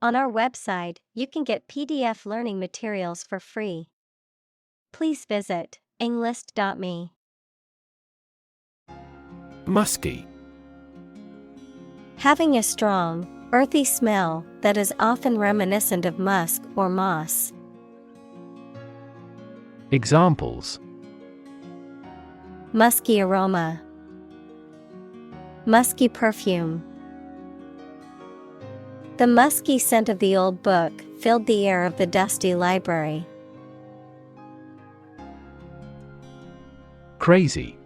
On our website, you can get PDF learning materials for free. Please visit englist.me. Musky. Having a strong, earthy smell that is often reminiscent of musk or moss. Examples: Musky aroma. Musky perfume. The musky scent of the old book filled the air of the dusty library. Crazy.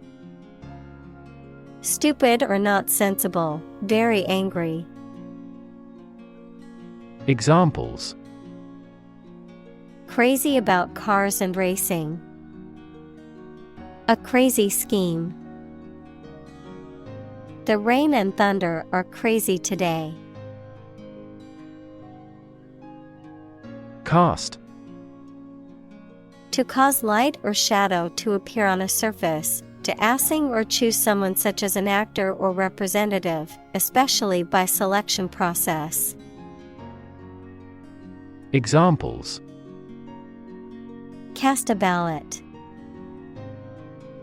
Stupid or not sensible, very angry. Examples: Crazy about cars and racing. A crazy scheme. The rain and thunder are crazy today. Cast. To cause light or shadow to appear on a surface, to assign or choose someone such as an actor or representative, especially by selection process. Examples: Cast a ballot.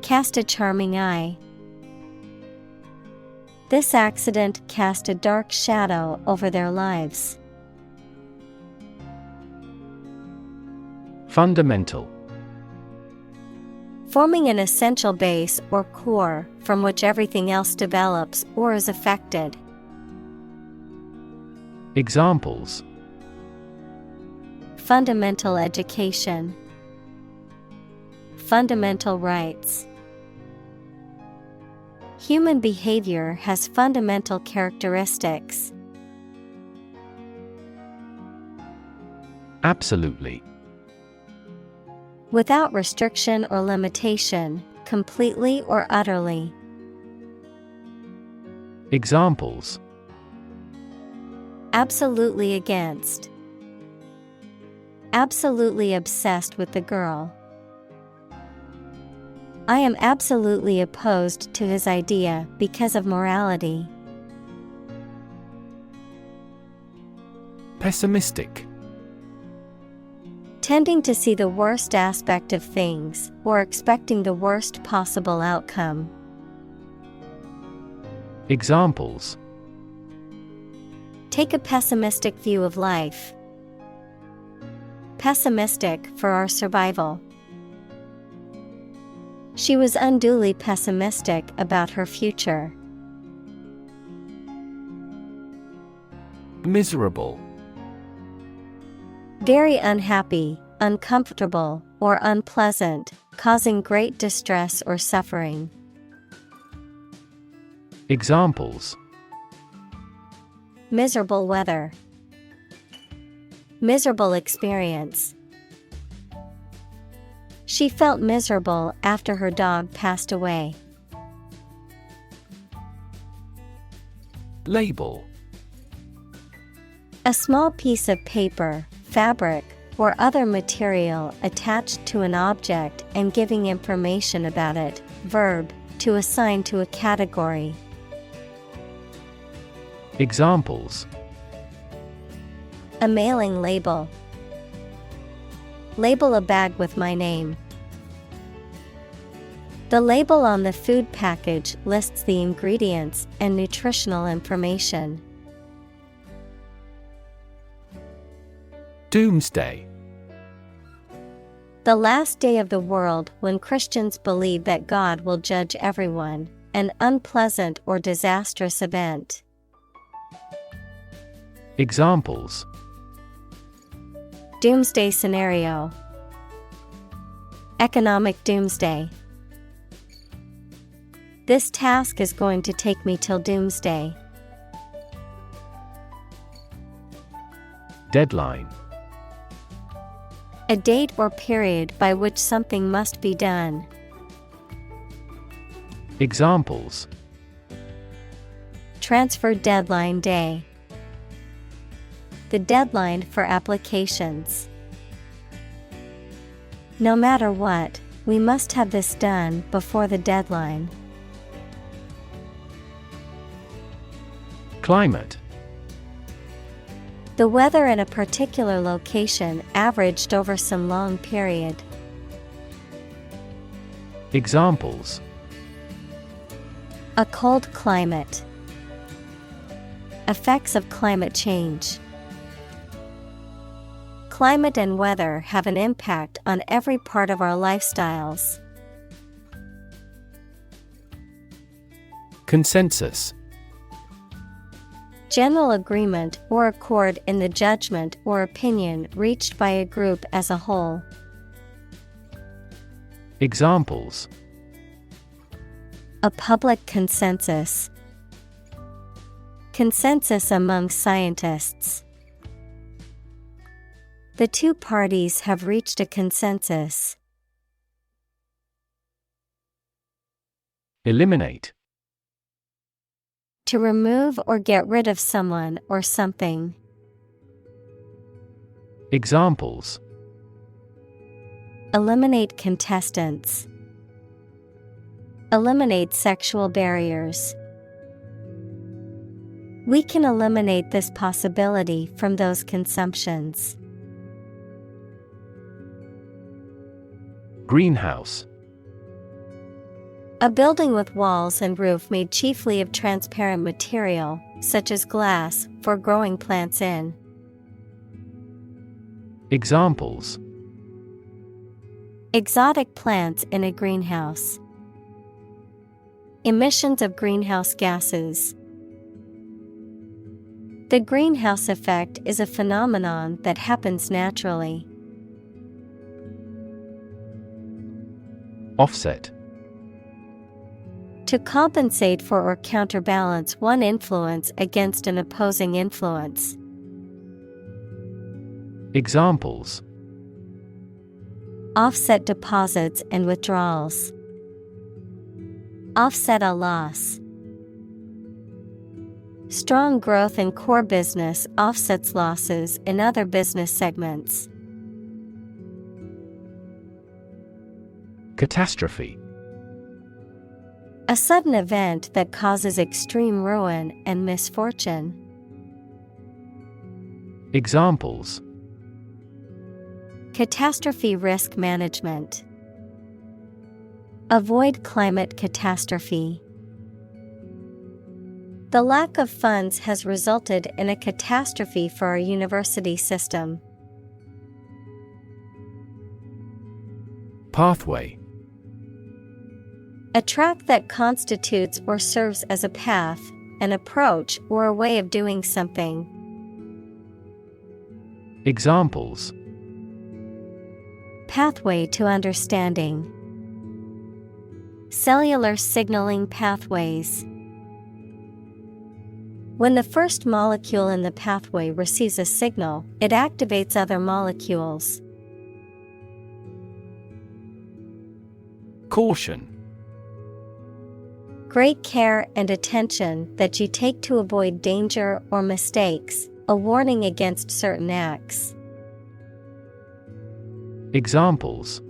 Cast a charming eye. This accident cast a dark shadow over their lives. Fundamental. Forming an essential base or core from which everything else develops or is affected. Examples: Fundamental education. Fundamental rights. Human behavior has fundamental characteristics. Absolutely. Without restriction or limitation, completely or utterly. Examples: Absolutely against. Absolutely obsessed with the girl. I am absolutely opposed to his idea because of morality. Pessimistic. Tending to see the worst aspect of things or expecting the worst possible outcome. Examples: Take a pessimistic view of life. Pessimistic for our survival. She was unduly pessimistic about her future. Miserable. Very unhappy, uncomfortable, or unpleasant, causing great distress or suffering. Examples: Miserable weather. Miserable experience. She felt miserable after her dog passed away. Label. A small piece of paper, fabric, or other material attached to an object and giving information about it. Verb, to assign to a category. Examples: A mailing label. Label a bag with my name. The label on the food package lists the ingredients and nutritional information. Doomsday. The last day of the world when Christians believe that God will judge everyone, an unpleasant or disastrous event. Examples: Doomsday scenario. Economic doomsday. This task is going to take me till doomsday. Deadline. A date or period by which something must be done. Examples: Transfer deadline day. The deadline for applications. No matter what, we must have this done before the deadline. Climate. The weather in a particular location averaged over some long period. Examples: A cold climate. Effects of climate change. Climate and weather have an impact on every part of our lifestyles. Consensus. General agreement or accord in the judgment or opinion reached by a group as a whole. Examples: A public consensus. Consensus among scientists. The two parties have reached a consensus. Eliminate. To remove or get rid of someone or something. Examples: Eliminate contestants. Eliminate sexual barriers. We can eliminate this possibility from those consumptions. Greenhouse. A building with walls and roof made chiefly of transparent material, such as glass, for growing plants in. Examples: Exotic plants in a greenhouse. Emissions of greenhouse gases. The greenhouse effect is a phenomenon that happens naturally. Offset. To compensate for or counterbalance one influence against an opposing influence. Examples: Offset deposits and withdrawals. Offset a loss. Strong growth in core business offsets losses in other business segments. Catastrophe. A sudden event that causes extreme ruin and misfortune. Examples: Catastrophe risk management. Avoid climate catastrophe. The lack of funds has resulted in a catastrophe for our university system. Pathway. A track that constitutes or serves as a path, an approach, or a way of doing something. Examples: Pathway to understanding. Cellular signaling pathways. When the first molecule in the pathway receives a signal, it activates other molecules. Caution. Great care and attention that you take to avoid danger or mistakes, a warning against certain acts. Examples: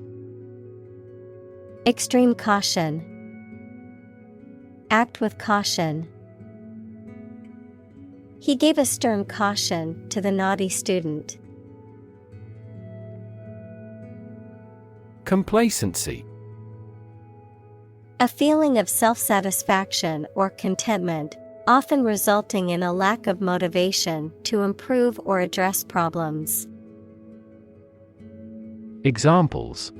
Extreme caution. Act with caution. He gave a stern caution to the naughty student. Complacency. A feeling of self-satisfaction or contentment, often resulting in a lack of motivation to improve or address problems. Examples: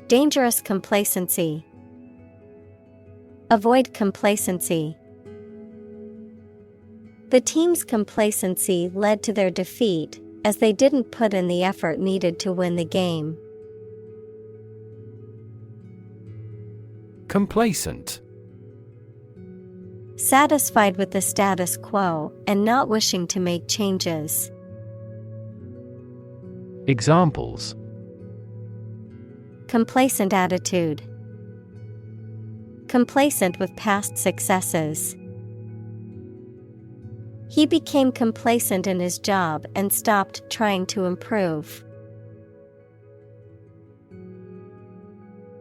Dangerous complacency. Avoid complacency. The team's complacency led to their defeat, as they didn't put in the effort needed to win the game. Complacent. Satisfied with the status quo and not wishing to make changes. Examples: Complacent attitude. Complacent with past successes. He became complacent in his job and stopped trying to improve.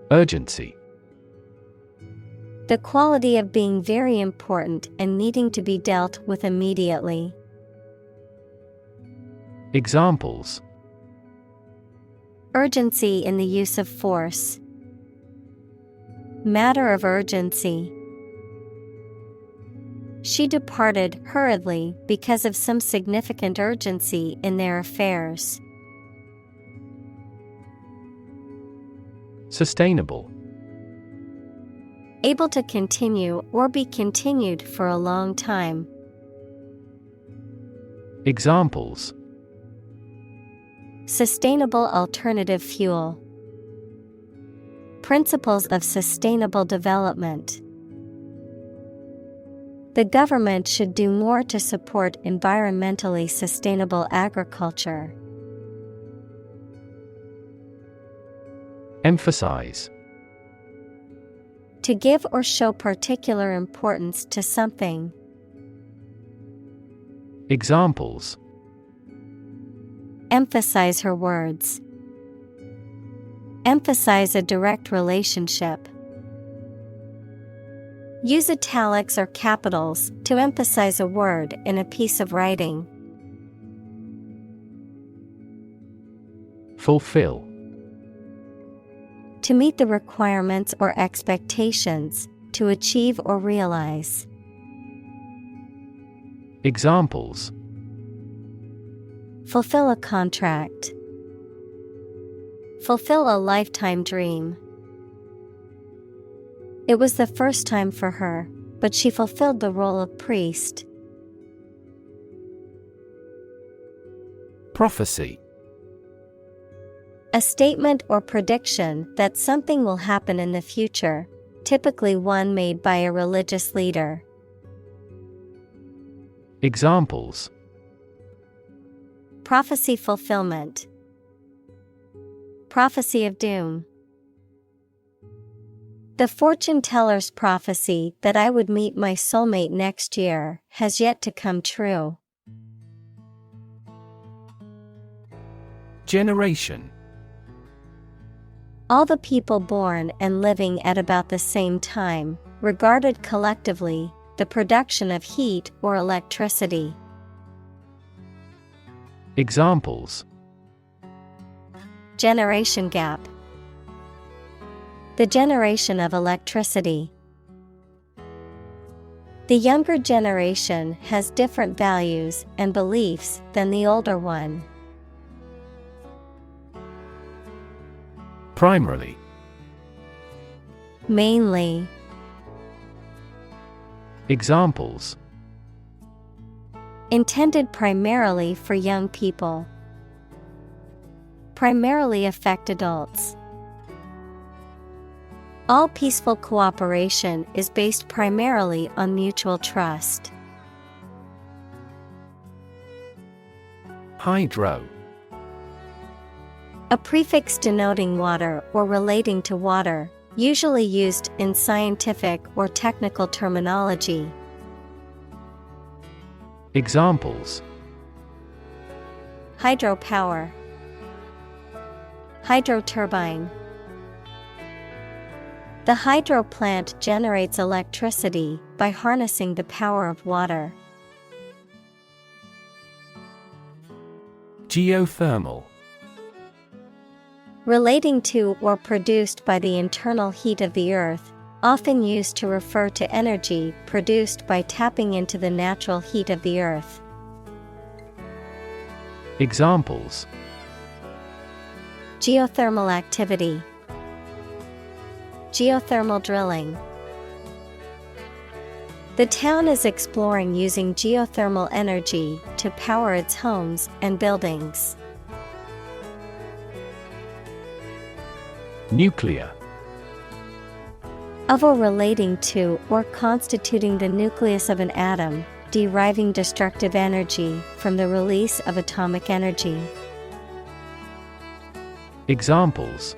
Urgency. The quality of being very important and needing to be dealt with immediately. Examples: urgency in the use of force, matter of urgency. She departed hurriedly because of some significant urgency in their affairs. Sustainable. Able to continue or be continued for a long time. Examples: sustainable alternative fuel, principles of sustainable development. The government should do more to support environmentally sustainable agriculture. Emphasize. To give or show particular importance to something. Examples: emphasize her words. Emphasize a direct relationship. Use italics or capitals to emphasize a word in a piece of writing. Fulfill. To meet the requirements or expectations, to achieve or realize. Examples: fulfill a contract. Fulfill a lifetime dream. It was the first time for her, but she fulfilled the role of priest. Prophecy. A statement or prediction that something will happen in the future, typically one made by a religious leader. Examples: prophecy fulfillment. Prophecy of doom. The fortune teller's prophecy that I would meet my soulmate next year has yet to come true. Generation. All the people born and living at about the same time, regarded collectively, the production of heat or electricity. Examples: generation gap. The generation of electricity. The younger generation has different values and beliefs than the older one. Primarily. Mainly. Examples: intended primarily for young people. Primarily affect adults. All peaceful cooperation is based primarily on mutual trust. Hydro. A prefix denoting water or relating to water, usually used in scientific or technical terminology. Examples: hydropower. Hydroturbine. The hydro plant generates electricity by harnessing the power of water. Geothermal. Relating to or produced by the internal heat of the earth, often used to refer to energy produced by tapping into the natural heat of the earth. Examples: geothermal activity. Geothermal drilling. The town is exploring using geothermal energy to power its homes and buildings. Nuclear. Of or relating to or constituting the nucleus of an atom, deriving destructive energy from the release of atomic energy. Examples: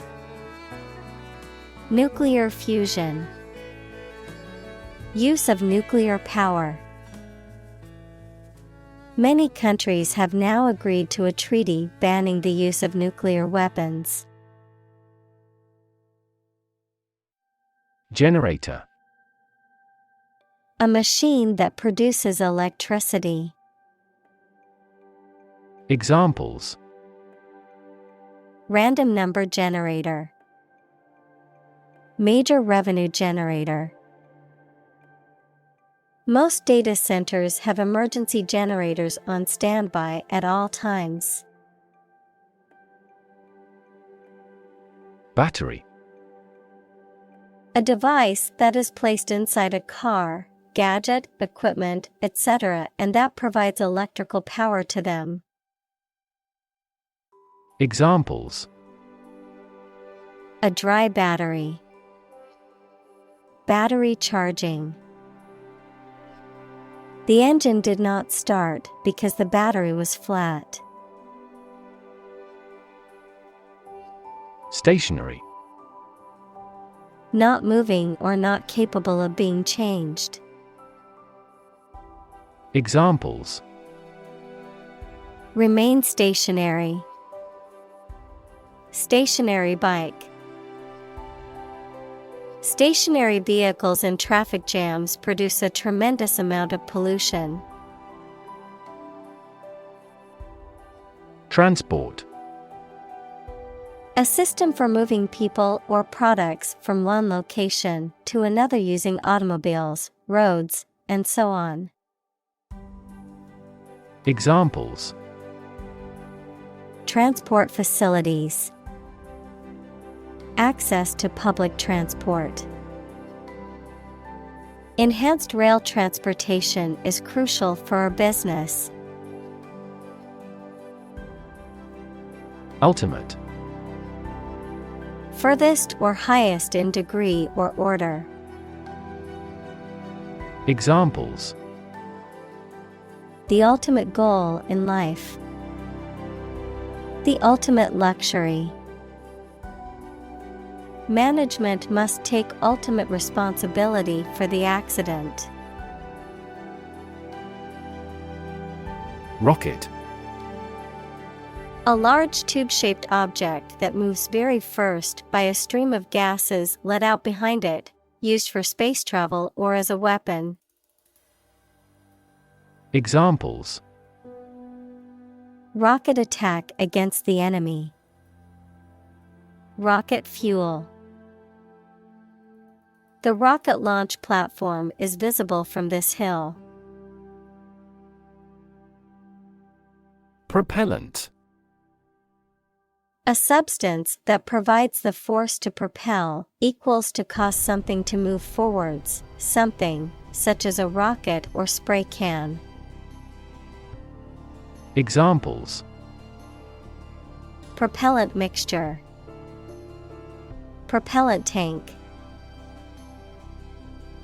nuclear fusion. Use of nuclear power. Many countries have now agreed to a treaty banning the use of nuclear weapons. Generator. A machine that produces electricity. Examples: random number generator, major revenue generator. Most data centers have emergency generators on standby at all times. Battery. A device that is placed inside a car, gadget, equipment, etc., and that provides electrical power to them. Examples: a dry battery, battery charging. The engine did not start because the battery was flat. Stationary. Not moving or not capable of being changed. Examples: remain stationary, stationary bike. Stationary vehicles in traffic jams produce a tremendous amount of pollution. Transport. A system for moving people or products from one location to another using automobiles, roads, and so on. Examples: transport facilities, access to public transport. Enhanced rail transportation is crucial for our business. Ultimate. Furthest or highest in degree or order. Examples: the ultimate goal in life, the ultimate luxury. Management must take ultimate responsibility for the accident. Rocket. A large tube-shaped object that moves very first by a stream of gases let out behind it, used for space travel or as a weapon. Examples: rocket attack against the enemy, rocket fuel. The rocket launch platform is visible from this hill. Propellant. A substance that provides the force to propel, equals to cause something to move forwards, something, such as a rocket or spray can. Examples: propellant mixture, propellant tank.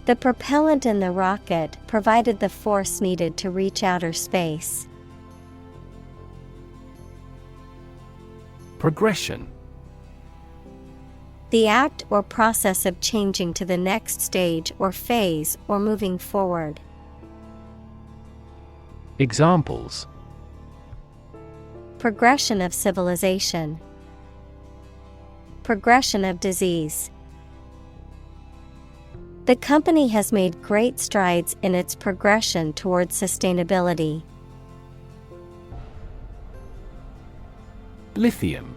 The propellant in the rocket provided the force needed to reach outer space. Progression. The act or process of changing to the next stage or phase or moving forward. Examples: progression of civilization, progression of disease. The company has made great strides in its progression towards sustainability. Lithium.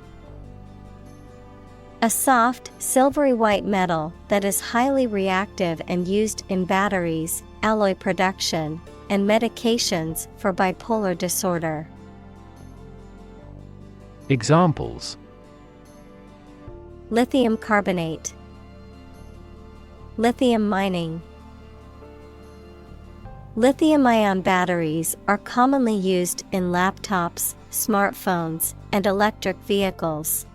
A soft, silvery white metal that is highly reactive and used in batteries, alloy production, and medications for bipolar disorder. Examples: lithium carbonate, lithium mining. Lithium-ion batteries are commonly used in laptops, smartphones, and electric vehicles.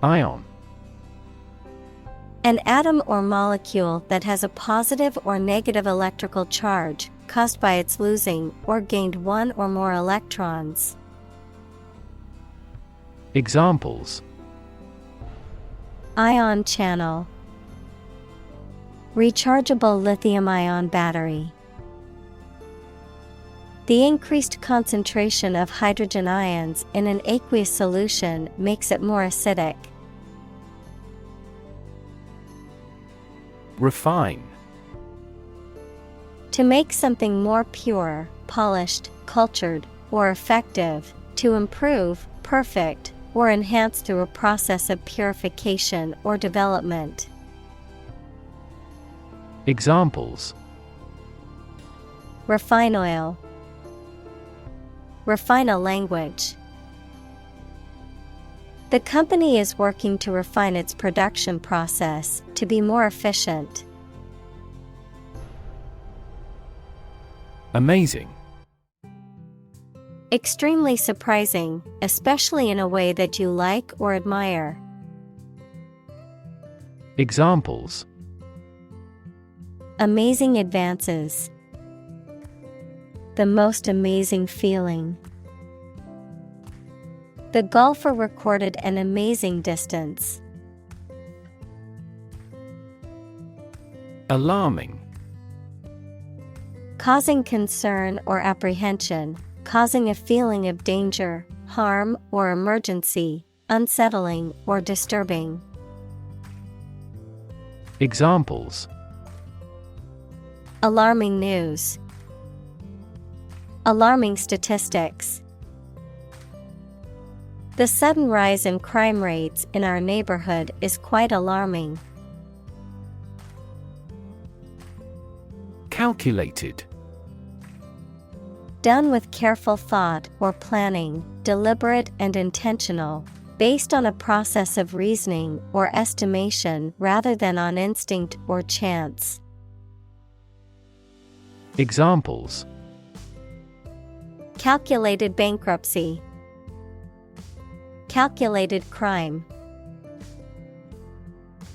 Ion. An atom or molecule that has a positive or negative electrical charge, caused by its losing or gained one or more electrons. Examples: ion channel, rechargeable lithium-ion battery. The increased concentration of hydrogen ions in an aqueous solution makes it more acidic. Refine. To make something more pure, polished, cultured, or effective, to improve, perfect, or enhance through a process of purification or development. Examples: Refine oil. Refine a language. The company is working to refine its production process to be more efficient. Amazing. Extremely surprising, especially in a way that you like or admire. Examples: Amazing advances. The most amazing feeling. The golfer recorded an amazing distance. Alarming. Causing concern or apprehension, causing a feeling of danger, harm, or emergency, unsettling or disturbing. Examples: Alarming news. Alarming statistics. The sudden rise in crime rates in our neighborhood is quite alarming. Calculated. Done with careful thought or planning, deliberate and intentional, based on a process of reasoning or estimation rather than on instinct or chance. Examples: Calculated bankruptcy. Calculated crime.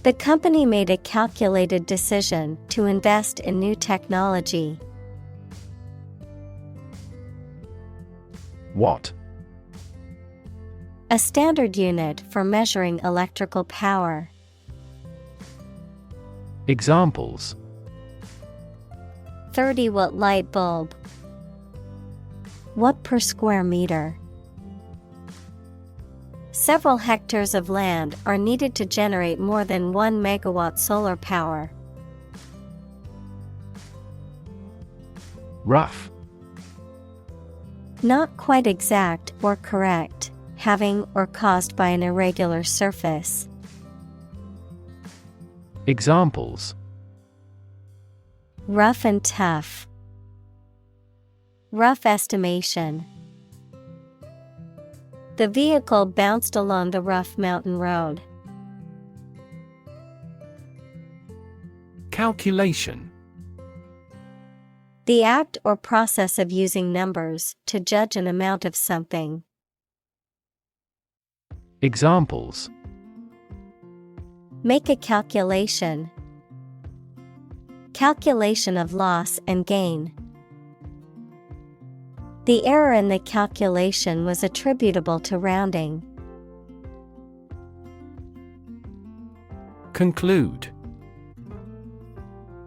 The company made a calculated decision to invest in new technology. Watt. A standard unit for measuring electrical power. Examples: 30-watt light bulb. Watt per square meter. Several hectares of land are needed to generate more than 1 megawatt solar power. Rough. Not quite exact or correct, having or caused by an irregular surface. Examples: Rough and tough. Rough estimation. The vehicle bounced along the rough mountain road. Calculation. The act or process of using numbers to judge an amount of something. Examples: Make a calculation. Calculation of loss and gain. The error in the calculation was attributable to rounding. Conclude.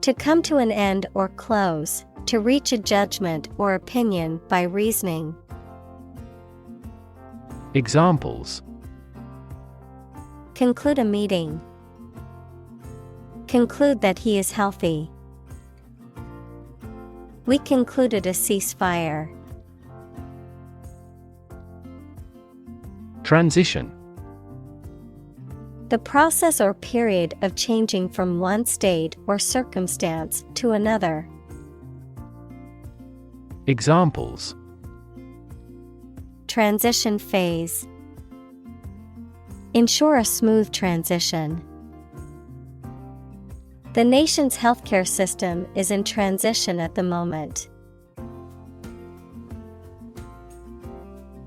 To come to an end or close, to reach a judgment or opinion by reasoning. Examples: Conclude a meeting. Conclude that he is healthy. We concluded a ceasefire. Transition. The process or period of changing from one state or circumstance to another. Examples: Transition phase. Ensure a smooth transition. The nation's healthcare system is in transition at the moment.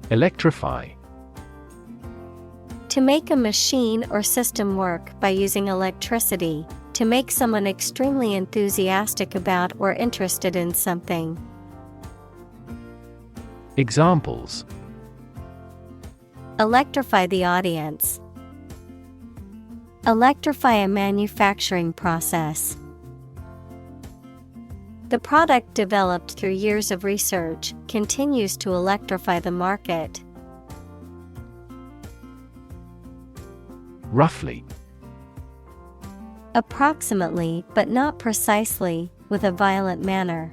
Electrify. To make a machine or system work by using electricity, to make someone extremely enthusiastic about or interested in something. Examples: Electrify the audience. Electrify a manufacturing process. The product developed through years of research continues to electrify the market. Roughly. Approximately, but not precisely, with a violent manner.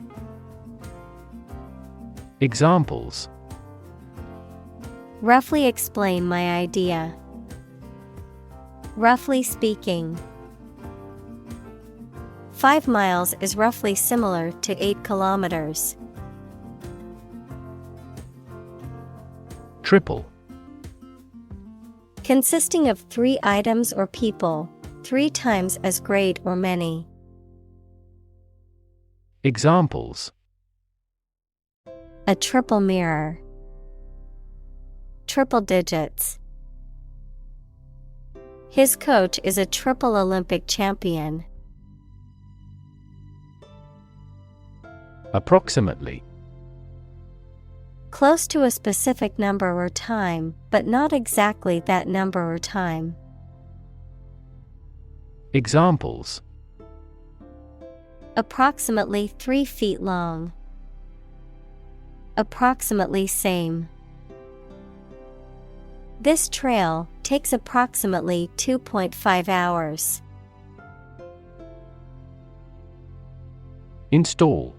Examples: roughly explain my idea. Roughly speaking. 5 miles is roughly similar to 8 kilometers. Triple. Consisting of 3 items or people, 3 times as great or many. Examples: A triple mirror. Triple digits. His coach is a triple Olympic champion. Approximately. Close to a specific number or time, but not exactly that number or time. Examples: Approximately 3 feet long. Approximately same. This trail takes approximately 2.5 hours. Install.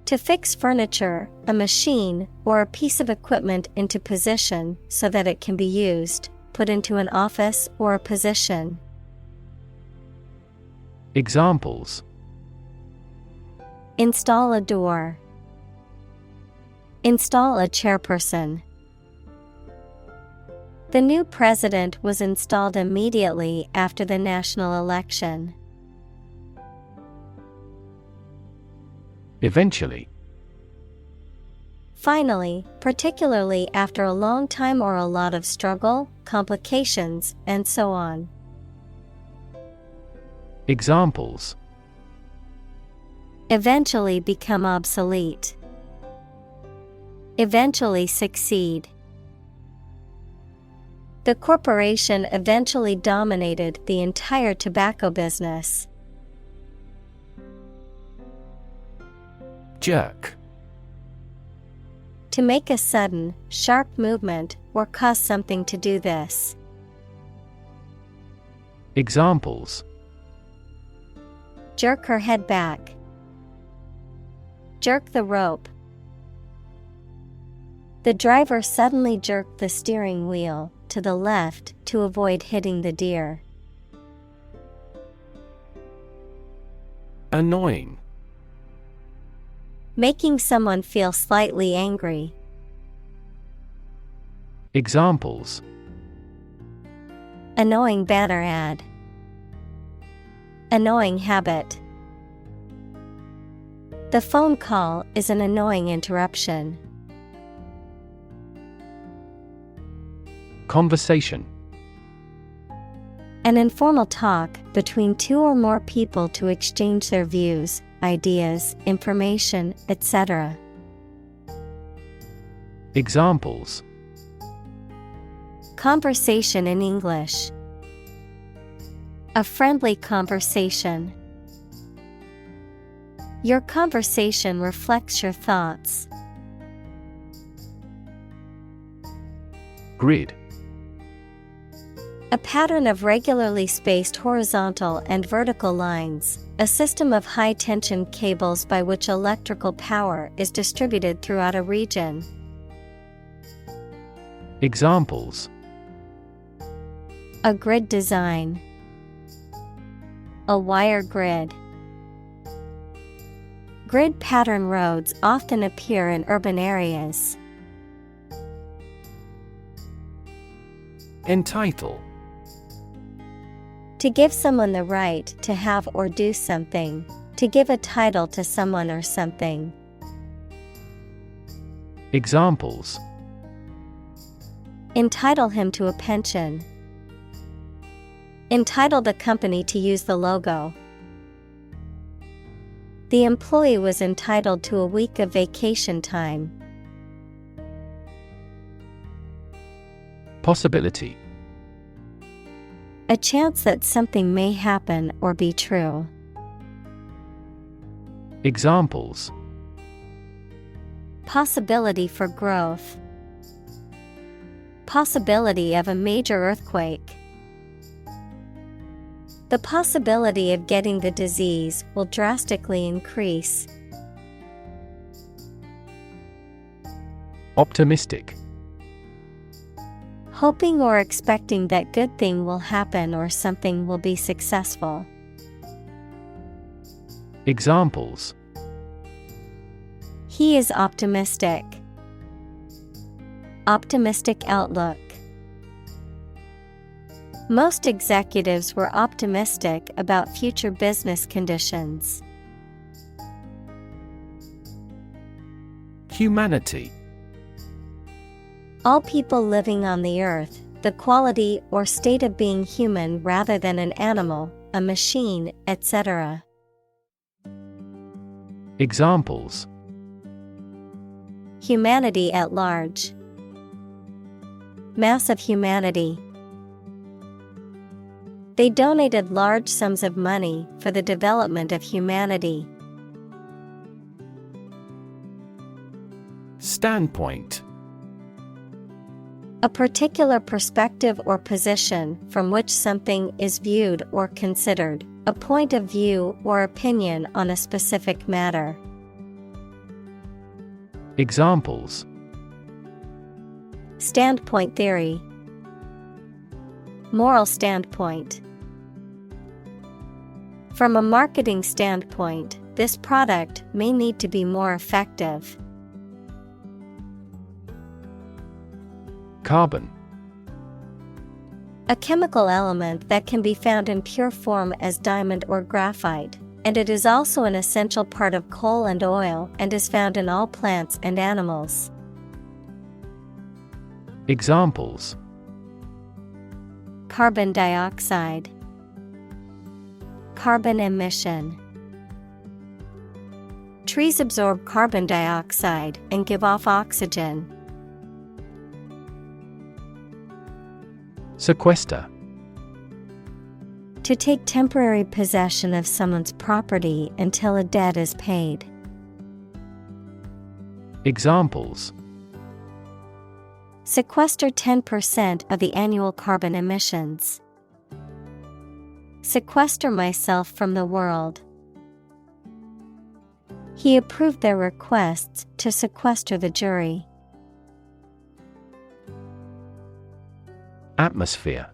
To fix furniture, a machine, or a piece of equipment into position so that it can be used, put into an office or a position. Examples: Install a door. Install a chairperson. The new president was installed immediately after the national election. Eventually. Finally, particularly after a long time or a lot of struggle, complications, and so on. Examples: Eventually become obsolete. Eventually succeed. The corporation eventually dominated the entire tobacco business. Jerk. To make a sudden, sharp movement or cause something to do this. Examples: Jerk her head back. Jerk the rope. The driver suddenly jerked the steering wheel to the left to avoid hitting the deer. Annoying. Making someone feel slightly angry. Examples: Annoying banner ad. Annoying habit. The phone call is an annoying interruption. Conversation. An informal talk between 2 or more people to exchange their views, ideas, information, etc. Examples: Conversation in English. A friendly conversation. Your conversation reflects your thoughts. Grid. A pattern of regularly spaced horizontal and vertical lines, a system of high-tension cables by which electrical power is distributed throughout a region. Examples: A grid design. A wire grid. Grid pattern roads often appear in urban areas. Entitle. To give someone the right to have or do something. To give a title to someone or something. Examples: Entitle him to a pension. Entitle the company to use the logo. The employee was entitled to a week of vacation time. Possibility. A chance that something may happen or be true. Examples: Possibility for growth. Possibility of a major earthquake. The possibility of getting the disease will drastically increase. Optimistic. Hoping or expecting that good thing will happen or something will be successful. Examples: He is optimistic. Optimistic outlook. Most executives were optimistic about future business conditions. Humanity. All people living on the earth, the quality or state of being human rather than an animal, a machine, etc. Examples: Humanity at large. Mass of humanity. They donated large sums of money for the development of humanity. Standpoint. A particular perspective or position from which something is viewed or considered, a point of view or opinion on a specific matter. Examples: Standpoint theory. Moral standpoint. From a marketing standpoint, this product may need to be more effective. Carbon. A chemical element that can be found in pure form as diamond or graphite, and it is also an essential part of coal and oil and is found in all plants and animals. Examples: Carbon dioxide. Carbon emission. Trees absorb carbon dioxide and give off oxygen. Sequester. To take temporary possession of someone's property until a debt is paid. Examples: Sequester 10% of the annual carbon emissions. Sequester myself from the world. He approved their requests to sequester the jury. Atmosphere.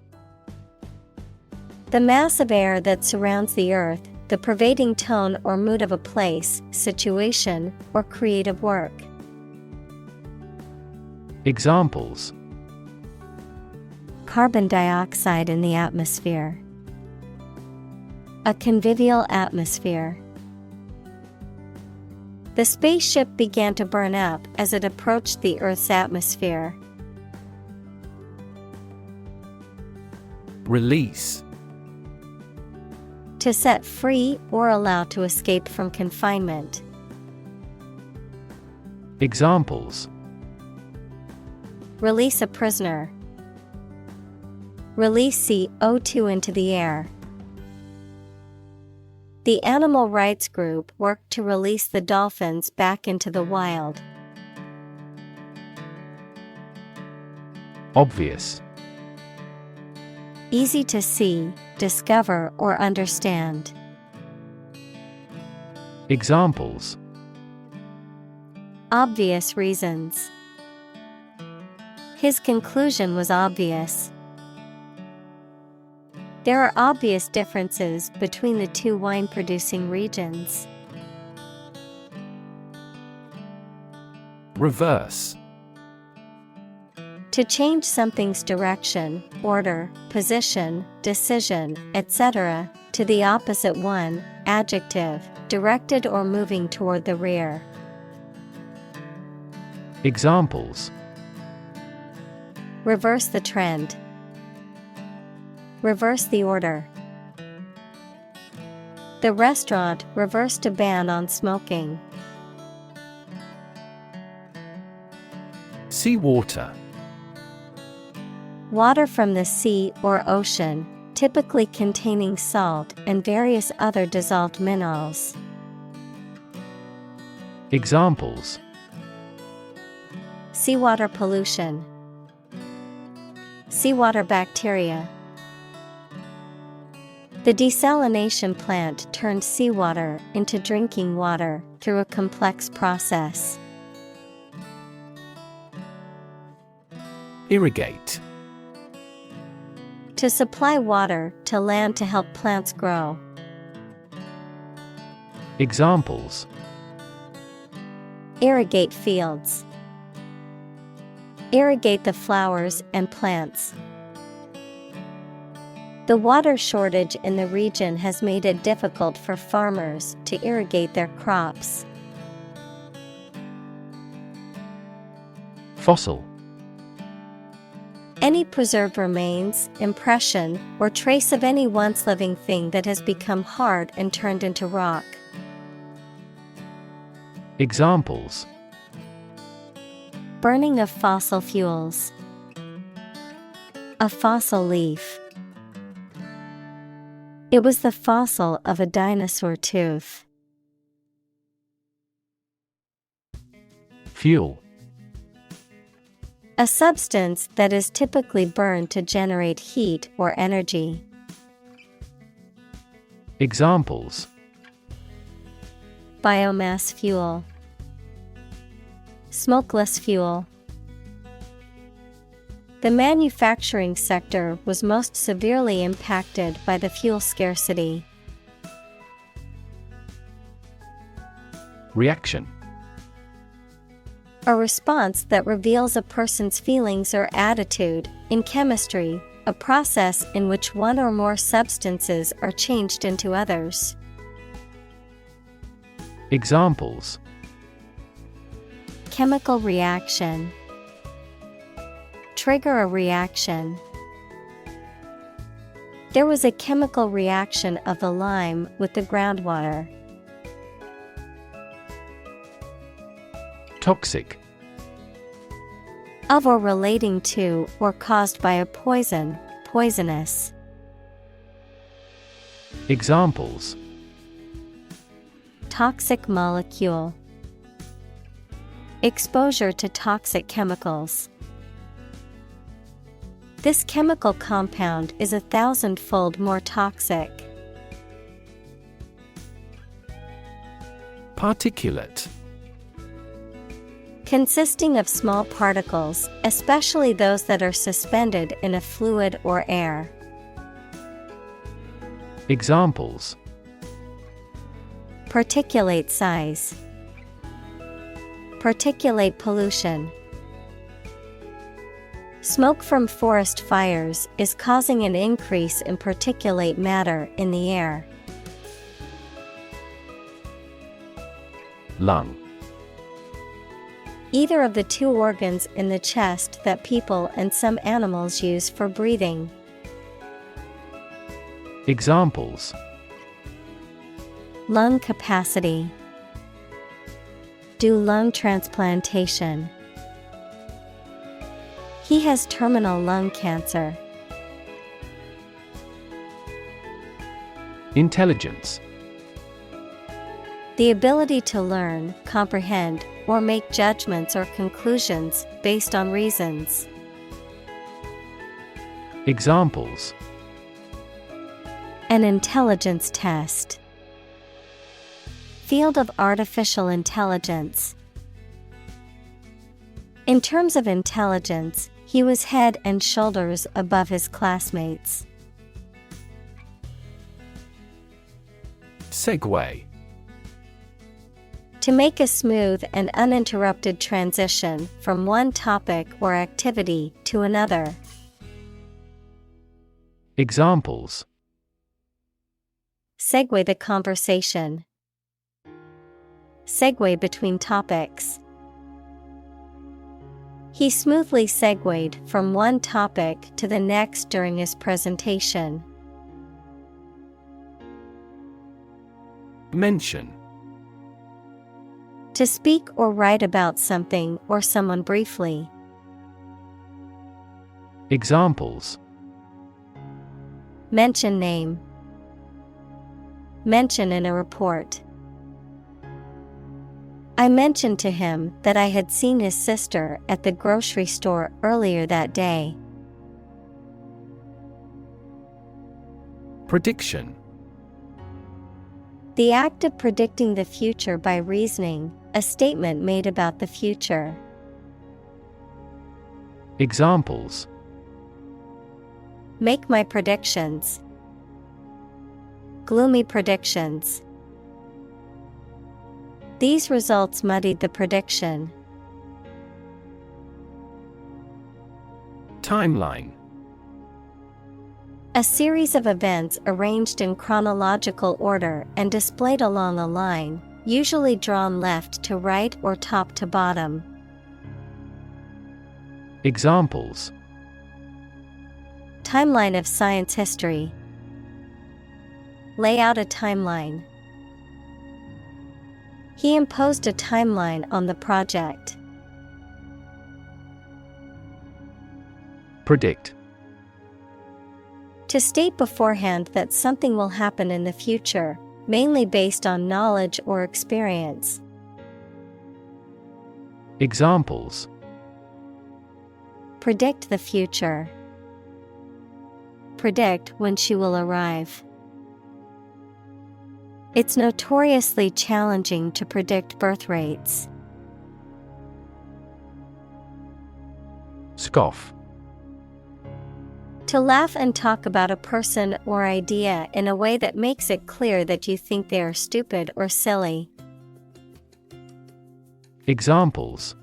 The mass of air that surrounds the earth, the pervading tone or mood of a place, situation, or creative work. Examples: Carbon dioxide in the atmosphere. A convivial atmosphere. The spaceship began to burn up as it approached the Earth's atmosphere. Release. To set free or allow to escape from confinement. Examples: Release a prisoner. Release CO2 into the air. The animal rights group worked to release the dolphins back into the wild. Obvious. Easy to see, discover, or understand. Examples: Obvious reasons. His conclusion was obvious. There are obvious differences between the two wine-producing regions. Reverse. To change something's direction, order, position, decision, etc., to the opposite one, adjective, directed or moving toward the rear. Examples: Reverse the trend. Reverse the order. The restaurant reversed a ban on smoking. Seawater. Water from the sea or ocean, typically containing salt and various other dissolved minerals. Examples: Seawater pollution. Seawater bacteria. The desalination plant turned seawater into drinking water through a complex process. Irrigate. To supply water to land to help plants grow. Examples: Irrigate fields. Irrigate the flowers and plants. The water shortage in the region has made it difficult for farmers to irrigate their crops. Fossil. Any preserved remains, impression, or trace of any once living thing that has become hard and turned into rock. Examples: Burning of fossil fuels. A fossil leaf. It was the fossil of a dinosaur tooth. Fuel. A substance that is typically burned to generate heat or energy. Examples: Biomass fuel. Smokeless fuel. The manufacturing sector was most severely impacted by the fuel scarcity. Reaction. A response that reveals a person's feelings or attitude. In chemistry, a process in which one or more substances are changed into others. Examples: Chemical reaction. Trigger a reaction. There was a chemical reaction of the lime with the groundwater. Toxic. Of or relating to or caused by a poison, poisonous. Examples: Toxic molecule. Exposure to toxic chemicals. This chemical compound is 1,000-fold more toxic. Particulate. Consisting of small particles, especially those that are suspended in a fluid or air. Examples: Particulate size. Particulate pollution. Smoke from forest fires is causing an increase in particulate matter in the air. Lung. Either of the two organs in the chest that people and some animals use for breathing. Examples: Lung capacity. Do lung transplantation. He has terminal lung cancer. Intelligence. The ability to learn, comprehend, or make judgments or conclusions based on reasons. Examples: An intelligence test. Field of artificial intelligence. In terms of intelligence, he was head and shoulders above his classmates. Segue. To make a smooth and uninterrupted transition from one topic or activity to another. Examples: Segue the conversation. Segue between topics. He smoothly segued from one topic to the next during his presentation. Mention. To speak or write about something or someone briefly. Examples: Mention name. Mention in a report. I mentioned to him that I had seen his sister at the grocery store earlier that day. Prediction. The act of predicting the future by reasoning, a statement made about the future. Examples: Make my predictions. Gloomy predictions. These results muddied the prediction. Timeline: A series of events arranged in chronological order and displayed along a line, usually drawn left to right or top to bottom. Examples: Timeline of science history. Lay out a timeline. He imposed a timeline on the project. Predict: To state beforehand that something will happen in the future, mainly based on knowledge or experience. Examples: Predict the future. Predict when she will arrive. It's notoriously challenging to predict birth rates. Scoff: To laugh and talk about a person or idea in a way that makes it clear that you think they are stupid or silly. Examples: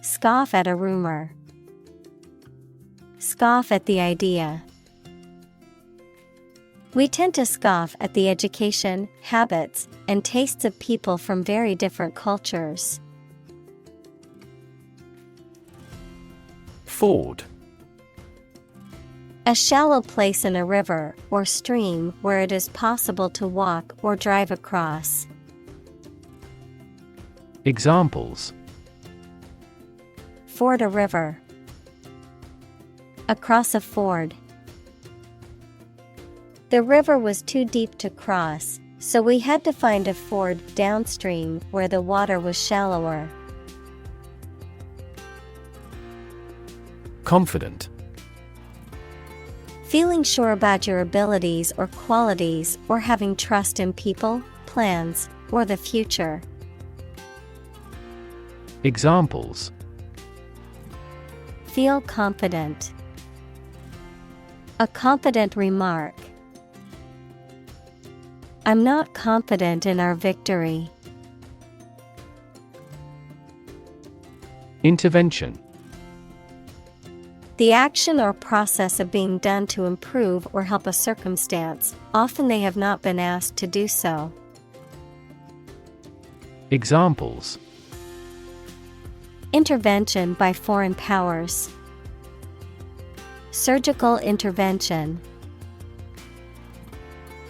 Scoff at a rumor. Scoff at the idea. We tend to scoff at the education, habits, and tastes of people from very different cultures. Ford: A shallow place in a river or stream where it is possible to walk or drive across. Examples: Ford a river. Across a ford. The river was too deep to cross, so we had to find a ford downstream where the water was shallower. Confident: Feeling sure about your abilities or qualities, or having trust in people, plans, or the future. Examples: Feel confident. A confident remark. I'm not confident in our victory. Intervention: The action or process of being done to improve or help a circumstance, often they have not been asked to do so. Examples: Intervention by foreign powers. Surgical intervention.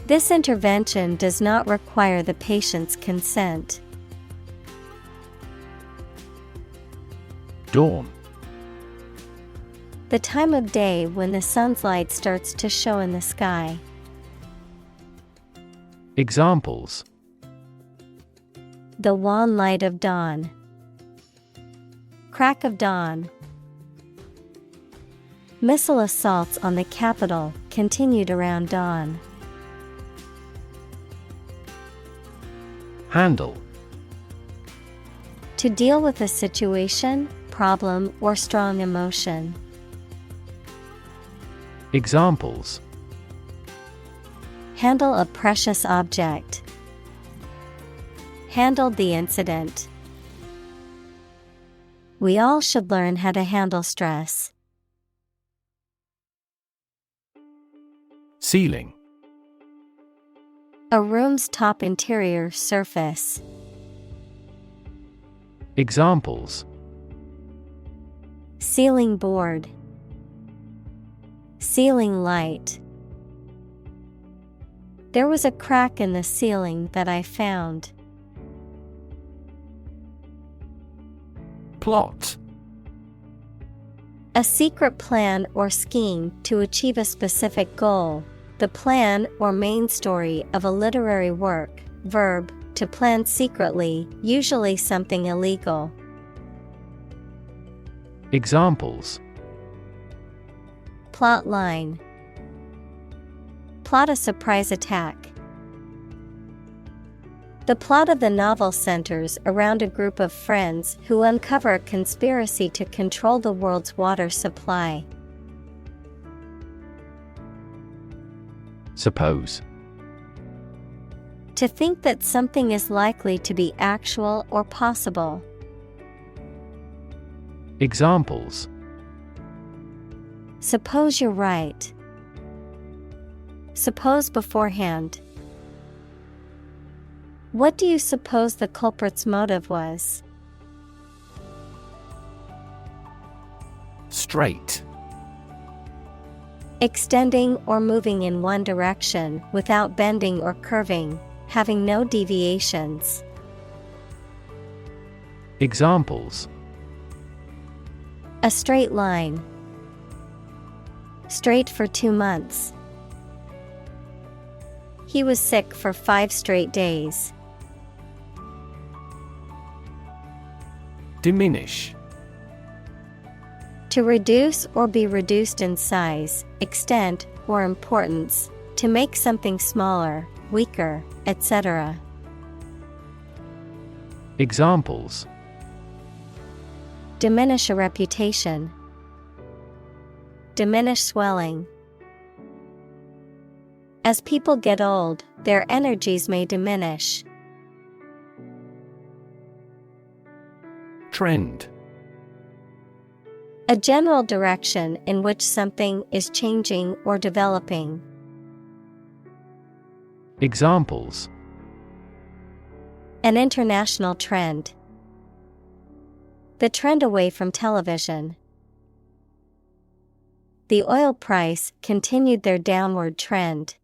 This intervention does not require the patient's consent. Dawn: The time of day when the sun's light starts to show in the sky. Examples: The wan light of dawn. Crack of dawn. Missile assaults on the capital continued around dawn. Handle: To deal with a situation, problem, or strong emotion. Examples: Handle a precious object. Handled the incident. We all should learn how to handle stress. Ceiling: A room's top interior surface. Examples: Ceiling board. Ceiling light. There was a crack in the ceiling that I found. Plot: A secret plan or scheme to achieve a specific goal. The plan or main story of a literary work. Verb, to plan secretly, usually something illegal. Examples: Plot line. Plot a surprise attack. The plot of the novel centers around a group of friends who uncover a conspiracy to control the world's water supply. Suppose. To think that something is likely to be actual or possible. Examples. Suppose you're right. Suppose beforehand. What do you suppose the culprit's motive was? Straight. Extending or moving in one direction without bending or curving, having no deviations. Examples. A straight line. Straight for 2 months. He was sick for 5 straight days. Diminish. To reduce or be reduced in size, extent, or importance, to make something smaller, weaker, etc. Examples. Diminish a reputation. Diminish swelling. As people get old, their energies may diminish. Trend. A general direction in which something is changing or developing. Examples. An international trend. The trend away from television. The oil price continued their downward trend.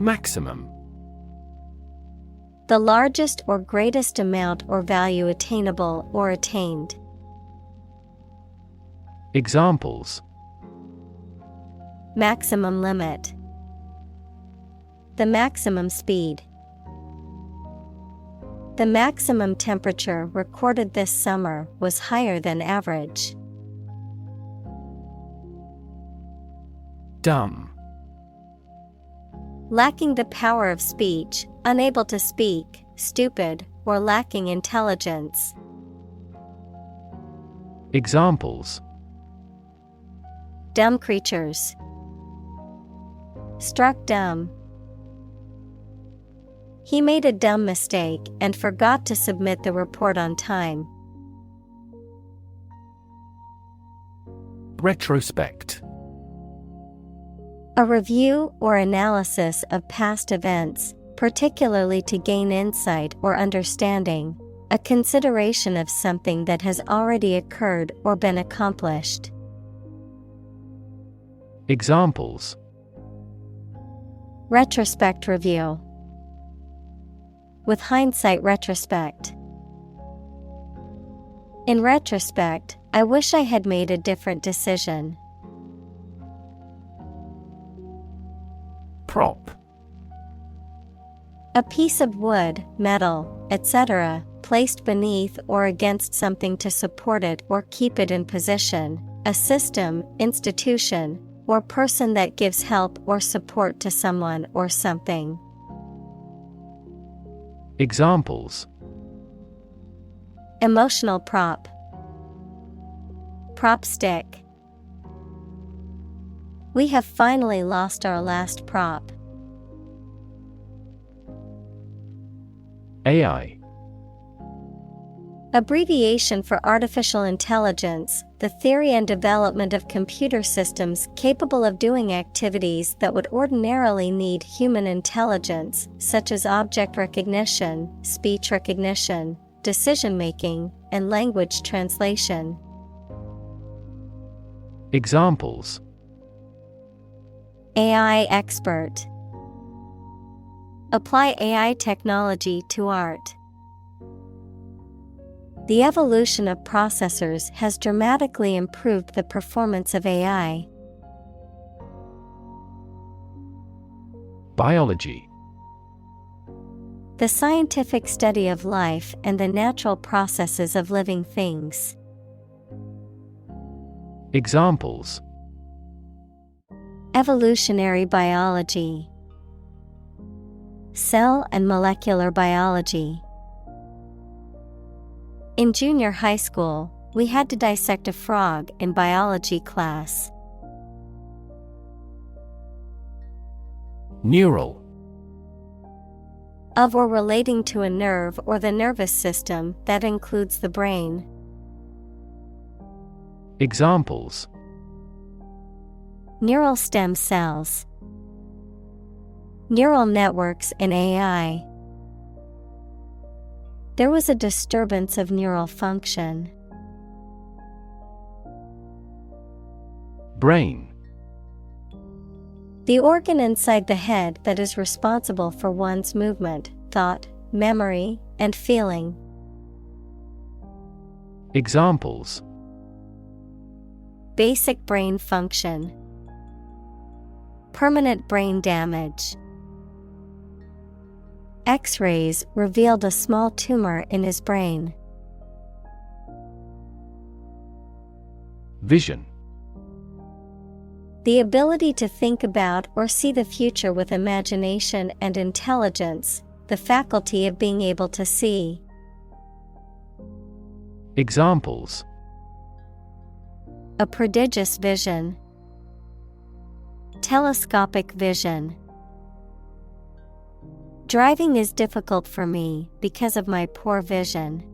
Maximum. The largest or greatest amount or value attainable or attained. Examples. Maximum limit. The maximum speed. The maximum temperature recorded this summer was higher than average. Dumb. Lacking the power of speech, unable to speak, stupid, or lacking intelligence. Examples. Dumb creatures. Struck dumb. He made a dumb mistake and forgot to submit the report on time. Retrospect. A review or analysis of past events, particularly to gain insight or understanding, a consideration of something that has already occurred or been accomplished. Examples. Retrospect review. With hindsight retrospect. In retrospect, I wish I had made a different decision. Prop. A piece of wood, metal, etc., placed beneath or against something to support it or keep it in position, a system, institution, or person that gives help or support to someone or something. Examples. Emotional prop. Prop stick. We have finally lost our last prop. AI. Abbreviation for artificial intelligence, the theory and development of computer systems capable of doing activities that would ordinarily need human intelligence, such as object recognition, speech recognition, decision-making, and language translation. Examples. AI expert. Apply AI technology to art. The evolution of processors has dramatically improved the performance of AI. Biology. The scientific study of life and the natural processes of living things. Examples. Evolutionary biology. Cell and molecular biology. In junior high school, we had to dissect a frog in biology class. Neural. Of or relating to a nerve or the nervous system that includes the brain. Examples: Neural stem cells. Neural networks in AI. There was a disturbance of neural function. Brain. The organ inside the head that is responsible for one's movement, thought, memory, and feeling. Examples: Basic brain function. Permanent brain damage. X-rays revealed a small tumor in his brain. Vision. The ability to think about or see the future with imagination and intelligence, the faculty of being able to see. Examples: A prodigious vision. Telescopic vision. Driving is difficult for me because of my poor vision.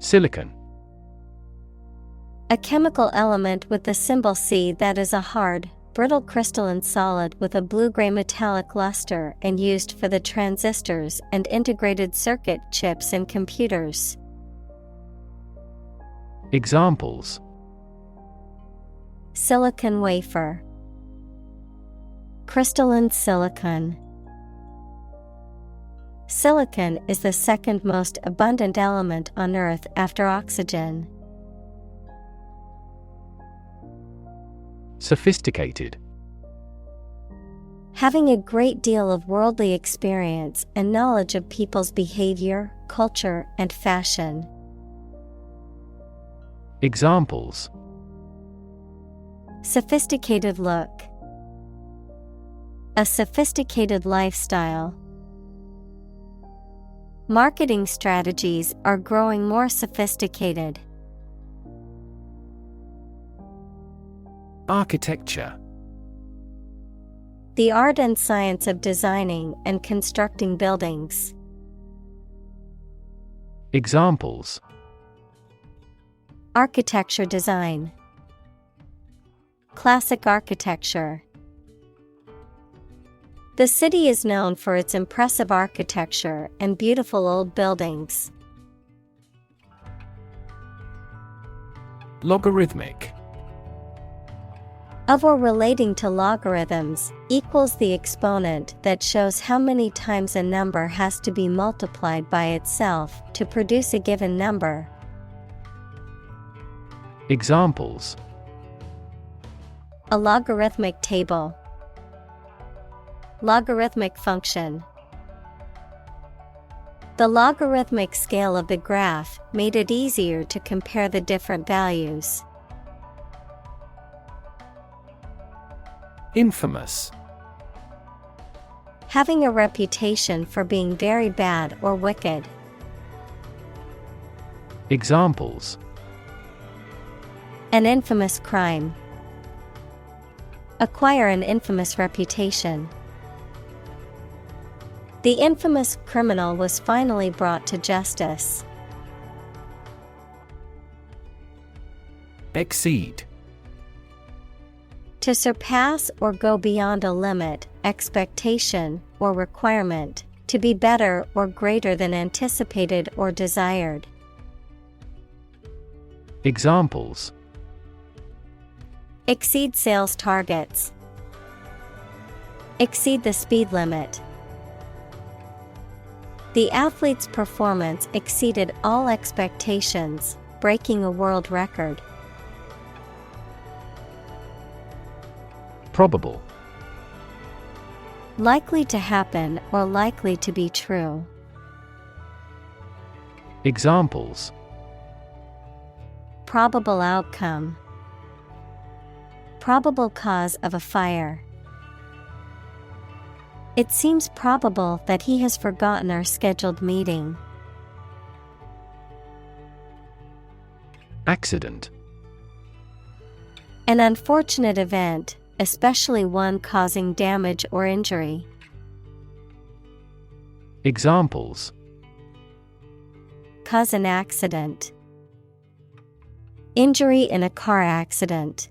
Silicon. A chemical element with the symbol C that is a hard, brittle crystalline solid with a blue-gray metallic luster and used for the transistors and integrated circuit chips in computers. Examples: Silicon wafer. Crystalline silicon. Silicon is the second most abundant element on Earth after oxygen. Sophisticated. Having a great deal of worldly experience and knowledge of people's behavior, culture, and fashion. Examples: Sophisticated look. A sophisticated lifestyle. Marketing strategies are growing more sophisticated. Architecture. The art and science of designing and constructing buildings. Examples: Architecture design. Classic architecture. The city is known for its impressive architecture and beautiful old buildings. Logarithmic. Of or relating to logarithms, equals the exponent that shows how many times a number has to be multiplied by itself to produce a given number. Examples: A logarithmic table. Logarithmic function. The logarithmic scale of the graph made it easier to compare the different values. Infamous. Having a reputation for being very bad or wicked. Examples: An infamous crime. Acquire an infamous reputation. The infamous criminal was finally brought to justice. Exceed. To surpass or go beyond a limit, expectation, or requirement, to be better or greater than anticipated or desired. Examples: Exceed sales targets. Exceed the speed limit. The athlete's performance exceeded all expectations, breaking a world record. Probable. Likely to happen or likely to be true. Examples: Probable outcome. Probable cause of a fire. It seems probable that he has forgotten our scheduled meeting. Accident. An unfortunate event, especially one causing damage or injury. Examples: Cause an accident. Injury in a car accident.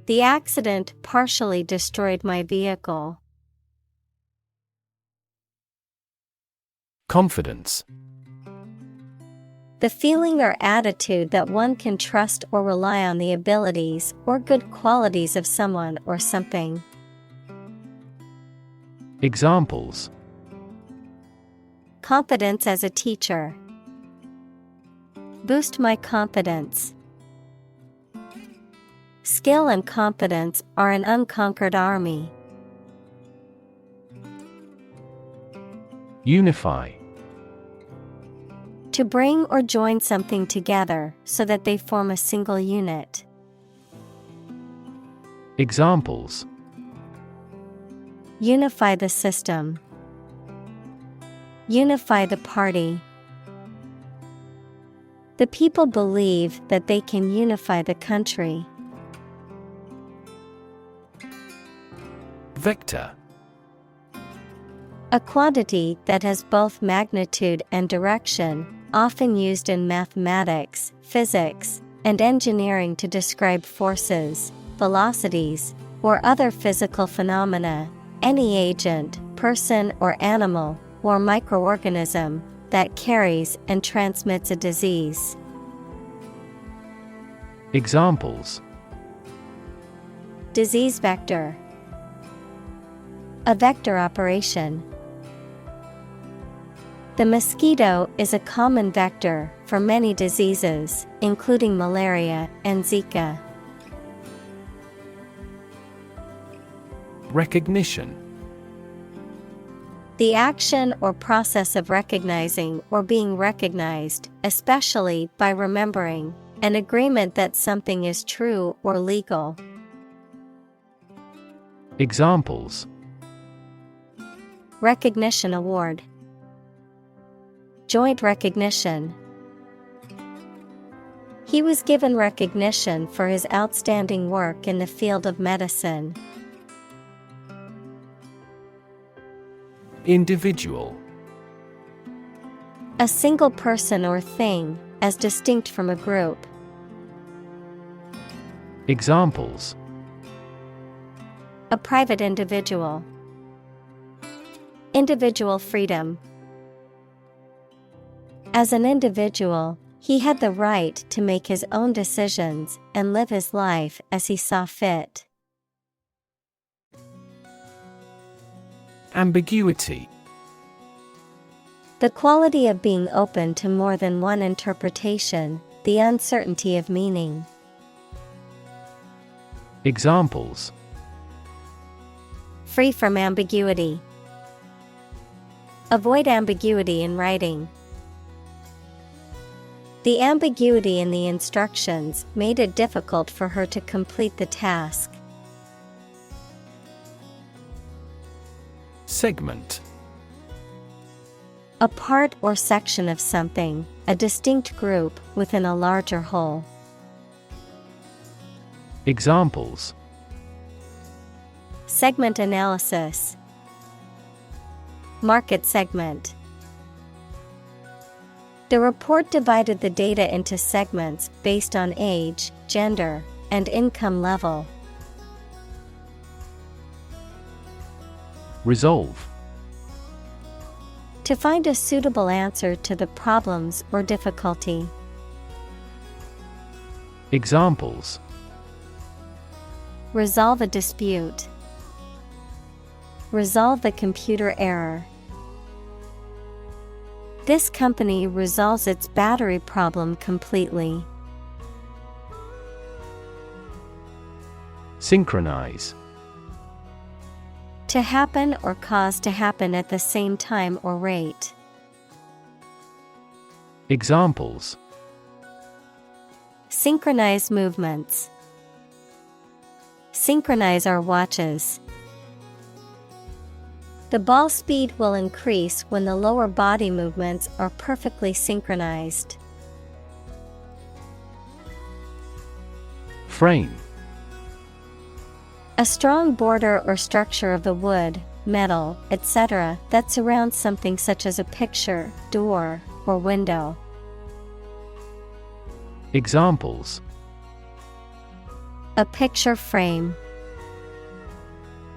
The accident partially destroyed my vehicle. Confidence. The feeling or attitude that one can trust or rely on the abilities or good qualities of someone or something. Examples: Confidence as a teacher. Boost my confidence. Skill and confidence are an unconquered army. Unify. To bring or join something together so that they form a single unit. Examples: Unify the system. Unify the party. The people believe that they can unify the country. Vector. A quantity that has both magnitude and direction, often used in mathematics, physics, and engineering to describe forces, velocities, or other physical phenomena, any agent, person or animal, or microorganism, that carries and transmits a disease. Examples: Disease vector. A vector operation. The mosquito is a common vector for many diseases, including malaria and Zika. Recognition. The action or process of recognizing or being recognized, especially by remembering, an agreement that something is true or legal. Examples: Recognition award. Joint recognition. He was given recognition for his outstanding work in the field of medicine. Individual. A single person or thing, as distinct from a group. Examples: A private individual. Individual freedom. As an individual, he had the right to make his own decisions and live his life as he saw fit. Ambiguity. The quality of being open to more than one interpretation, the uncertainty of meaning. Examples: Free from ambiguity. Avoid ambiguity in writing. The ambiguity in the instructions made it difficult for her to complete the task. Segment. A part or section of something, a distinct group within a larger whole. Examples: Segment analysis. Market segment. The report divided the data into segments based on age, gender, and income level. Resolve. To find a suitable answer to the problems or difficulty. Examples: Resolve a dispute. Resolve the computer error. This company resolves its battery problem completely. Synchronize. To happen or cause to happen at the same time or rate. Examples: Synchronize movements. Synchronize our watches. The ball speed will increase when the lower body movements are perfectly synchronized. Frame. A strong border or structure of the wood, metal, etc. that surrounds something such as a picture, door, or window. Examples: a picture frame,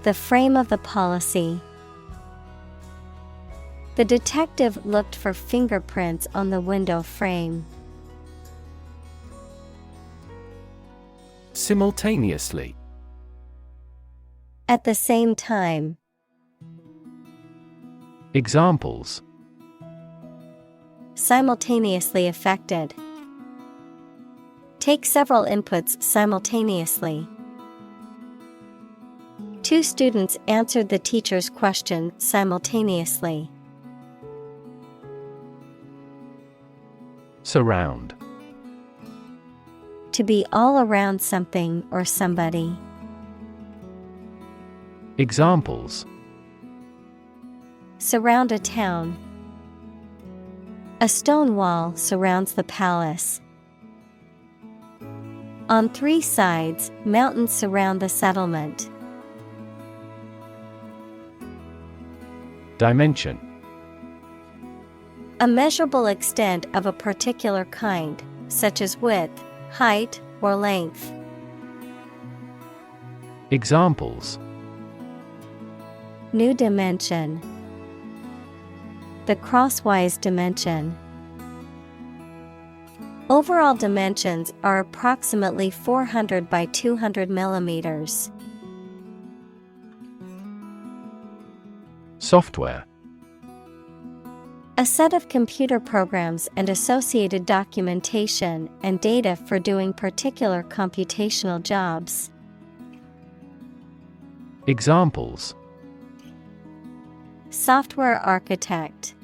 the frame of the policy. The detective looked for fingerprints on the window frame. Simultaneously. At the same time. Examples: simultaneously affected. Take several inputs simultaneously. Two students answered the teacher's question simultaneously. Surround. To be all around something or somebody. Examples: surround a town. A stone wall surrounds the palace. On three sides, mountains surround the settlement. Dimension. A measurable extent of a particular kind, such as width, height, or length. Examples: new dimension. The crosswise dimension. Overall dimensions are approximately 400 by 200 millimeters. Software. A set of computer programs and associated documentation and data for doing particular computational jobs. Examples: software architect.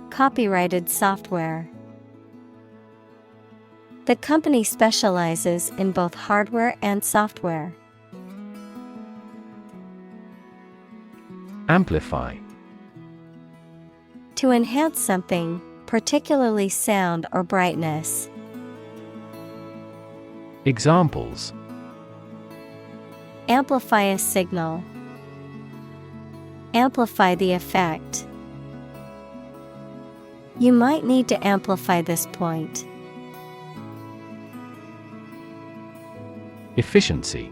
Copyrighted software. The company specializes in both hardware and software. Amplify. To enhance something, particularly sound or brightness. Examples: amplify a signal. Amplify the effect. You might need to amplify this point. Efficiency.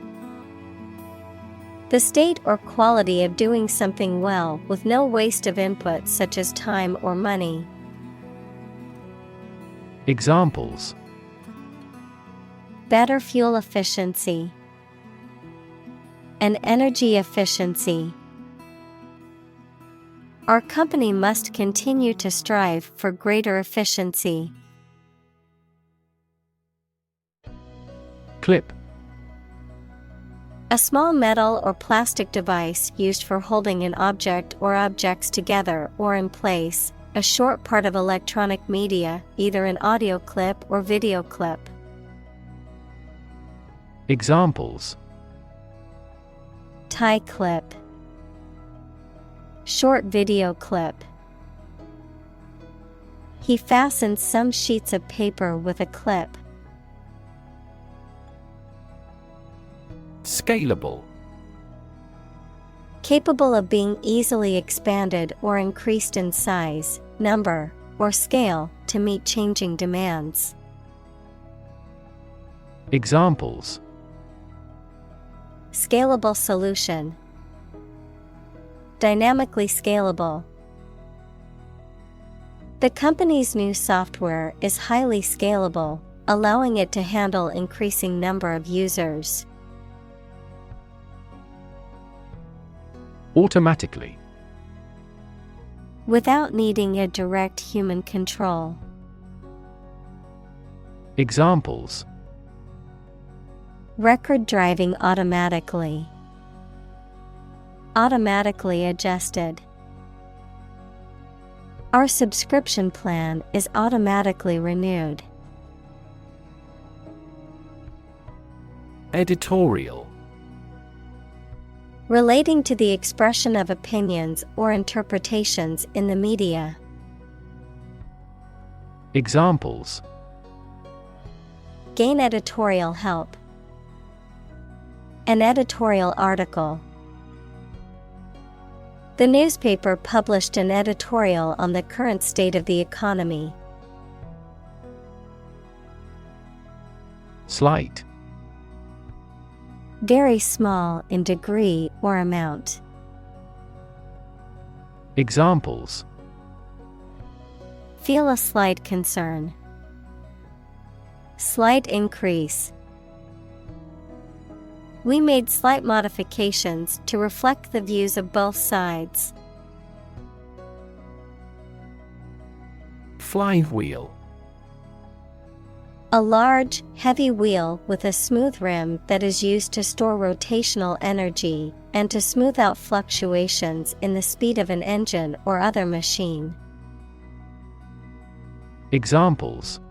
The state or quality of doing something well with no waste of input such as time or money. Examples: better fuel efficiency. An energy efficiency. Our company must continue to strive for greater efficiency. Clip. A small metal or plastic device used for holding an object or objects together or in place, a short part of electronic media, either an audio clip or video clip. Examples: tie clip. Short video clip. He fastened some sheets of paper with a clip. Scalable. Capable of being easily expanded or increased in size, number, or scale to meet changing demands. Examples: scalable solution. Dynamically scalable. The company's new software is highly scalable, allowing it to handle increasing number of users. Automatically. Without needing a direct human control. Examples: record driving automatically. Automatically adjusted. Our subscription plan is automatically renewed. Editorial. Relating to the expression of opinions or interpretations in the media. Examples: Gain editorial help. An editorial article. The newspaper published an editorial on the current state of the economy. Slight. Very small in degree or amount. Examples: Feel a slight concern. Slight increase. We made slight modifications to reflect the views of both sides. Flywheel. A large, heavy wheel with a smooth rim that is used to store rotational energy and to smooth out fluctuations in the speed of an engine or other machine. Examples: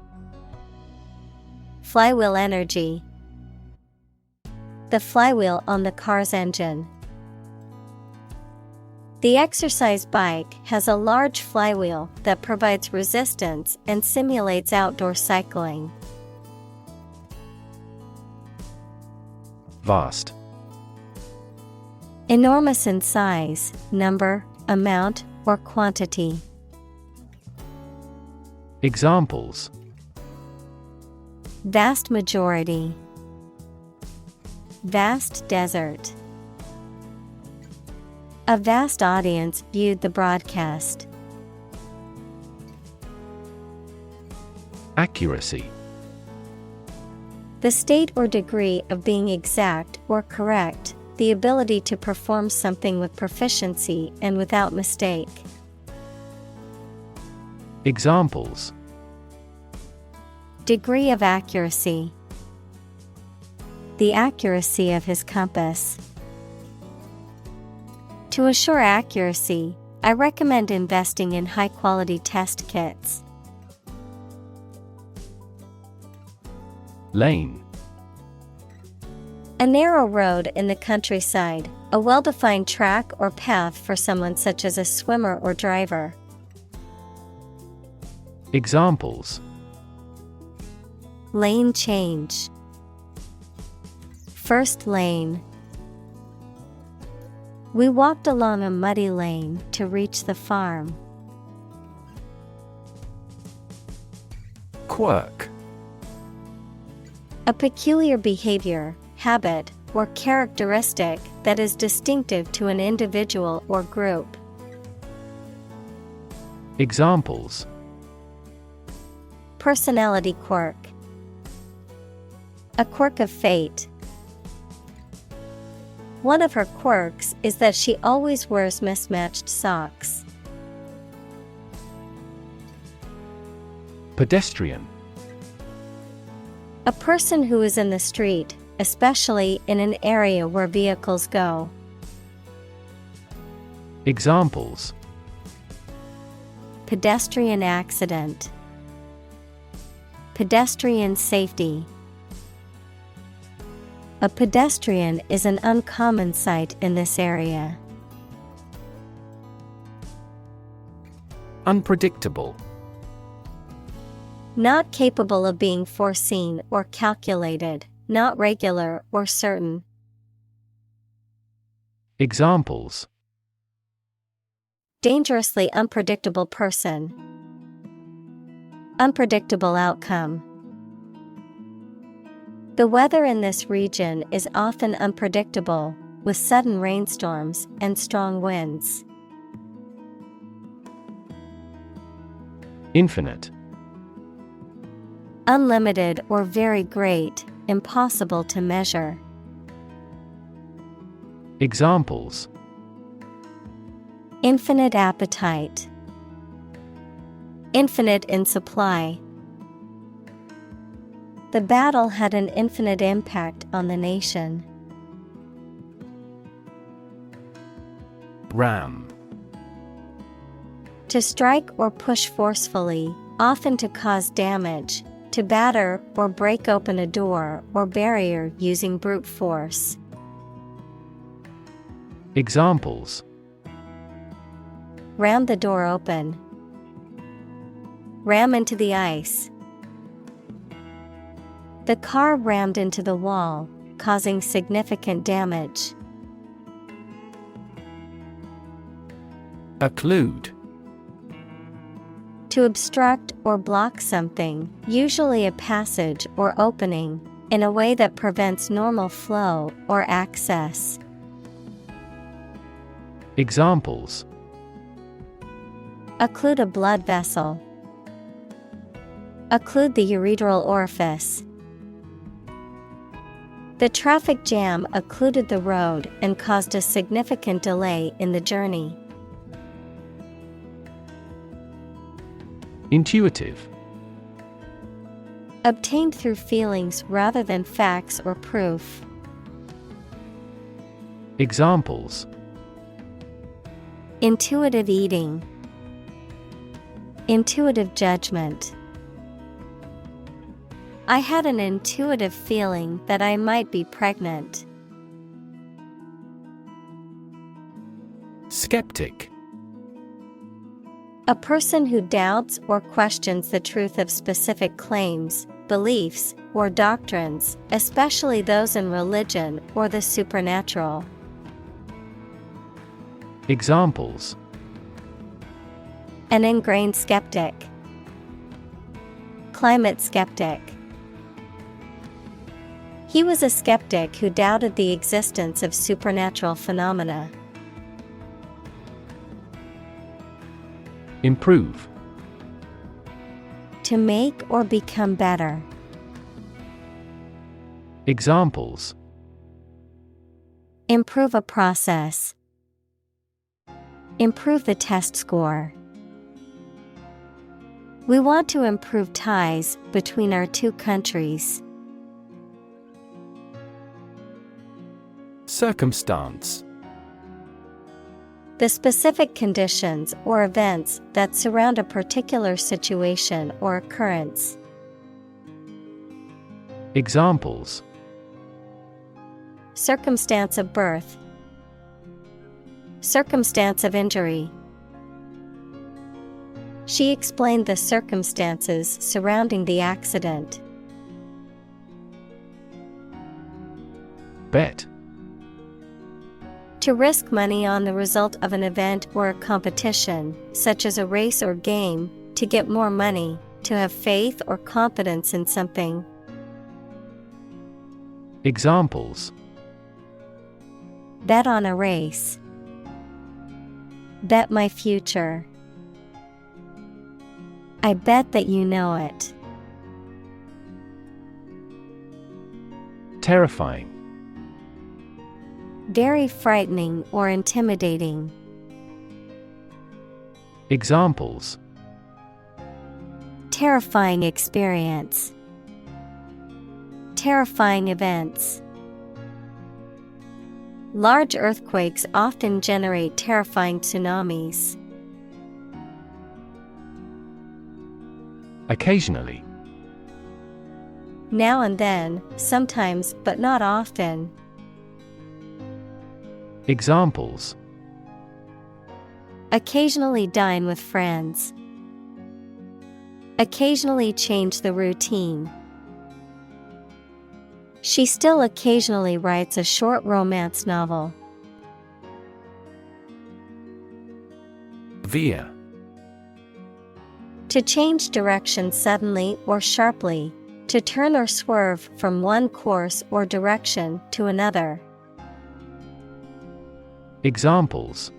Flywheel energy. The flywheel on the car's engine. The exercise bike has a large flywheel that provides resistance and simulates outdoor cycling. Vast. Enormous in size, number, amount, or quantity. Examples: Vast majority. Vast desert. A vast audience viewed the broadcast. Accuracy. The state or degree of being exact or correct, the ability to perform something with proficiency and without mistake. Examples: Degree of accuracy. The accuracy of his compass. To assure accuracy, I recommend investing in high-quality test kits. Lane. A narrow road in the countryside, a well-defined track or path for someone such as a swimmer or driver. Examples: Lane change. First lane. We walked along a muddy lane to reach the farm. Quirk. A peculiar behavior, habit, or characteristic that is distinctive to an individual or group. Examples: Personality quirk. A quirk of fate. One of her quirks is that she always wears mismatched socks. Pedestrian. A person who is in the street, especially in an area where vehicles go. Examples: Pedestrian accident. Pedestrian safety. A pedestrian is an uncommon sight in this area. Unpredictable. Not capable of being foreseen or calculated, not regular or certain. Examples: Dangerously unpredictable person. Unpredictable outcome. The weather in this region is often unpredictable, with sudden rainstorms and strong winds. Infinite. Unlimited or very great, impossible to measure. Examples: Infinite appetite. Infinite in supply. The battle had an infinite impact on the nation. Ram. To strike or push forcefully, often to cause damage, to batter or break open a door or barrier using brute force. Examples: Ram the door open. Ram into the ice. The car rammed into the wall, causing significant damage. Occlude. To obstruct or block something, usually a passage or opening, in a way that prevents normal flow or access. Examples: Occlude a blood vessel. Occlude the ureteral orifice. The traffic jam occluded the road and caused a significant delay in the journey. Intuitive. Obtained through feelings rather than facts or proof. Examples: Intuitive eating. Intuitive judgment. I had an intuitive feeling that I might be pregnant. Skeptic. A person who doubts or questions the truth of specific claims, beliefs, or doctrines, especially those in religion or the supernatural. Examples: An ingrained skeptic. Climate skeptic. He was a skeptic who doubted the existence of supernatural phenomena. Improve. To make or become better. Examples: Improve a process. Improve the test score. We want to improve ties between our two countries. Circumstance. The specific conditions or events that surround a particular situation or occurrence. Examples: Circumstance of birth. Circumstance of injury. She explained the circumstances surrounding the accident. Bet. To risk money on the result of an event or a competition, such as a race or game, to get more money, to have faith or confidence in something. Examples: Bet on a race. Bet my future. I bet that you know it. Terrifying. Very frightening or intimidating. Examples: Terrifying experience. Terrifying events. Large earthquakes often generate terrifying tsunamis. Occasionally. Now and then, sometimes but not often. Examples: Occasionally dine with friends. Occasionally change the routine. She still occasionally writes a short romance novel. Veer. To change direction suddenly or sharply, to turn or swerve from one course or direction to another. Examples: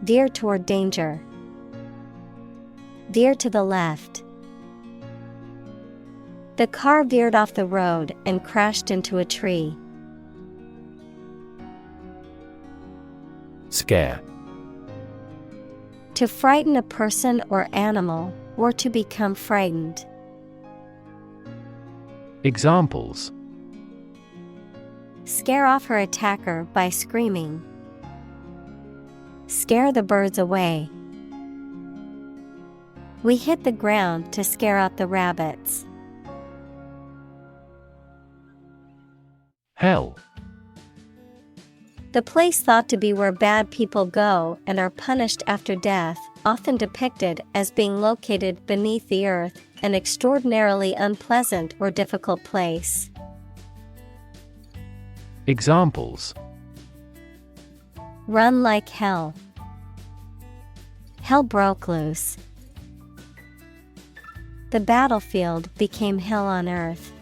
Veer toward danger. Veer to the left. The car veered off the road and crashed into a tree. Scare. To frighten a person or animal, or to become frightened. Examples: Scare off her attacker by screaming. Scare the birds away. We hit the ground to scare out the rabbits. Hell. The place thought to be where bad people go and are punished after death, often depicted as being located beneath the earth, an extraordinarily unpleasant or difficult place. Examples: Run like hell. Hell broke loose. The battlefield became hell on earth.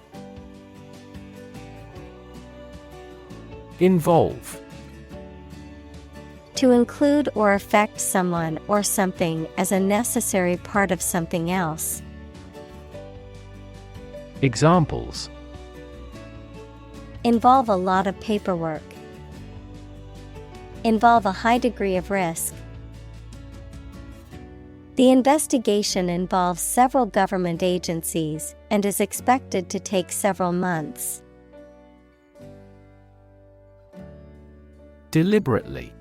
Involve. To include or affect someone or something as a necessary part of something else. Examples: Involve a lot of paperwork. Involve a high degree of risk. The investigation involves several government agencies and is expected to take several months. Deliberately.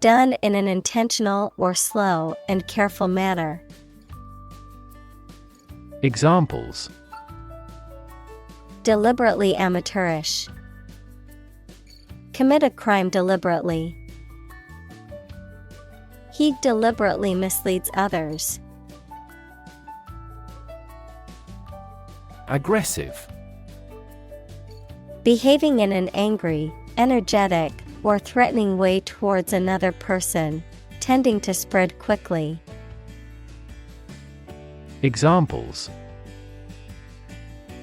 Done in an intentional or slow and careful manner. Examples: Deliberately amateurish. Commit a crime deliberately. He deliberately misleads others. Aggressive. Behaving in an angry, energetic, or threatening way towards another person, tending to spread quickly. Examples: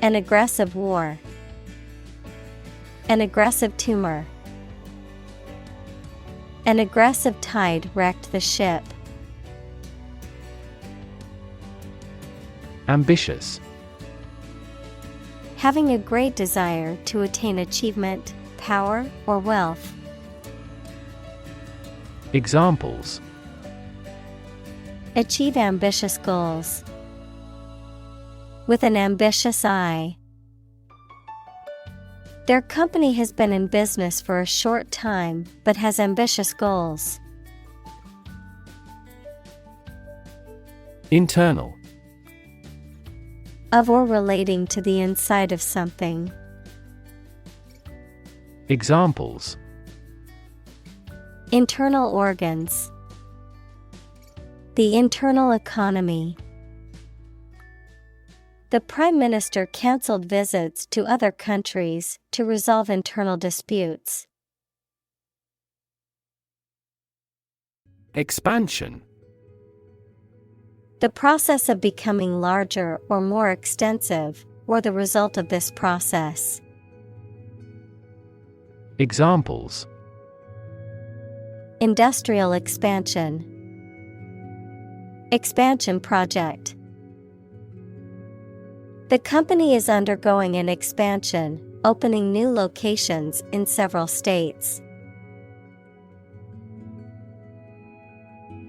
An aggressive war. An aggressive tumor. An aggressive tide wrecked the ship. Ambitious. Having a great desire to attain achievement, power, or wealth. Examples: Achieve ambitious goals. With an ambitious eye. Their company has been in business for a short time, but has ambitious goals. Internal. Of or relating to the inside of something. Examples: Internal organs. The internal economy. The Prime Minister cancelled visits to other countries to resolve internal disputes. Expansion. The process of becoming larger or more extensive, or the result of this process. Examples: Industrial expansion. Expansion project. The company is undergoing an expansion, opening new locations in several states.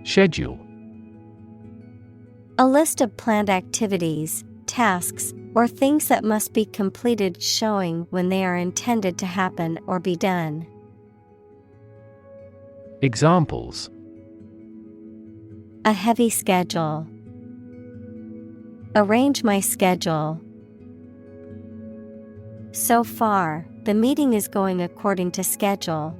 Schedule. A list of planned activities, tasks, or things that must be completed showing when they are intended to happen or be done. Examples: A heavy schedule. Arrange my schedule. So far, the meeting is going according to schedule.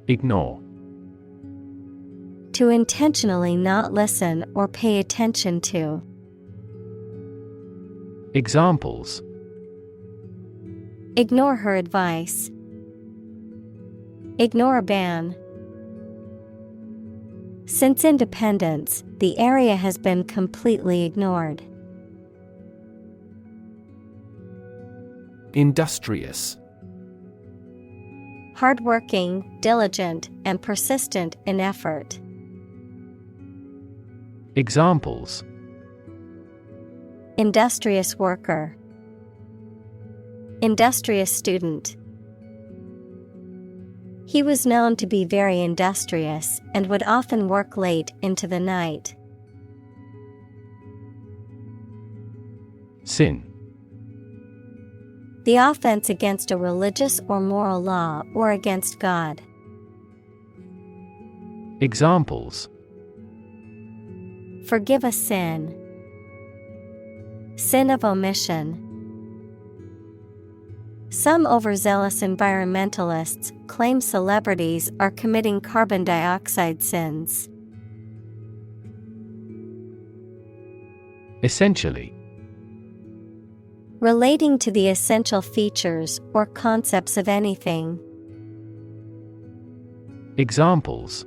Ignore. To intentionally not listen or pay attention to. Examples: Ignore her advice. Ignore a ban. Since independence, the area has been completely ignored. Industrious. Hardworking, diligent, and persistent in effort. Examples: Industrious worker. Industrious student. He was known to be very industrious and would often work late into the night. Sin. The offense against a religious or moral law or against God. Examples: Forgive a sin. Sin of omission. Some overzealous environmentalists claim celebrities are committing carbon dioxide sins. Essentially. Relating to the essential features or concepts of anything. Examples: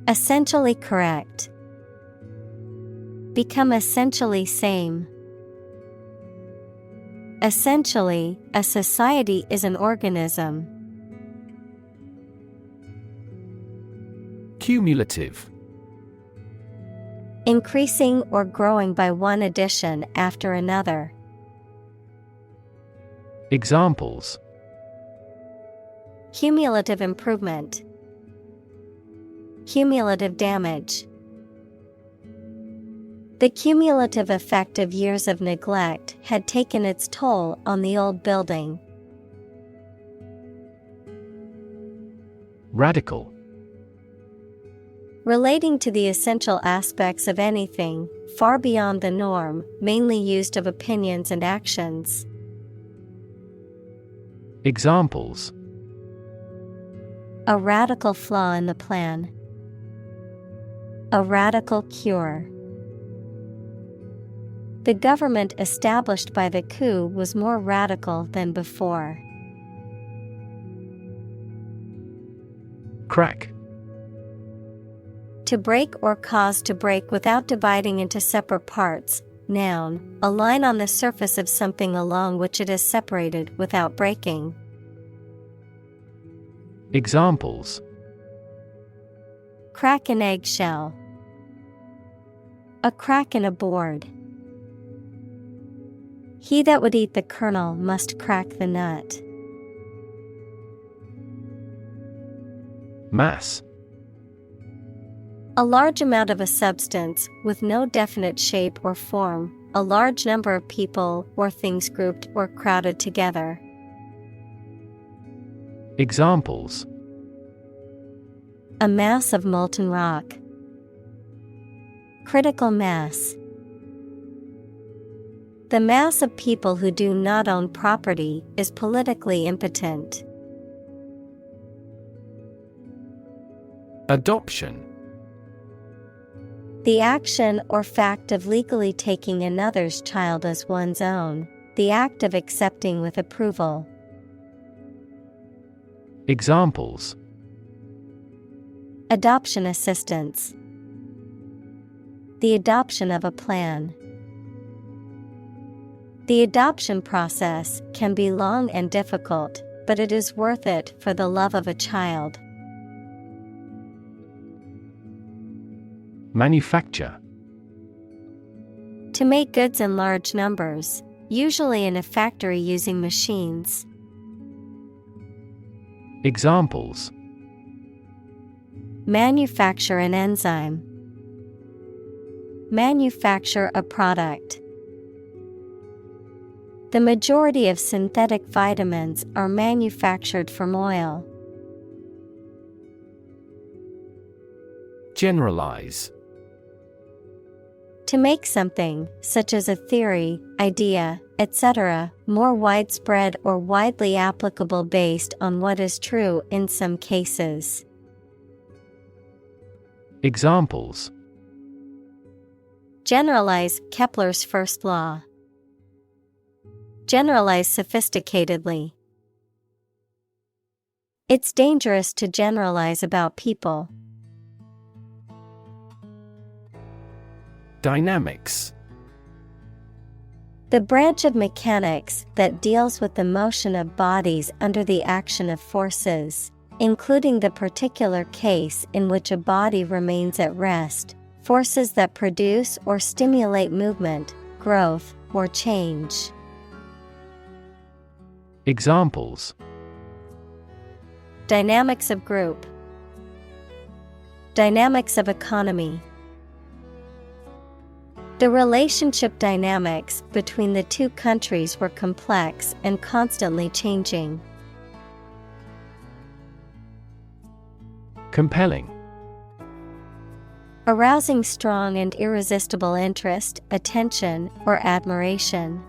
Essentially correct. Become essentially same. Essentially, a society is an organism. Cumulative. Increasing or growing by one addition after another. Examples: Cumulative improvement. Cumulative damage. The cumulative effect of years of neglect had taken its toll on the old building. Radical. Relating to the essential aspects of anything, far beyond the norm, mainly used of opinions and actions. Examples: A radical flaw in the plan. A radical cure. The government established by the coup was more radical than before. Crack. To break or cause to break without dividing into separate parts. Noun, a line on the surface of something along which it is separated without breaking. Examples: Crack an eggshell. A crack in a board. He that would eat the kernel must crack the nut. Mass. A large amount of a substance with no definite shape or form, a large number of people or things grouped or crowded together. Examples: A mass of molten rock. Critical mass. The mass of people who do not own property is politically impotent. Adoption. The action or fact of legally taking another's child as one's own, the act of accepting with approval. Examples: Adoption assistance. The adoption of a plan. The adoption process can be long and difficult, but it is worth it for the love of a child. Manufacture. To make goods in large numbers, usually in a factory using machines. Examples: Manufacture an enzyme. Manufacture a product. The majority of synthetic vitamins are manufactured from oil. Generalize. To make something, such as a theory, idea, etc., more widespread or widely applicable based on what is true in some cases. Examples: Generalize Kepler's first law. Generalize sophisticatedly. It's dangerous to generalize about people. Dynamics. The branch of mechanics that deals with the motion of bodies under the action of forces, including the particular case in which a body remains at rest, forces that produce or stimulate movement, growth, or change. Examples: Dynamics of group. Dynamics of economy. The relationship dynamics between the two countries were complex and constantly changing. Compelling. Arousing strong and irresistible interest, attention, or admiration.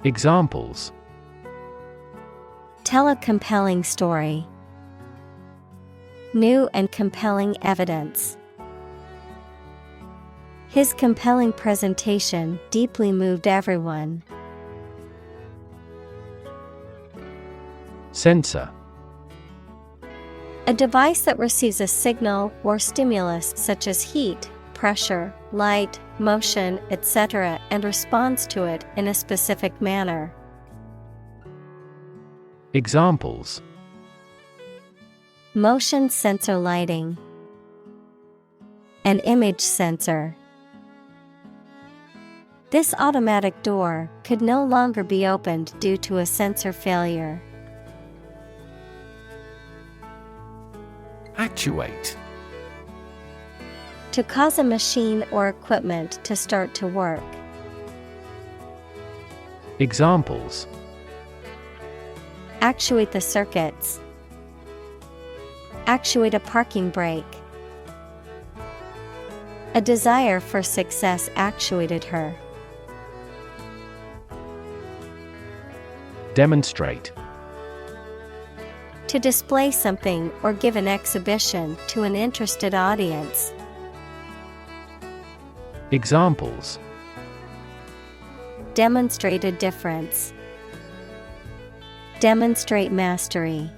Examples: Tell a compelling story. New and compelling evidence. His compelling presentation deeply moved everyone. Sensor. A device that receives a signal or stimulus such as heat, pressure, light, motion, etc., and responds to it in a specific manner. Examples: Motion sensor lighting. An image sensor. This automatic door could no longer be opened due to a sensor failure. Actuate. To cause a machine or equipment to start to work. Examples: Actuate the circuits. Actuate a parking brake. A desire for success actuated her. Demonstrate. To display something or give an exhibition to an interested audience. Examples: Demonstrate a difference. Demonstrate mastery.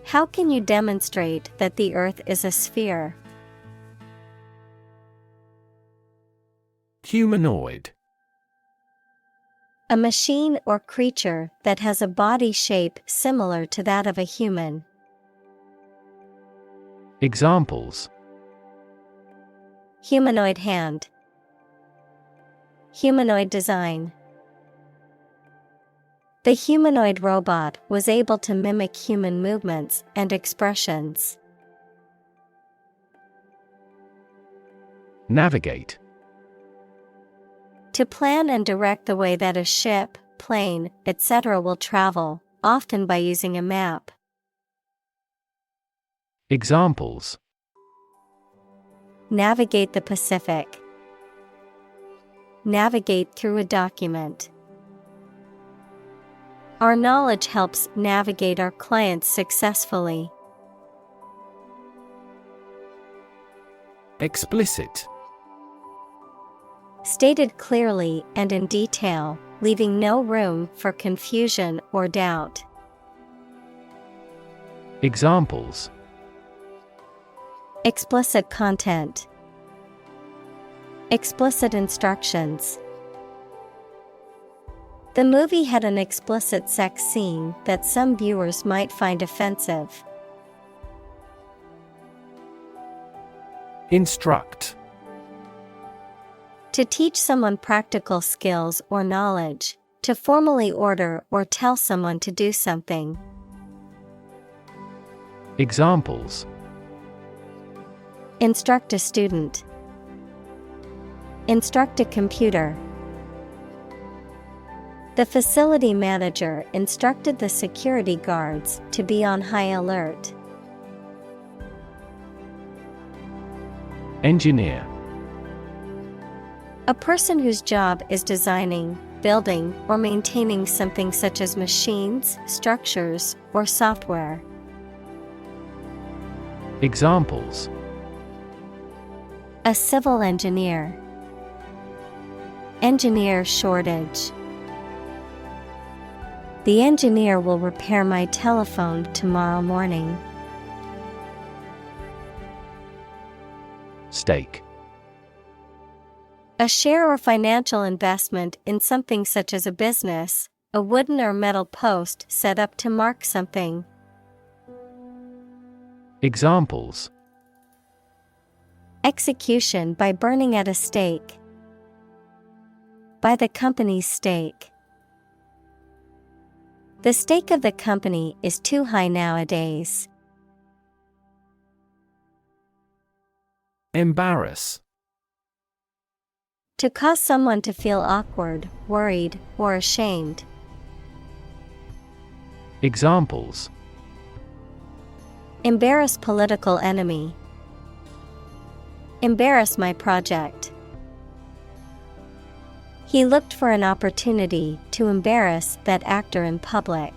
How can you demonstrate that the Earth is a sphere? Humanoid. A machine or creature that has a body shape similar to that of a human. Examples: Humanoid hand. Humanoid design. The humanoid robot was able to mimic human movements and expressions. Navigate. To plan and direct the way that a ship, plane, etc. will travel, often by using a map. Examples: Navigate the Pacific. Navigate through a document. Our knowledge helps navigate our clients successfully. Explicit. Stated clearly and in detail, leaving no room for confusion or doubt. Examples: Explicit content. Explicit instructions. The movie had an explicit sex scene that some viewers might find offensive. Instruct. To teach someone practical skills or knowledge, to formally order or tell someone to do something. Examples: Instruct a student. Instruct a computer. The facility manager instructed the security guards to be on high alert. Engineer. A person whose job is designing, building, or maintaining something such as machines, structures, or software. Examples: A civil engineer. Engineer shortage. The engineer will repair my telephone tomorrow morning. Stake. A share or financial investment in something such as a business, a wooden or metal post set up to mark something. Examples: Execution by burning at a stake. By the company's stake. The stake of the company is too high nowadays. Embarrass. To cause someone to feel awkward, worried, or ashamed. Examples: Embarrass political enemy. Embarrass my project. He looked for an opportunity to embarrass that actor in public.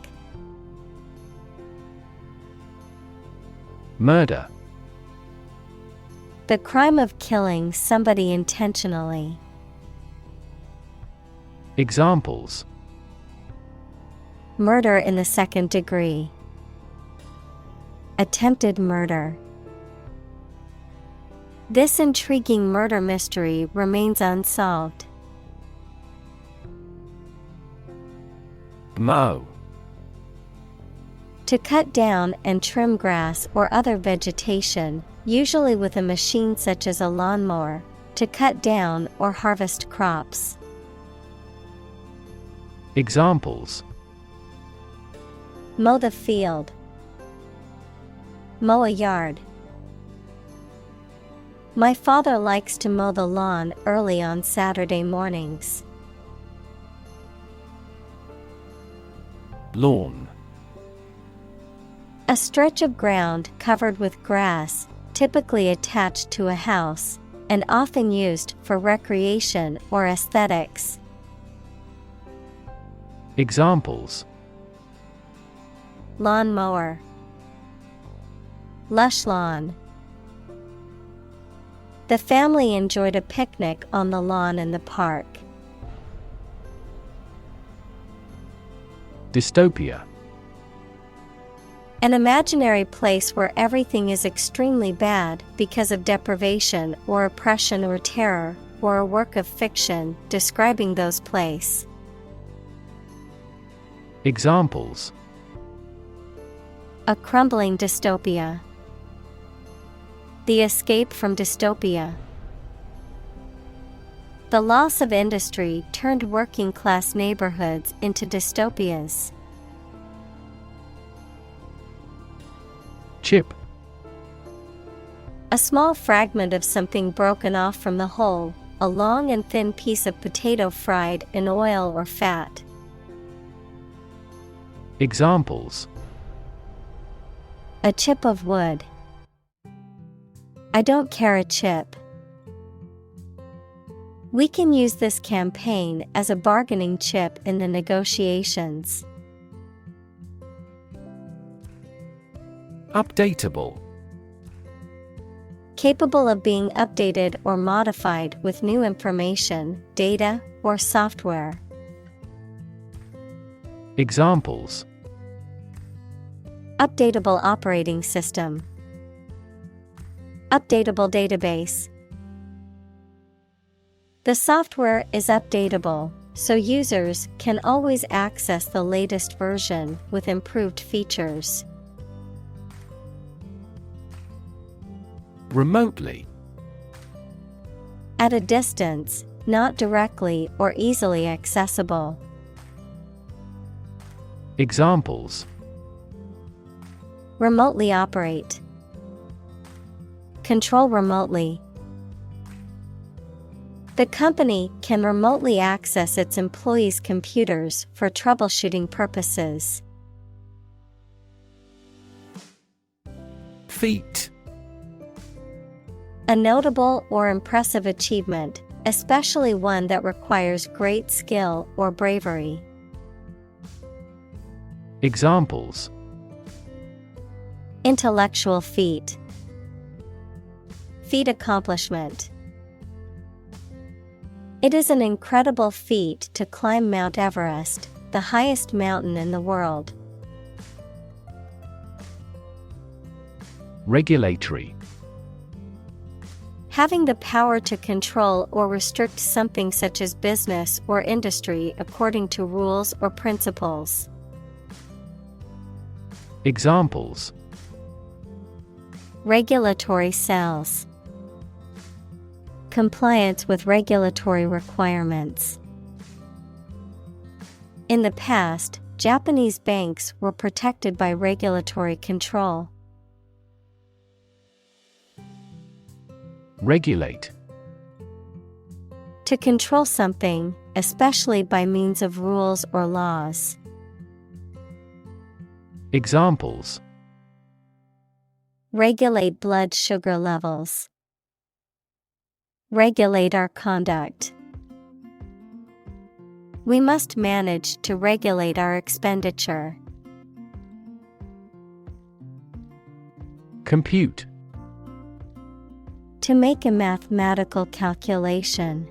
Murder. The crime of killing somebody intentionally. Examples: Murder in the second degree. Attempted murder. This intriguing murder mystery remains unsolved. Mow. To cut down and trim grass or other vegetation, usually with a machine such as a lawnmower, to cut down or harvest crops. Examples: Mow the field. Mow a yard. My father likes to mow the lawn early on Saturday mornings. Lawn. A stretch of ground covered with grass, typically attached to a house, and often used for recreation or aesthetics. Examples: Lawn mower. Lush lawn. The family enjoyed a picnic on the lawn in the park. Dystopia. An imaginary place where everything is extremely bad because of deprivation or oppression or terror, or a work of fiction describing those places. Examples: A crumbling dystopia. The escape from dystopia. The loss of industry turned working class neighborhoods into dystopias. Chip. A small fragment of something broken off from the whole, a long and thin piece of potato fried in oil or fat. Examples: A chip of wood. I don't care a chip. We can use this campaign as a bargaining chip in the negotiations. Updatable. Capable of being updated or modified with new information, data, or software. Examples: Updatable operating system. Updatable database. The software is updatable, so users can always access the latest version with improved features. Remotely. At a distance, not directly or easily accessible. Examples: Remotely operate. Control remotely. The company can remotely access its employees' computers for troubleshooting purposes. Feat. A notable or impressive achievement, especially one that requires great skill or bravery. Examples: Intellectual feat. Feat accomplishment. It is an incredible feat to climb Mount Everest, the highest mountain in the world. Regulatory. Having the power to control or restrict something such as business or industry according to rules or principles. Examples: Regulatory cells. Compliance with regulatory requirements. In the past, Japanese banks were protected by regulatory control. Regulate. To control something, especially by means of rules or laws. Examples: Regulate blood sugar levels. Regulate our conduct. We must manage to regulate our expenditure. Compute. To make a mathematical calculation.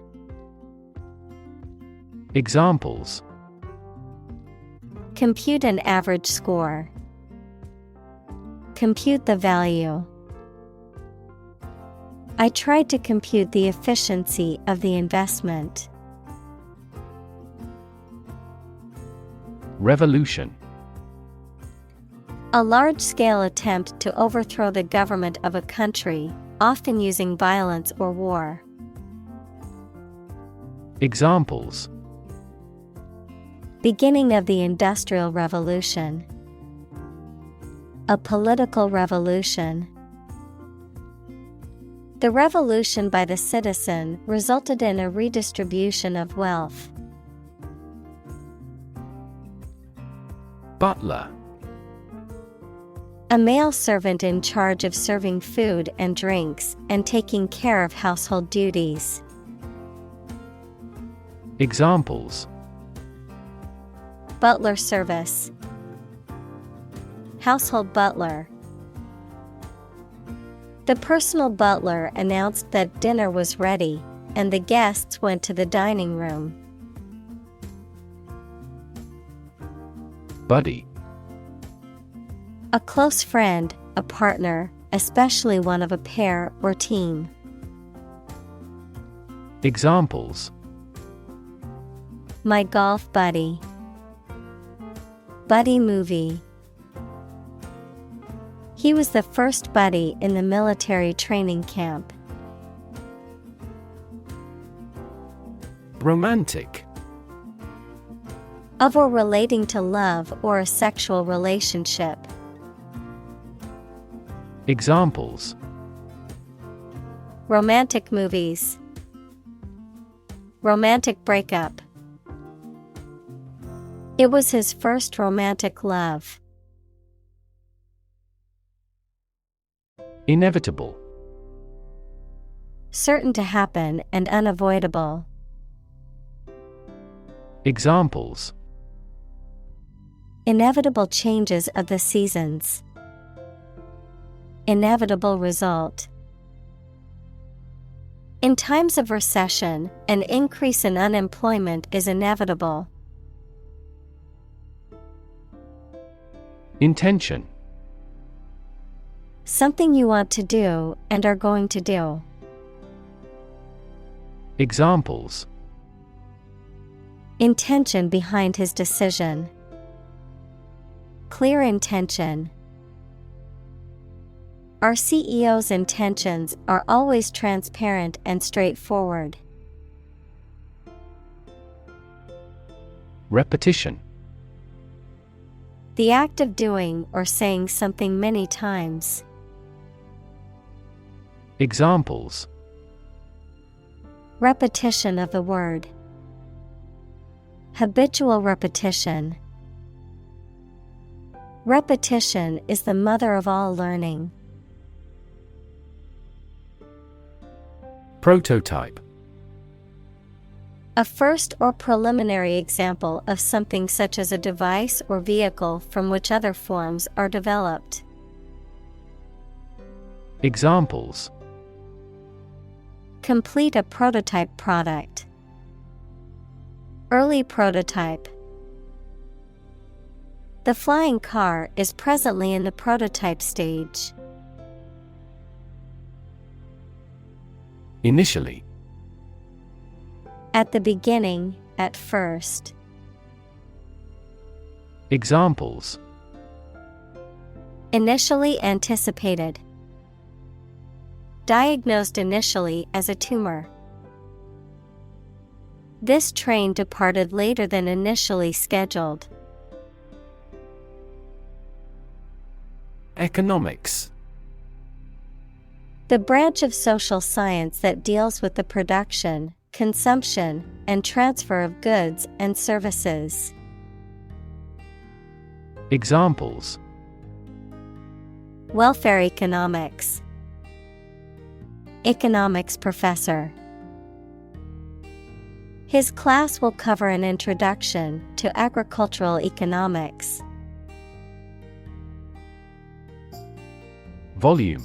Examples: Compute an average score. Compute the value. I tried to compute the efficiency of the investment. Revolution. A large-scale attempt to overthrow the government of a country, often using violence or war. Examples: Beginning of the Industrial Revolution. A political revolution. The revolution by the citizen resulted in a redistribution of wealth. Butler. A male servant in charge of serving food and drinks and taking care of household duties. Examples: Butler service. Household butler. The personal butler announced that dinner was ready, and the guests went to the dining room. Buddy. A close friend, a partner, especially one of a pair or team. Examples: My golf buddy. Buddy movie. He was the first buddy in the military training camp. Romantic. Of or relating to love or a sexual relationship. Examples: Romantic movies. Romantic breakup. It was his first romantic love. Inevitable. Certain to happen and unavoidable. Examples: Inevitable changes of the seasons. Inevitable result. In times of recession, an increase in unemployment is inevitable. Intention. Something you want to do and are going to do. Examples: Intention behind his decision. Clear intention. Our CEO's intentions are always transparent and straightforward. Repetition. The act of doing or saying something many times. Examples: Repetition of the word. Habitual repetition. Repetition is the mother of all learning. Prototype. A first or preliminary example of something such as a device or vehicle from which other forms are developed. Examples: Complete a prototype product. Early prototype. The flying car is presently in the prototype stage. Initially. At the beginning, at first. Examples: Initially anticipated. Diagnosed initially as a tumor. This train departed later than initially scheduled. Economics. The branch of social science that deals with the production, consumption, and transfer of goods and services. Examples: Welfare economics. Economics professor. His class will cover an introduction to agricultural economics. Volume.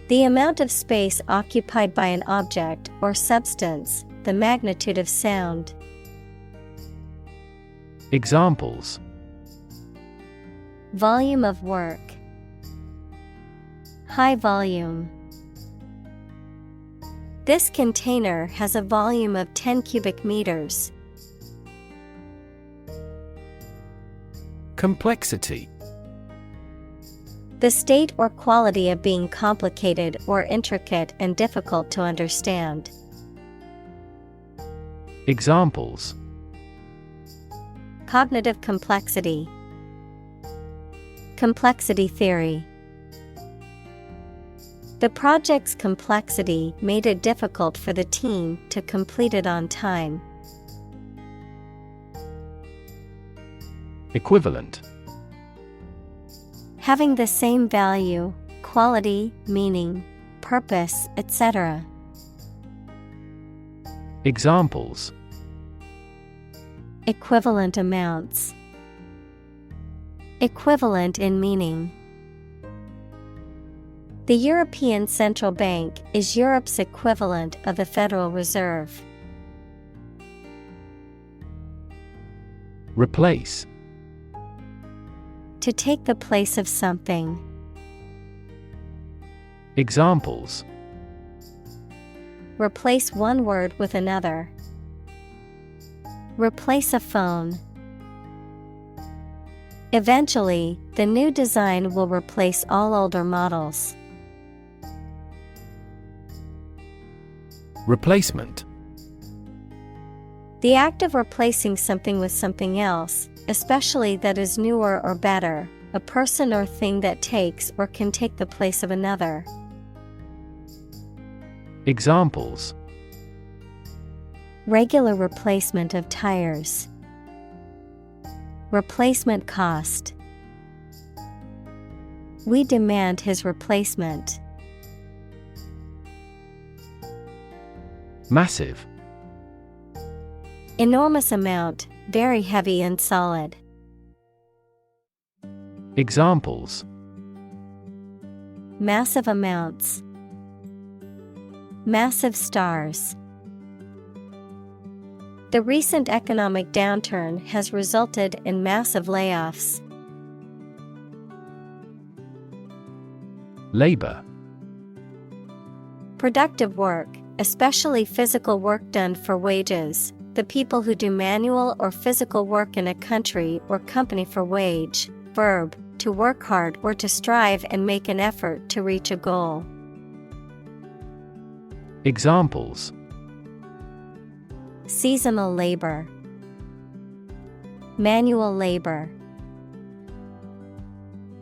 The amount of space occupied by an object or substance, the magnitude of sound. Examples. Volume of work. High volume. This container has a volume of 10 cubic meters. Complexity. The state or quality of being complicated or intricate and difficult to understand. Examples. Cognitive complexity. Complexity theory. The project's complexity made it difficult for the team to complete it on time. Equivalent. Having the same value, quality, meaning, purpose, etc. Examples. Equivalent amounts. Equivalent in meaning. The European Central Bank is Europe's equivalent of the Federal Reserve. Replace. To take the place of something. Examples. Replace one word with another. Replace a phone. Eventually, the new design will replace all older models. Replacement. The act of replacing something with something else, especially that is newer or better, a person or thing that takes or can take the place of another. Examples. Regular replacement of tires. Replacement cost. We demand his replacement. Massive. Enormous amount, very heavy and solid. Examples. Massive amounts. Massive stars. The recent economic downturn has resulted in massive layoffs. Labor. Productive work, especially physical work done for wages, the people who do manual or physical work in a country or company for wage. Verb, to work hard or to strive and make an effort to reach a goal. Examples. Seasonal labor. Manual labor.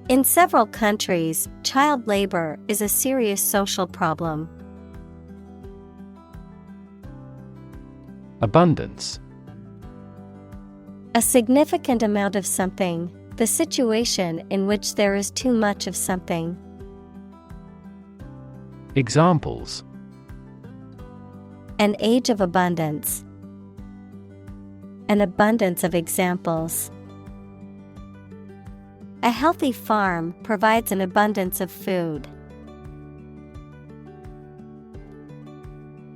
In several countries, child labor is a serious social problem. Abundance. A significant amount of something, the situation in which there is too much of something. Examples. An age of abundance. An abundance of examples. A healthy farm provides an abundance of food.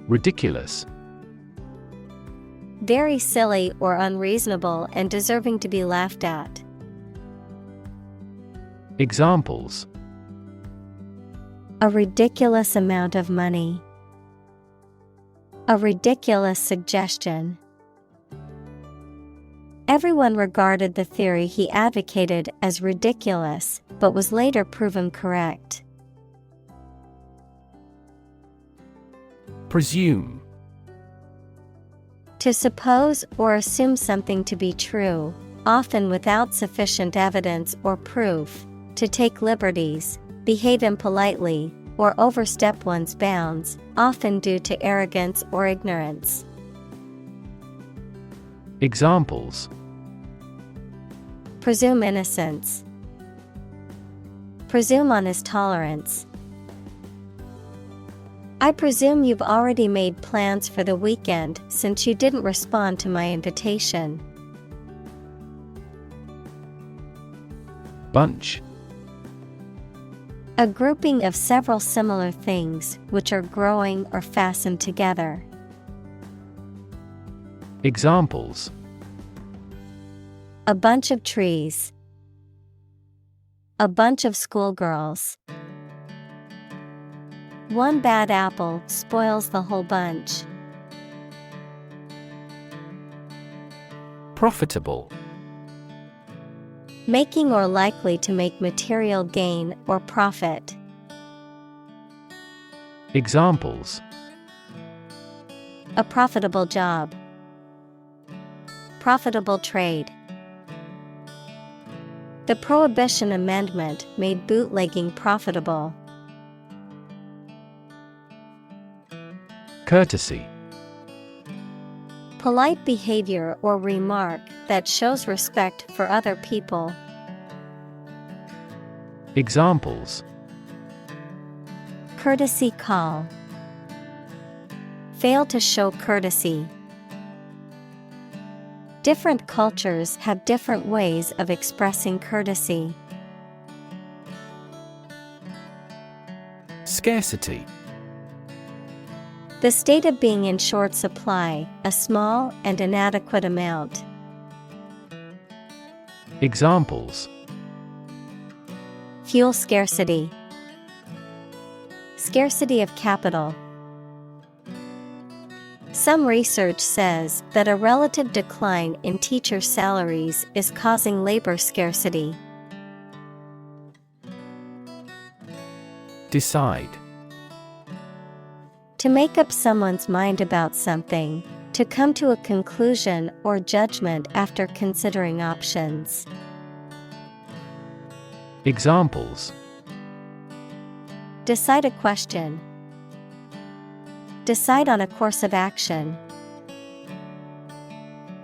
Ridiculous. Very silly or unreasonable and deserving to be laughed at. Examples. A ridiculous amount of money. A ridiculous suggestion. Everyone regarded the theory he advocated as ridiculous, but was later proven correct. Presume. To suppose or assume something to be true, often without sufficient evidence or proof, to take liberties, behave impolitely, or overstep one's bounds, often due to arrogance or ignorance. Examples. Presume innocence. Presume on his tolerance. I presume you've already made plans for the weekend since you didn't respond to my invitation. Bunch. A grouping of several similar things which are growing or fastened together. Examples: A bunch of trees. A bunch of schoolgirls. One bad apple spoils the whole bunch. Profitable. Making or likely to make material gain or profit. Examples: A profitable job. Profitable trade. The Prohibition Amendment made bootlegging profitable. Courtesy. Polite behavior or remark that shows respect for other people. Examples: Courtesy call. Fail to show courtesy. Different cultures have different ways of expressing courtesy. Scarcity. The state of being in short supply, a small and inadequate amount. Examples: Fuel scarcity. Scarcity of capital. Some research says that a relative decline in teacher salaries is causing labor scarcity. Decide. To make up someone's mind about something, to come to a conclusion or judgment after considering options. Examples: Decide a question. Decide on a course of action.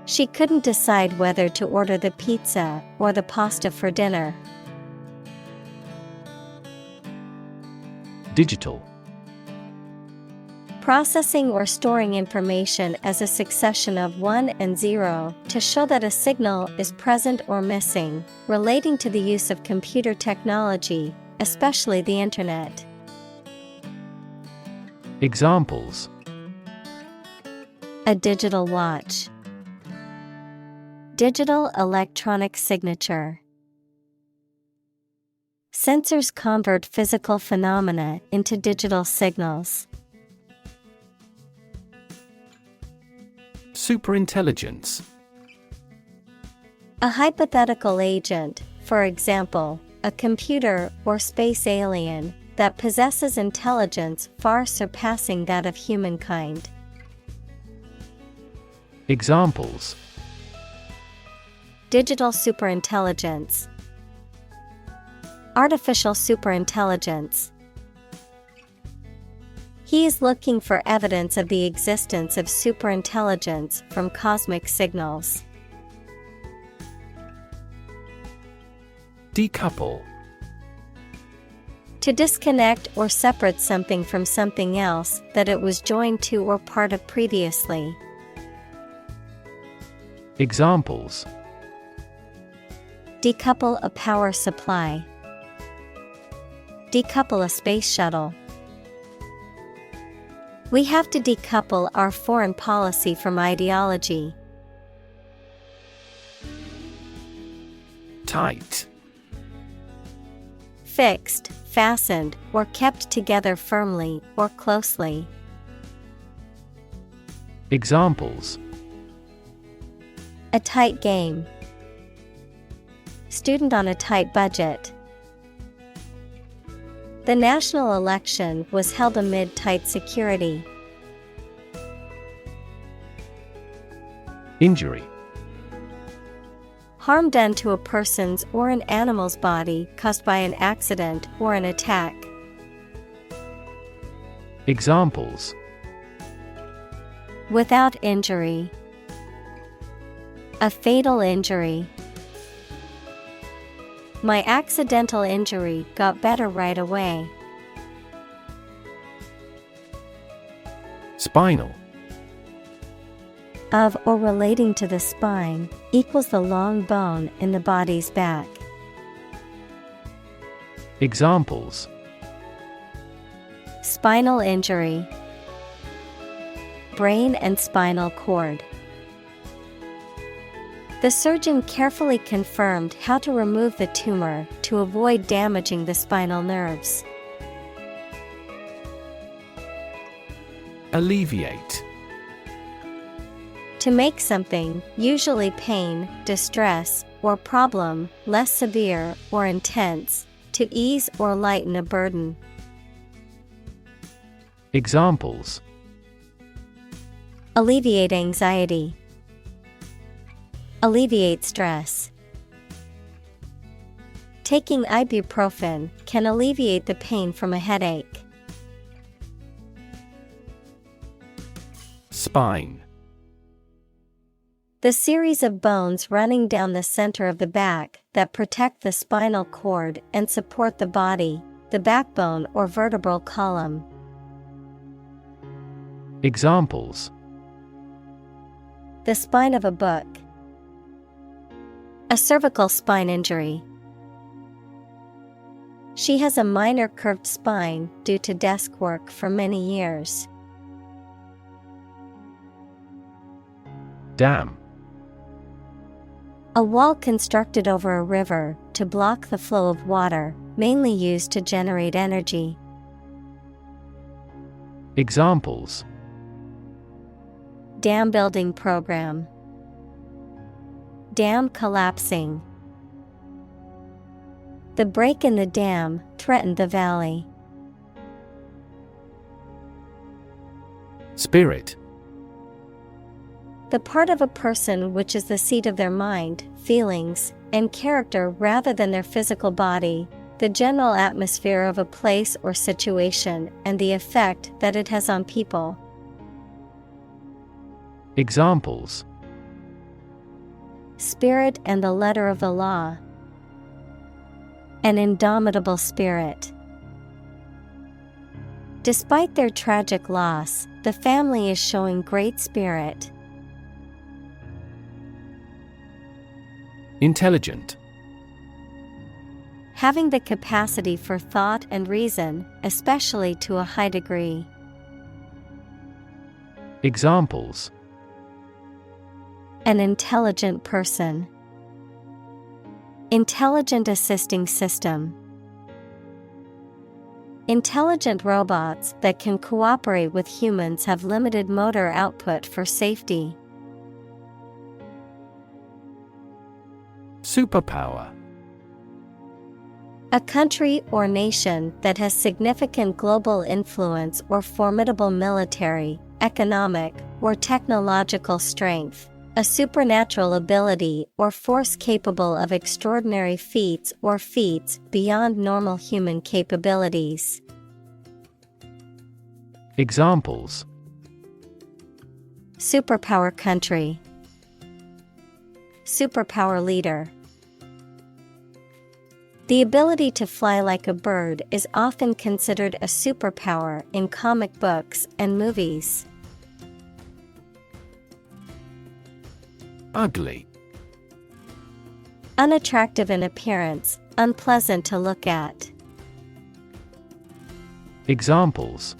She couldn't decide whether to order the pizza or the pasta for dinner. Digital. Processing or storing information as a succession of 1 and 0 to show that a signal is present or missing, relating to the use of computer technology, especially the Internet. Examples: A digital watch. Digital electronic signature. Sensors convert physical phenomena into digital signals. Superintelligence. A hypothetical agent, for example, a computer or space alien, that possesses intelligence far surpassing that of humankind. Examples: Digital superintelligence. Artificial superintelligence. He is looking for evidence of the existence of superintelligence from cosmic signals. Decouple. To disconnect or separate something from something else that it was joined to or part of previously. Examples: Decouple a power supply. Decouple a space shuttle. We have to decouple our foreign policy from ideology. Tight. Fixed, fastened, or kept together firmly or closely. Examples: A tight game. Student on a tight budget. The national election was held amid tight security. Injury. Harm done to a person's or an animal's body caused by an accident or an attack. Examples: Without injury. A fatal injury. My accidental injury got better right away. Spinal. Of or relating to the spine, equals the long bone in the body's back. Examples: Spinal injury, brain and spinal cord. The surgeon carefully confirmed how to remove the tumor to avoid damaging the spinal nerves. Alleviate. To make something, usually pain, distress, or problem, less severe or intense, to ease or lighten a burden. Examples: Alleviate anxiety, alleviate stress. Taking ibuprofen can alleviate the pain from a headache. Spine. The series of bones running down the center of the back that protect the spinal cord and support the body, the backbone or vertebral column. Examples: The spine of a book, a cervical spine injury. She has a minor curved spine due to desk work for many years. Dam. A wall constructed over a river to block the flow of water, mainly used to generate energy. Examples: Dam building program, dam collapsing. The break in the dam threatened the valley. Spirit. The part of a person which is the seat of their mind, feelings, and character rather than their physical body, the general atmosphere of a place or situation, and the effect that it has on people. Examples: Spirit and the letter of the law. An indomitable spirit. Despite their tragic loss, the family is showing great spirit. Intelligent. Having the capacity for thought and reason, especially to a high degree. Examples: An intelligent person. Intelligent assisting system. Intelligent robots that can cooperate with humans have limited motor output for safety. Superpower. A country or nation that has significant global influence or formidable military, economic, or technological strength. A supernatural ability or force capable of extraordinary feats or feats beyond normal human capabilities. Examples: Superpower country. Superpower leader. The ability to fly like a bird is often considered a superpower in comic books and movies. Ugly. Unattractive in appearance, unpleasant to look at. Examples: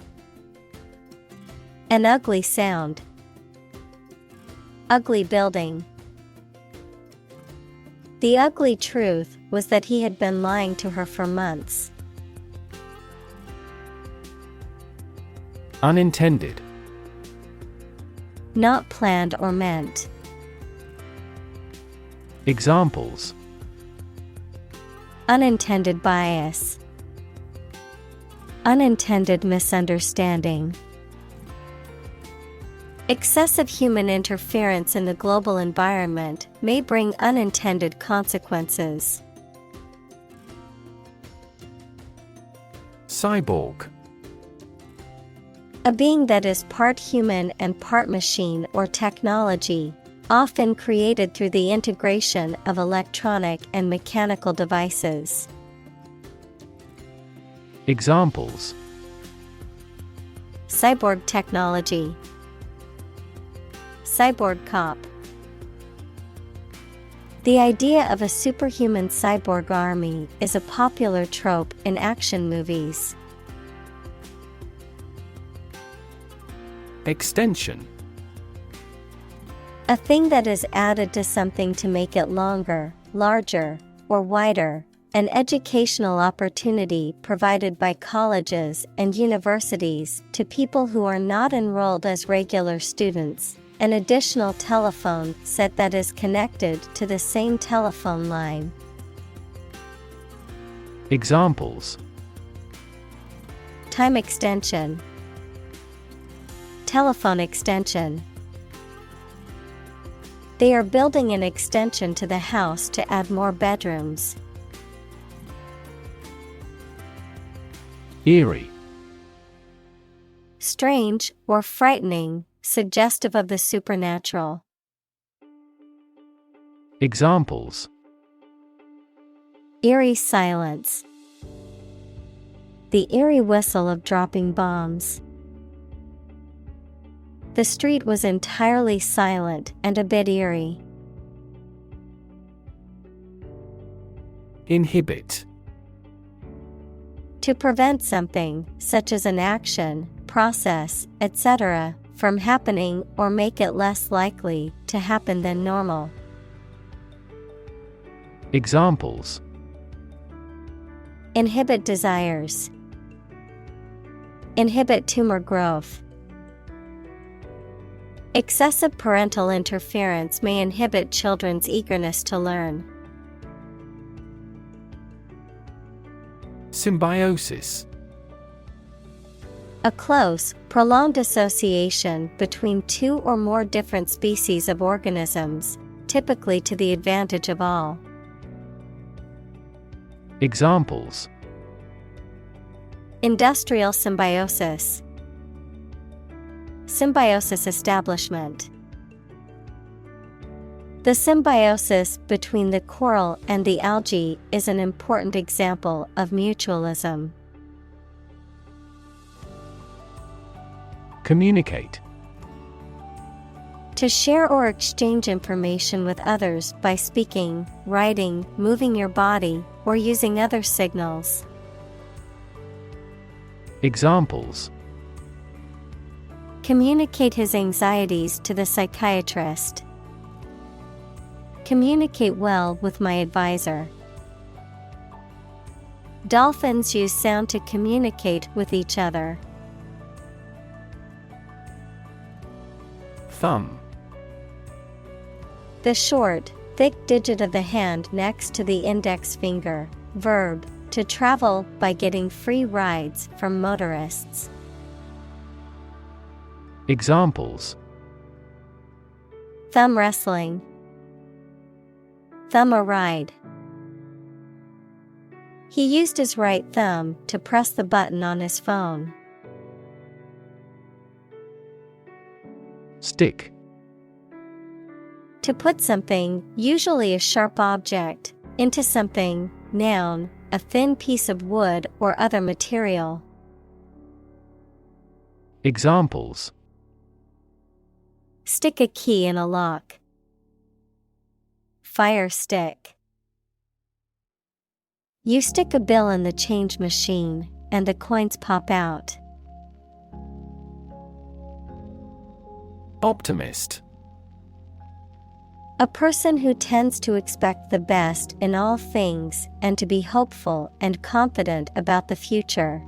An ugly sound. Ugly building. The ugly truth was that he had been lying to her for months. Unintended. Not planned or meant. Examples: Unintended bias. Unintended misunderstanding. Excessive human interference in the global environment may bring unintended consequences. Cyborg. A being that is part human and part machine or technology, often created through the integration of electronic and mechanical devices. Examples: Cyborg technology. Cyborg cop. The idea of a superhuman cyborg army is a popular trope in action movies. Extension. A thing that is added to something to make it longer, larger, or wider. An educational opportunity provided by colleges and universities to people who are not enrolled as regular students. An additional telephone set that is connected to the same telephone line. Examples: Time extension. Telephone extension. They are building an extension to the house to add more bedrooms. Eerie. Strange or frightening, suggestive of the supernatural. Examples: Eerie silence. The eerie whistle of dropping bombs. The street was entirely silent and a bit eerie. Inhibit. To prevent something, such as an action, process, etc., from happening or make it less likely to happen than normal. Examples: Inhibit desires. Inhibit tumor growth. Excessive parental interference may inhibit children's eagerness to learn. Symbiosis. A close, prolonged association between two or more different species of organisms, typically to the advantage of all. Examples: Industrial symbiosis. Symbiosis establishment. The symbiosis between the coral and the algae is an important example of mutualism. Communicate. To share or exchange information with others by speaking, writing, moving your body, or using other signals. Examples: Communicate his anxieties to the psychiatrist. Communicate well with my advisor. Dolphins use sound to communicate with each other. Thumb. The short, thick digit of the hand next to the index finger. Verb, to travel by getting free rides from motorists. Examples: Thumb wrestling. Thumb a ride. He used his right thumb to press the button on his phone. Stick. To put something, usually a sharp object, into something, noun, a thin piece of wood or other material. Examples: Stick a key in a lock. Fire stick. You stick a bill in the change machine, and the coins pop out. Optimist. A person who tends to expect the best in all things and to be hopeful and confident about the future.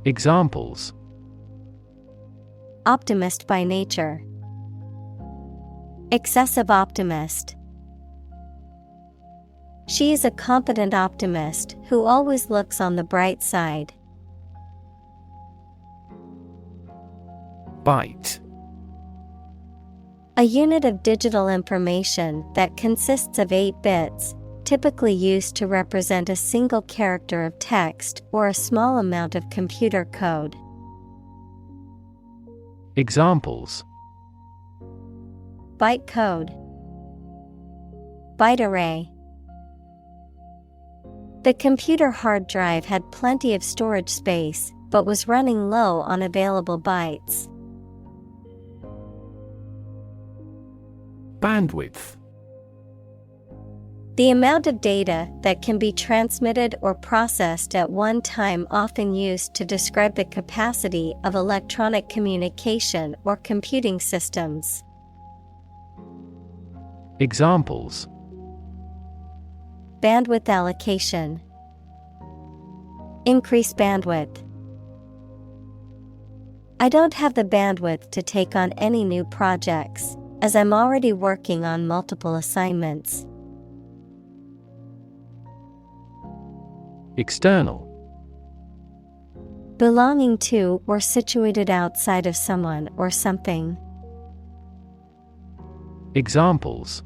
Examples: Optimist by nature. Excessive optimist. She is a confident optimist who always looks on the bright side. Byte. A unit of digital information that consists of 8 bits, typically used to represent a single character of text or a small amount of computer code. Examples: Byte code. Byte array. The computer hard drive had plenty of storage space, but was running low on available bytes. Bandwidth. The amount of data that can be transmitted or processed at one time, often used to describe the capacity of electronic communication or computing systems. Examples: Bandwidth allocation. Increase bandwidth. I don't have the bandwidth to take on any new projects, as I'm already working on multiple assignments. External. Belonging to or situated outside of someone or something. Examples: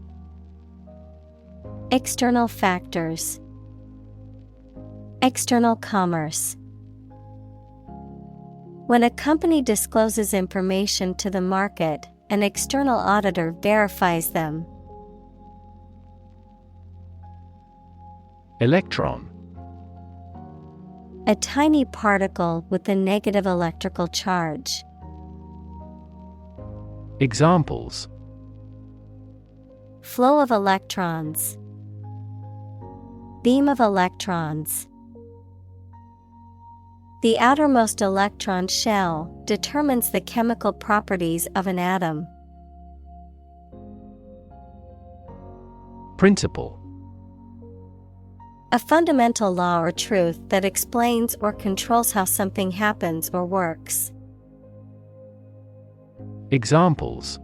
External factors. External commerce. When a company discloses information to the market, an external auditor verifies them. Electron. A tiny particle with a negative electrical charge. Examples: Flow of electrons. Beam of electrons. The outermost electron shell determines the chemical properties of an atom. Principle. A fundamental law or truth that explains or controls how something happens or works. Examples: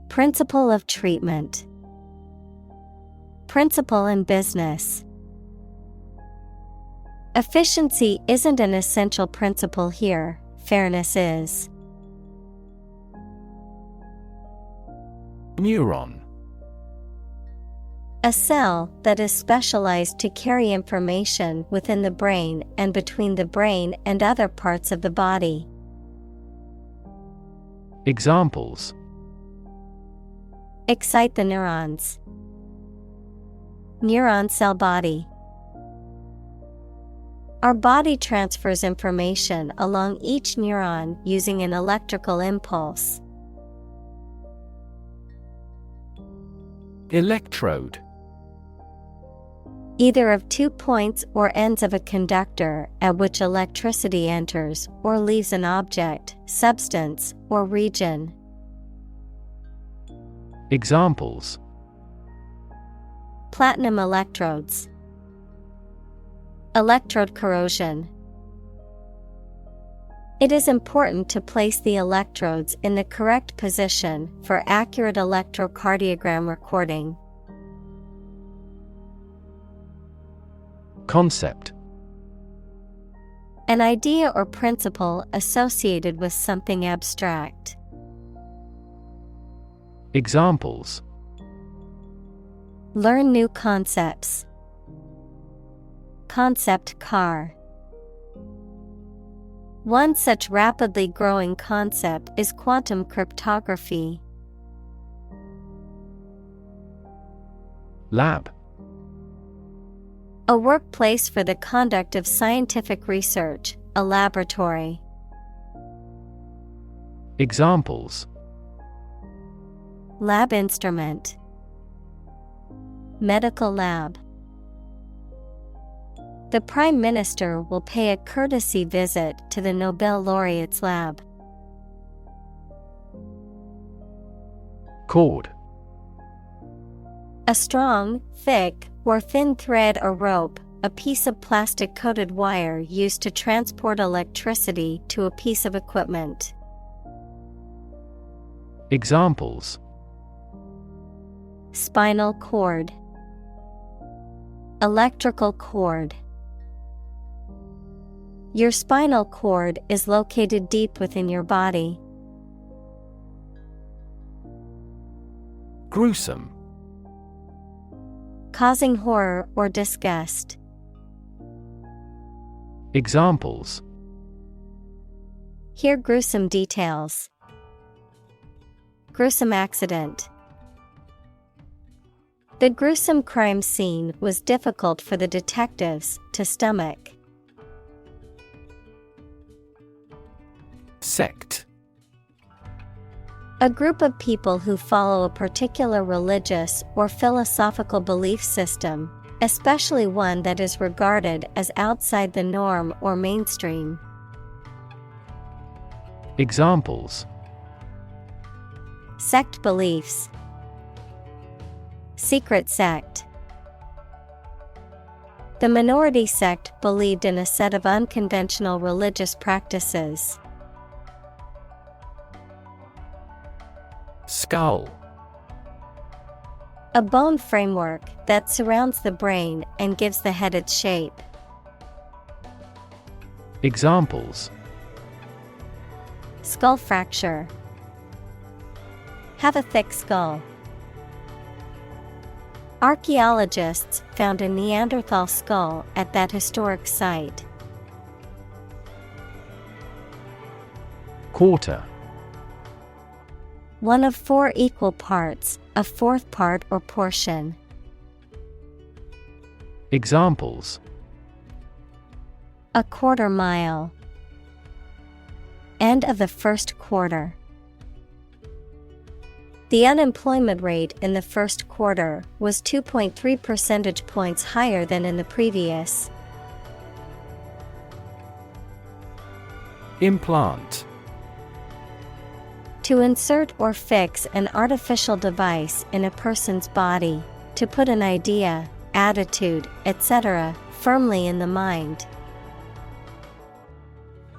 Principle of treatment. Principle in business. Efficiency isn't an essential principle here, fairness is. Neuron. A cell that is specialized to carry information within the brain and between the brain and other parts of the body. Examples: Excite the neurons. Neuron cell body. Our body transfers information along each neuron using an electrical impulse. Electrode. Either of 2 points or ends of a conductor at which electricity enters or leaves an object, substance, or region. Examples: Platinum electrodes. Electrode corrosion. It is important to place the electrodes in the correct position for accurate electrocardiogram recording. Concept. An idea or principle associated with something abstract. Examples: Learn new concepts. Concept car. One such rapidly growing concept is quantum cryptography. Lab. A workplace for the conduct of scientific research, a laboratory. Examples: Lab instrument. Medical lab. The Prime Minister will pay a courtesy visit to the Nobel laureate's lab. Cord. A strong, thick, or thin thread or rope, a piece of plastic-coated wire used to transport electricity to a piece of equipment. Examples: Spinal cord. Electrical cord. Your spinal cord is located deep within your body. Gruesome. Causing horror or disgust. Examples: Hear gruesome details. Gruesome accident. The gruesome crime scene was difficult for the detectives to stomach. Sect. A group of people who follow a particular religious or philosophical belief system, especially one that is regarded as outside the norm or mainstream. Examples: Sect beliefs. Secret sect. The minority sect believed in a set of unconventional religious practices. Skull. A bone framework that surrounds the brain and gives the head its shape. Examples: Skull fracture. Have a thick skull. Archaeologists found a Neanderthal skull at that historic site. Quarter. One of 4 equal parts, a fourth part or portion. Examples: A quarter mile. End of the first quarter. The unemployment rate in the first quarter was 2.3 percentage points higher than in the previous. Implant. To insert or fix an artificial device in a person's body, to put an idea, attitude, etc., firmly in the mind.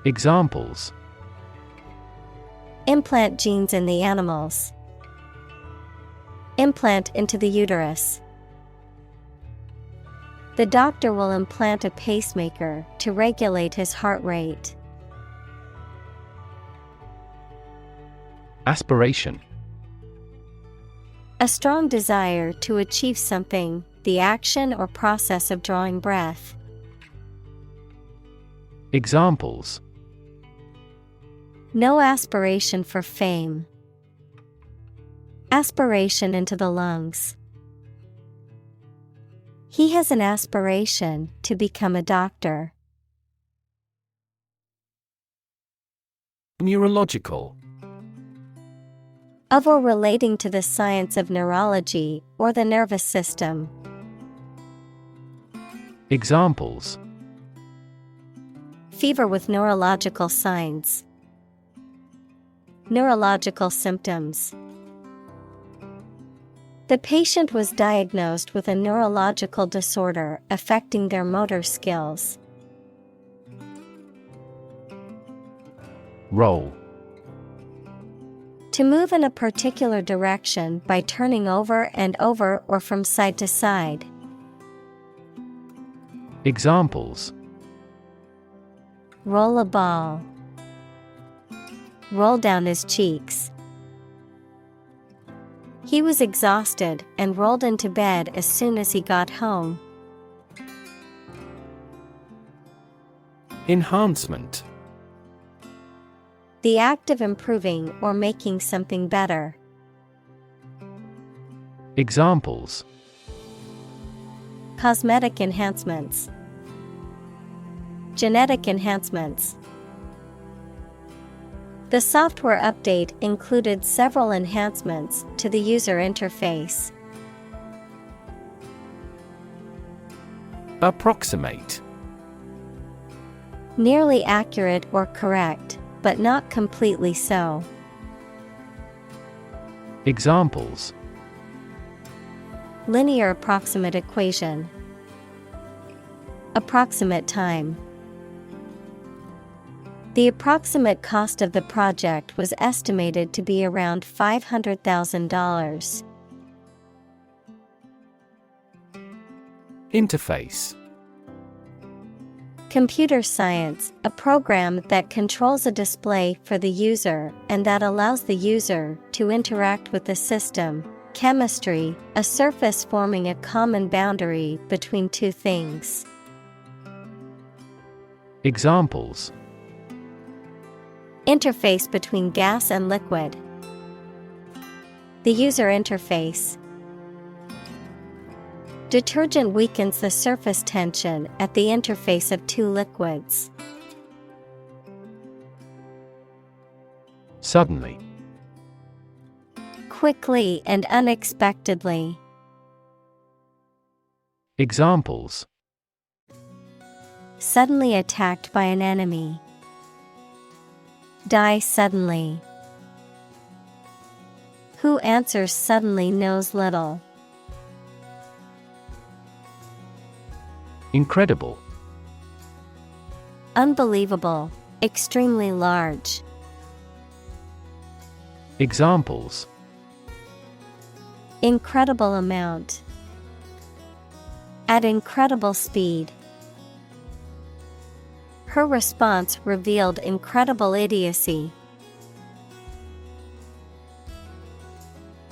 Examples: Implant genes in the animals. Implant into the uterus. The doctor will implant a pacemaker to regulate his heart rate. Aspiration. A strong desire to achieve something, the action or process of drawing breath. Examples: No aspiration for fame. Aspiration into the lungs. He has an aspiration to become a doctor. Neurological. Of or relating to the science of neurology or the nervous system. Examples: Fever with neurological signs. Neurological symptoms. The patient was diagnosed with a neurological disorder affecting their motor skills. Roll. To move in a particular direction by turning over and over or from side to side. Examples: Roll a ball. Roll down his cheeks. He was exhausted and rolled into bed as soon as he got home. Enhancement. The act of improving or making something better. Examples: Cosmetic enhancements. Genetic enhancements. The software update included several enhancements to the user interface. Approximate. Nearly accurate or correct, but not completely so. Examples: Linear approximate equation. Approximate time. The approximate cost of the project was estimated to be around $500,000. Interface. Computer science, a program that controls a display for the user and that allows the user to interact with the system. Chemistry, a surface forming a common boundary between two things. Examples: Interface between gas and liquid. The user interface. Detergent weakens the surface tension at the interface of two liquids. Suddenly. Quickly and unexpectedly. Examples: Suddenly attacked by an enemy. Die suddenly. Who answers suddenly knows little. Incredible. Unbelievable. Extremely large. Examples: Incredible amount. At incredible speed. Her response revealed incredible idiocy.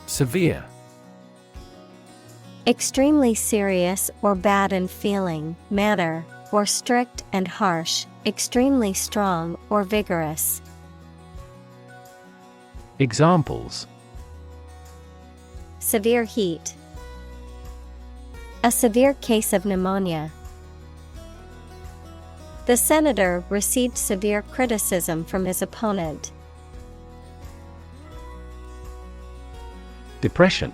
Severe. Extremely serious or bad in feeling, manner, or strict and harsh, extremely strong or vigorous. Examples: Severe heat. A severe case of pneumonia. The senator received severe criticism from his opponent. Depression.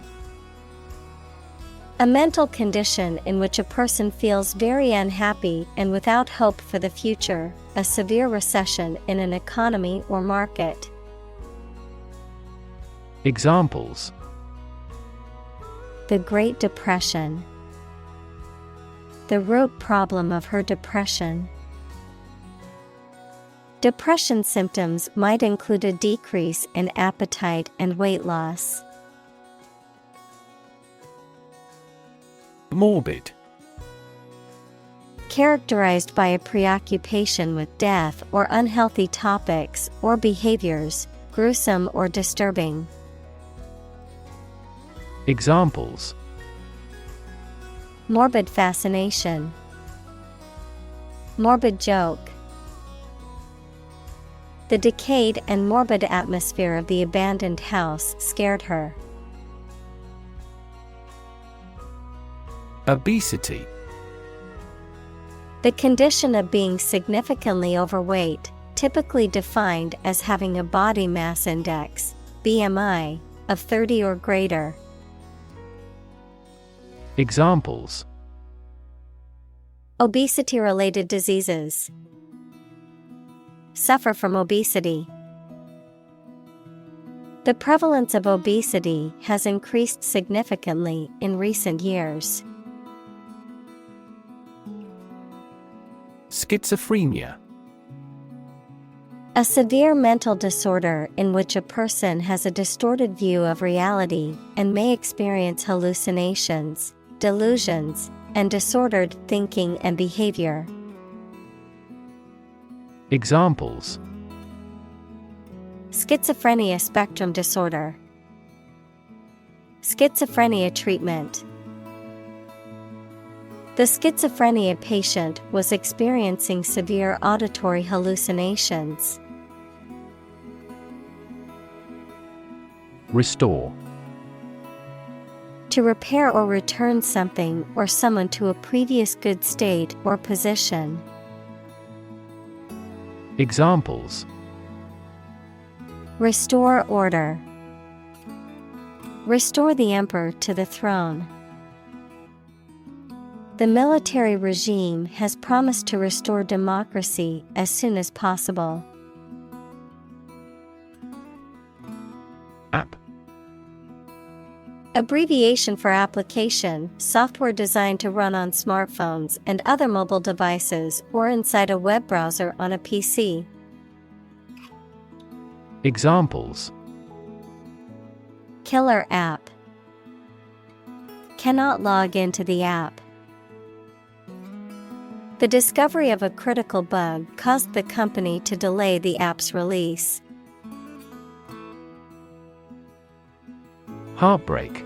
A mental condition in which a person feels very unhappy and without hope for the future, a severe recession in an economy or market. Examples: The Great Depression. The root problem of her depression. Depression symptoms might include a decrease in appetite and weight loss. Morbid. Characterized by a preoccupation with death or unhealthy topics or behaviors, gruesome or disturbing. Examples: Morbid fascination. Morbid joke. The decayed and morbid atmosphere of the abandoned house scared her. Obesity. The condition of being significantly overweight, typically defined as having a body mass index, BMI, of 30 or greater. Examples: Obesity-related diseases. Suffer from obesity. The prevalence of obesity has increased significantly in recent years. Schizophrenia. A severe mental disorder in which a person has a distorted view of reality and may experience hallucinations, delusions, and disordered thinking and behavior. Examples: Schizophrenia spectrum disorder. Schizophrenia treatment. The schizophrenia patient was experiencing severe auditory hallucinations. Restore. To repair or return something or someone to a previous good state or position. Examples: Restore order. Restore the emperor to the throne. The military regime has promised to restore democracy as soon as possible. App. Abbreviation for application, software designed to run on smartphones and other mobile devices or inside a web browser on a PC. Examples: Killer app. Cannot log into the app. The discovery of a critical bug caused the company to delay the app's release. Heartbreak.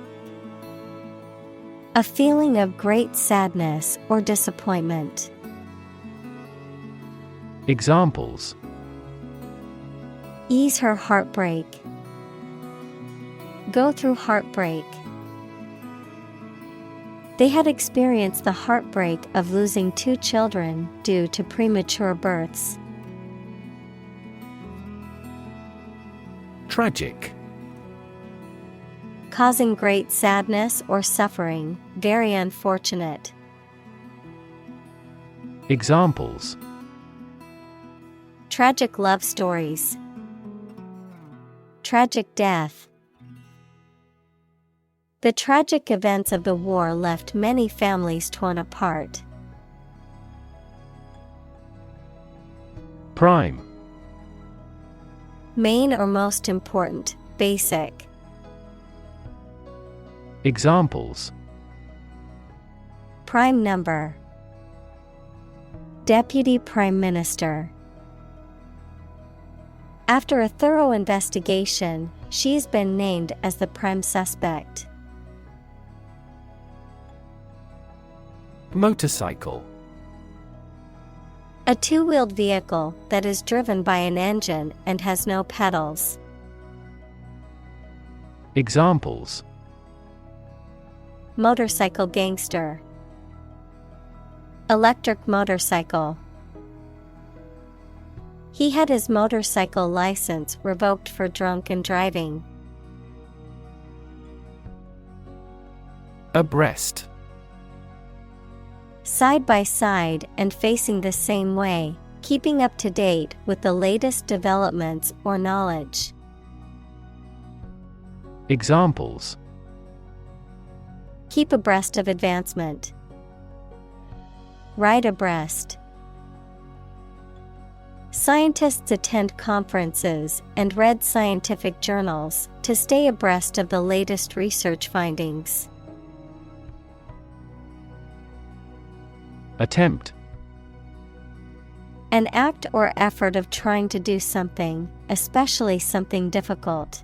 A feeling of great sadness or disappointment. Examples: Ease her heartbreak. Go through heartbreak. They had experienced the heartbreak of losing 2 children due to premature births. Tragic. Causing great sadness or suffering, very unfortunate. Examples: Tragic love stories. Tragic death. The tragic events of the war left many families torn apart. Prime. Main or most important, basic. Examples: Prime number. Deputy Prime Minister. After a thorough investigation, she's been named as the prime suspect. Motorcycle. A two-wheeled vehicle that is driven by an engine and has no pedals. Examples: Motorcycle gangster. Electric motorcycle. He had his motorcycle license revoked for drunken driving. Abreast. Side by side and facing the same way, keeping up to date with the latest developments or knowledge. Examples: Keep abreast of advancement. Ride abreast. Scientists attend conferences and read scientific journals to stay abreast of the latest research findings. Attempt. An act or effort of trying to do something, especially something difficult.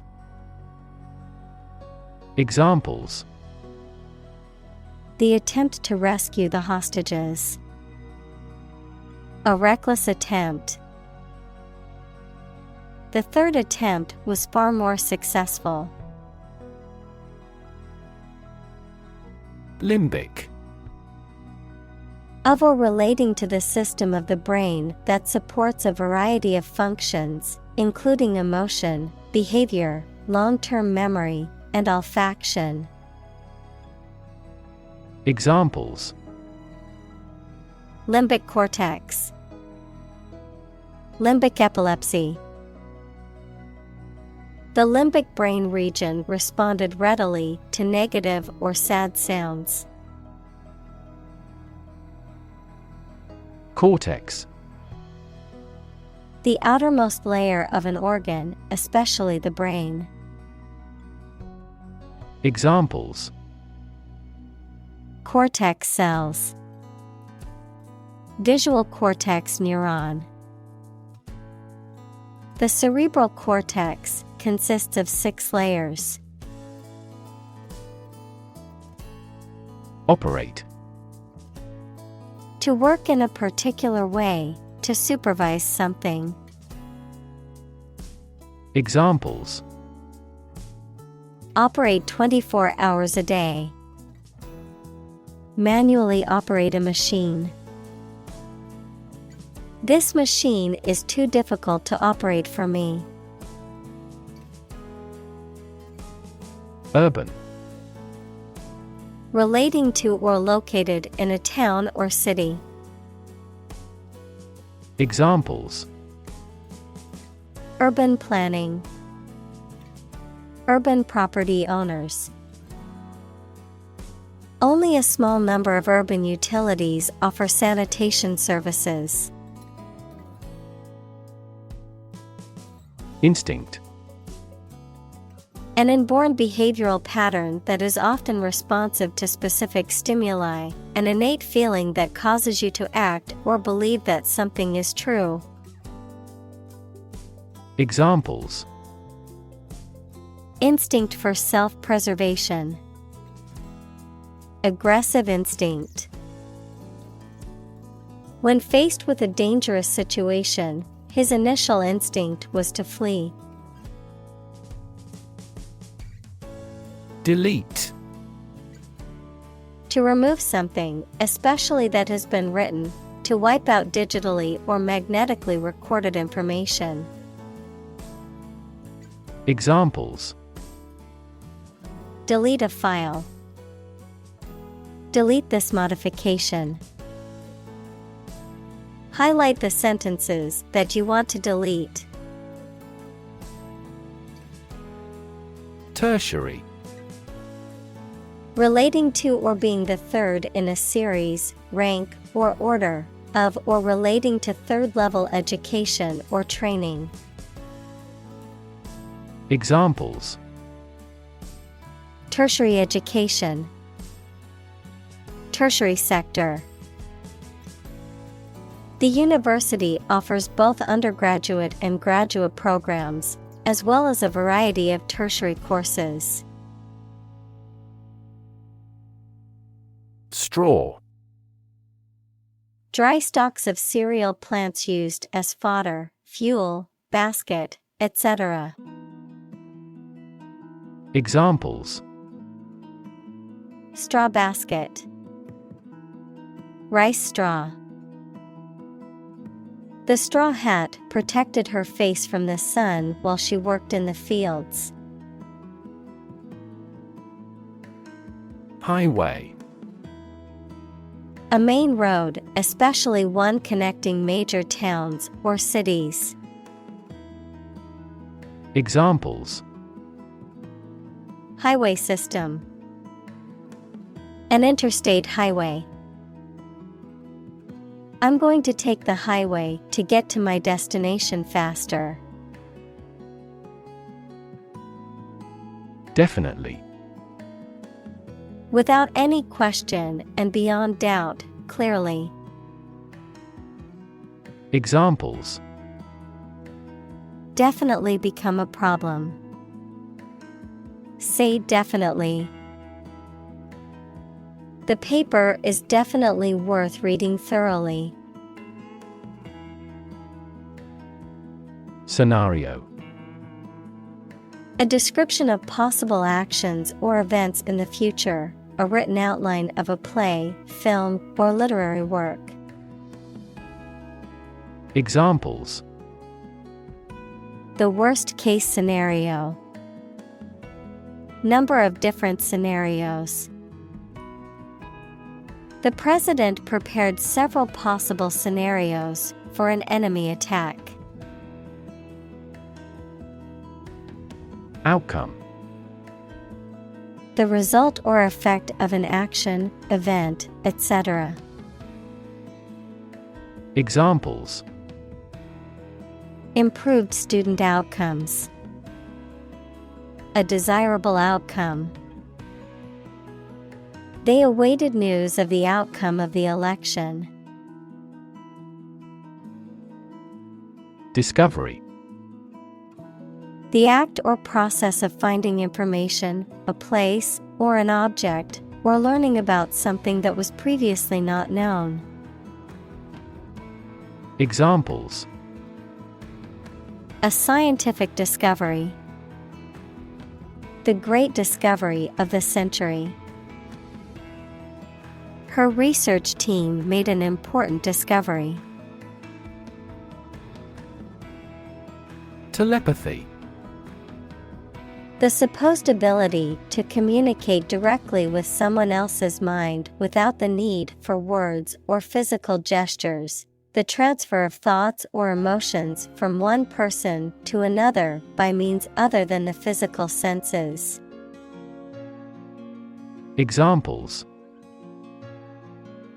Examples: The attempt to rescue the hostages. A reckless attempt. The third attempt was far more successful. Limbic. Of or relating to the system of the brain that supports a variety of functions, including emotion, behavior, long-term memory, and olfaction. Examples: Limbic cortex. Limbic epilepsy. The limbic brain region responded readily to negative or sad sounds. Cortex. The outermost layer of an organ, especially the brain. Examples: Cortex cells. Visual cortex neuron. The cerebral cortex consists of 6 layers. Operate. To work in a particular way, to supervise something. Examples: Operate 24 hours a day. Manually operate a machine. This machine is too difficult to operate for me. Urban. Relating to or located in a town or city. Examples: Urban planning. Urban property owners. Only a small number of urban utilities offer sanitation services. Instinct. An inborn behavioral pattern that is often responsive to specific stimuli, an innate feeling that causes you to act or believe that something is true. Examples: Instinct for self-preservation. Aggressive instinct. When faced with a dangerous situation, his initial instinct was to flee. Delete. To remove something, especially that has been written, to wipe out digitally or magnetically recorded information. Examples: delete a file, delete this modification. Highlight the sentences that you want to delete. tertiary, Relating to or being the third in a series, rank, or order of or relating to third-level education or training. Examples: Tertiary education, tertiary sector. The university offers both undergraduate and graduate programs, as well as a variety of tertiary courses. straw, Dry stalks of cereal plants used as fodder, fuel, basket, etc. Examples: Straw basket, rice straw. The straw hat protected her face from the sun while she worked in the fields. highway, A main road, especially one connecting major towns or cities. Examples: Highway system, an interstate highway. I'm going to take the highway to get to my destination faster. definitely, Without any question and beyond doubt, clearly. Examples: Definitely become a problem. Say definitely. The paper is definitely worth reading thoroughly. scenario, A description of possible actions or events in the future, a written outline of a play, film, or literary work. Examples: The worst case scenario. Number of different scenarios. The president prepared several possible scenarios for an enemy attack. outcome, The result or effect of an action, event, etc. Examples: Improved student outcomes. A desirable outcome. They awaited news of the outcome of the election. discovery, The act or process of finding information, a place, or an object, or learning about something that was previously not known. Examples: A scientific discovery. The great discovery of the century. Her research team made an important discovery. telepathy, The supposed ability to communicate directly with someone else's mind without the need for words or physical gestures. The transfer of thoughts or emotions from one person to another by means other than the physical senses. Examples: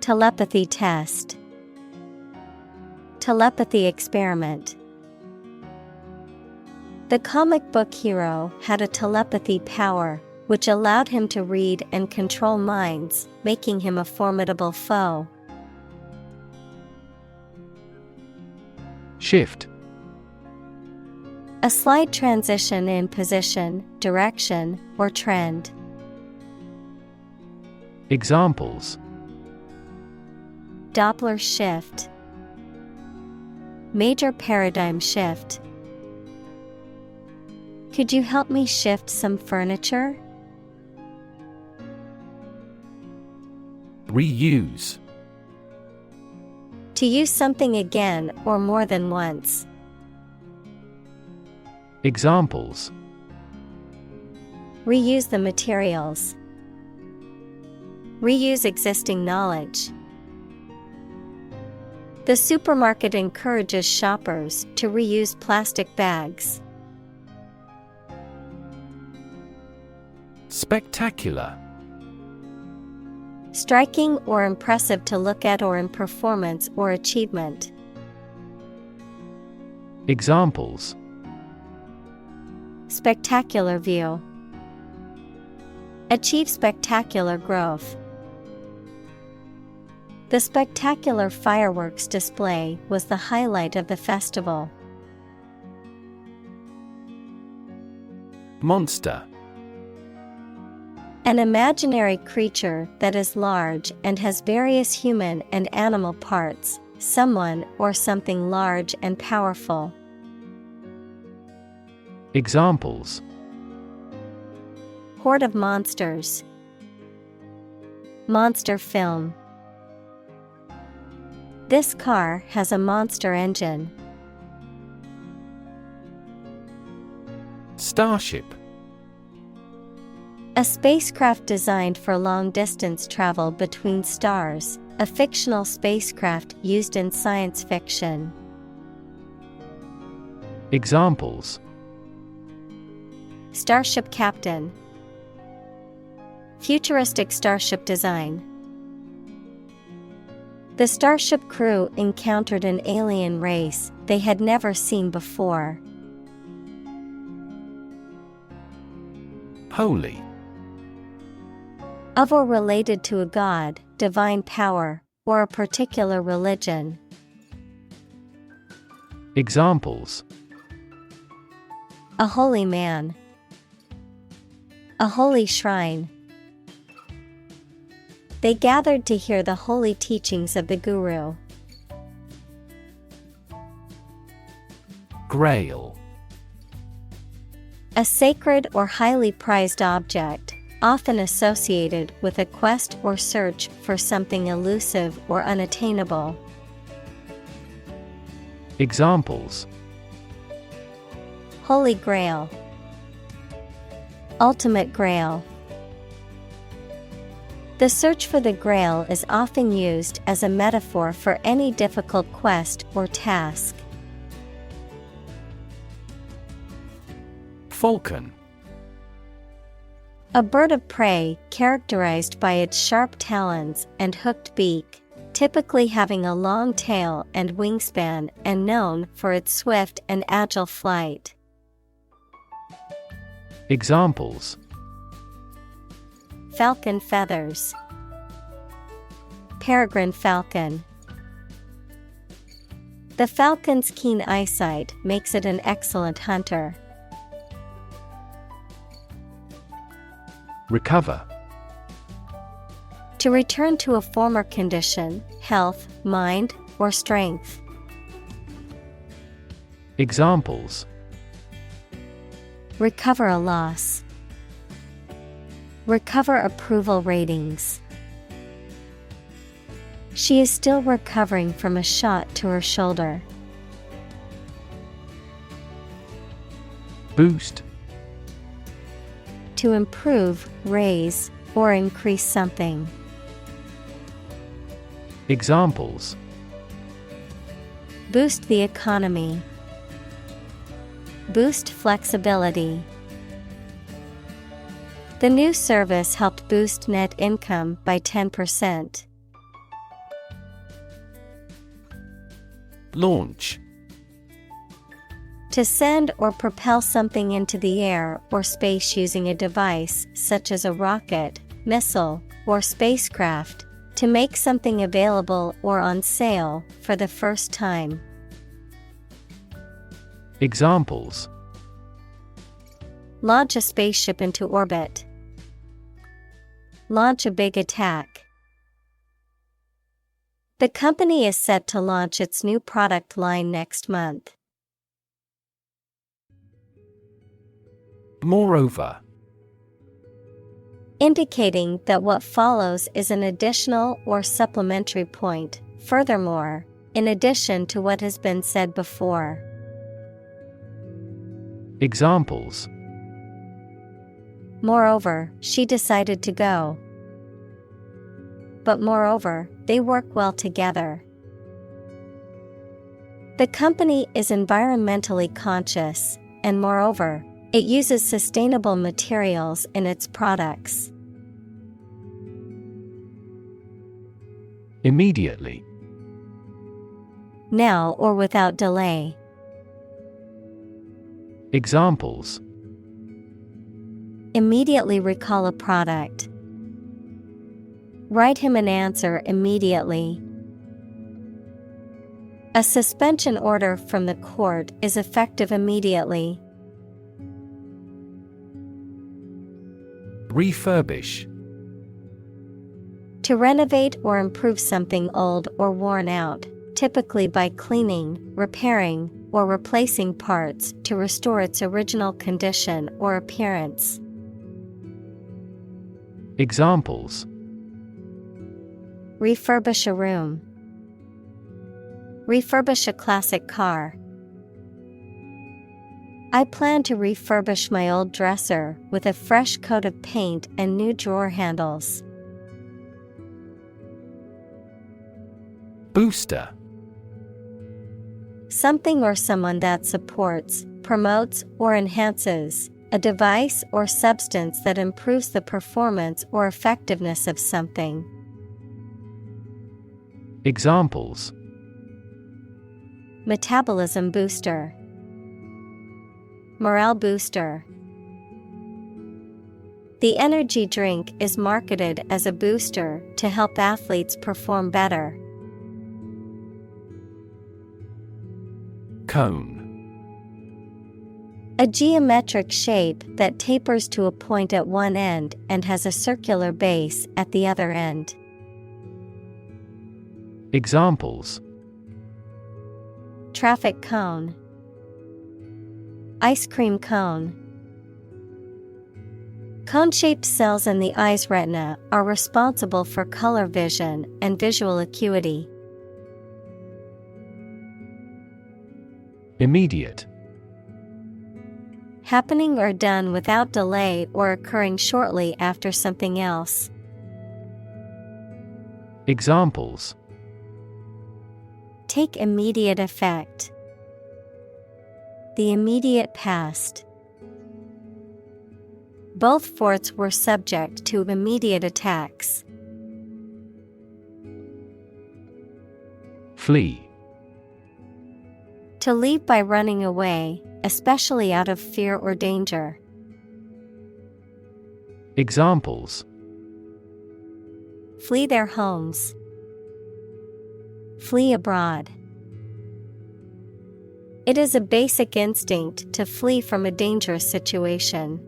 Telepathy test. Telepathy experiment. The comic book hero had a telepathy power, which allowed him to read and control minds, making him a formidable foe. shift, A slight transition in position, direction, or trend. Examples: Doppler shift. Major paradigm shift. Could you help me shift some furniture? reuse, To use something again or more than once. Examples: Reuse the materials. Reuse existing knowledge. The supermarket encourages shoppers to reuse plastic bags. Spectacular. Striking or impressive to look at or in performance or achievement. Examples: Spectacular view. Achieve spectacular growth. The spectacular fireworks display was the highlight of the festival. Monster. An imaginary creature that is large and has various human and animal parts, someone or something large and powerful. Examples: Horde of monsters. Monster film. This car has a monster engine. Starship. A spacecraft designed for long-distance travel between stars, a fictional spacecraft used in science fiction. Examples: Starship captain. Futuristic starship design. The starship crew encountered an alien race they had never seen before. Holy. Of or related to a god, divine power, or a particular religion. Examples: A holy man. A holy shrine. They gathered to hear the holy teachings of the Guru. Grail. A sacred or highly prized object, often associated with a quest or search for something elusive or unattainable. Examples: Holy Grail. Ultimate Grail. The search for the Grail is often used as a metaphor for any difficult quest or task. Falcon. A bird of prey characterized by its sharp talons and hooked beak, typically having a long tail and wingspan and known for its swift and agile flight. Examples: Falcon feathers. Peregrine falcon. The falcon's keen eyesight makes it an excellent hunter. Recover. To return to a former condition, health, mind, or strength. Examples: Recover a loss. Recover approval ratings. She is still recovering from a shot to her shoulder. Boost. To improve, raise, or increase something. Examples: Boost the economy. Boost flexibility. The new service helped boost net income by 10%. Launch. To send or propel something into the air or space using a device such as a rocket, missile, or spacecraft, to make something available or on sale for the first time. Examples: Launch a spaceship into orbit. Launch a big attack. The company is set to launch its new product line next month. Moreover. Indicating that what follows is an additional or supplementary point, furthermore, in addition to what has been said before. Moreover, she decided to go. But moreover, they work well together. The company is environmentally conscious, and moreover, it uses sustainable materials in its products. Immediately. Now or without delay. Examples: Immediately recall a product. Write him an answer immediately. A suspension order from the court is effective immediately. Refurbish. To renovate or improve something old or worn out, typically by cleaning, repairing, or replacing parts to restore its original condition or appearance. Examples: Refurbish a room. Refurbish a classic car. I plan to refurbish my old dresser with a fresh coat of paint and new drawer handles. Booster. Something or someone that supports, promotes, or enhances, a device or substance that improves the performance or effectiveness of something. Examples: Metabolism booster. Morale booster. The energy drink is marketed as a booster to help athletes perform better. Cone. A geometric shape that tapers to a point at one end and has a circular base at the other end. Examples: Traffic cone. Ice cream cone. Cone-shaped cells in the eye's retina are responsible for color vision and visual acuity. Immediate. Happening or done without delay or occurring shortly after something else. Examples: Take immediate effect. The immediate past. Both forts were subject to immediate attacks. Flee. To leave by running away, especially out of fear or danger. Examples: Flee their homes. Flee abroad. It is a basic instinct to flee from a dangerous situation.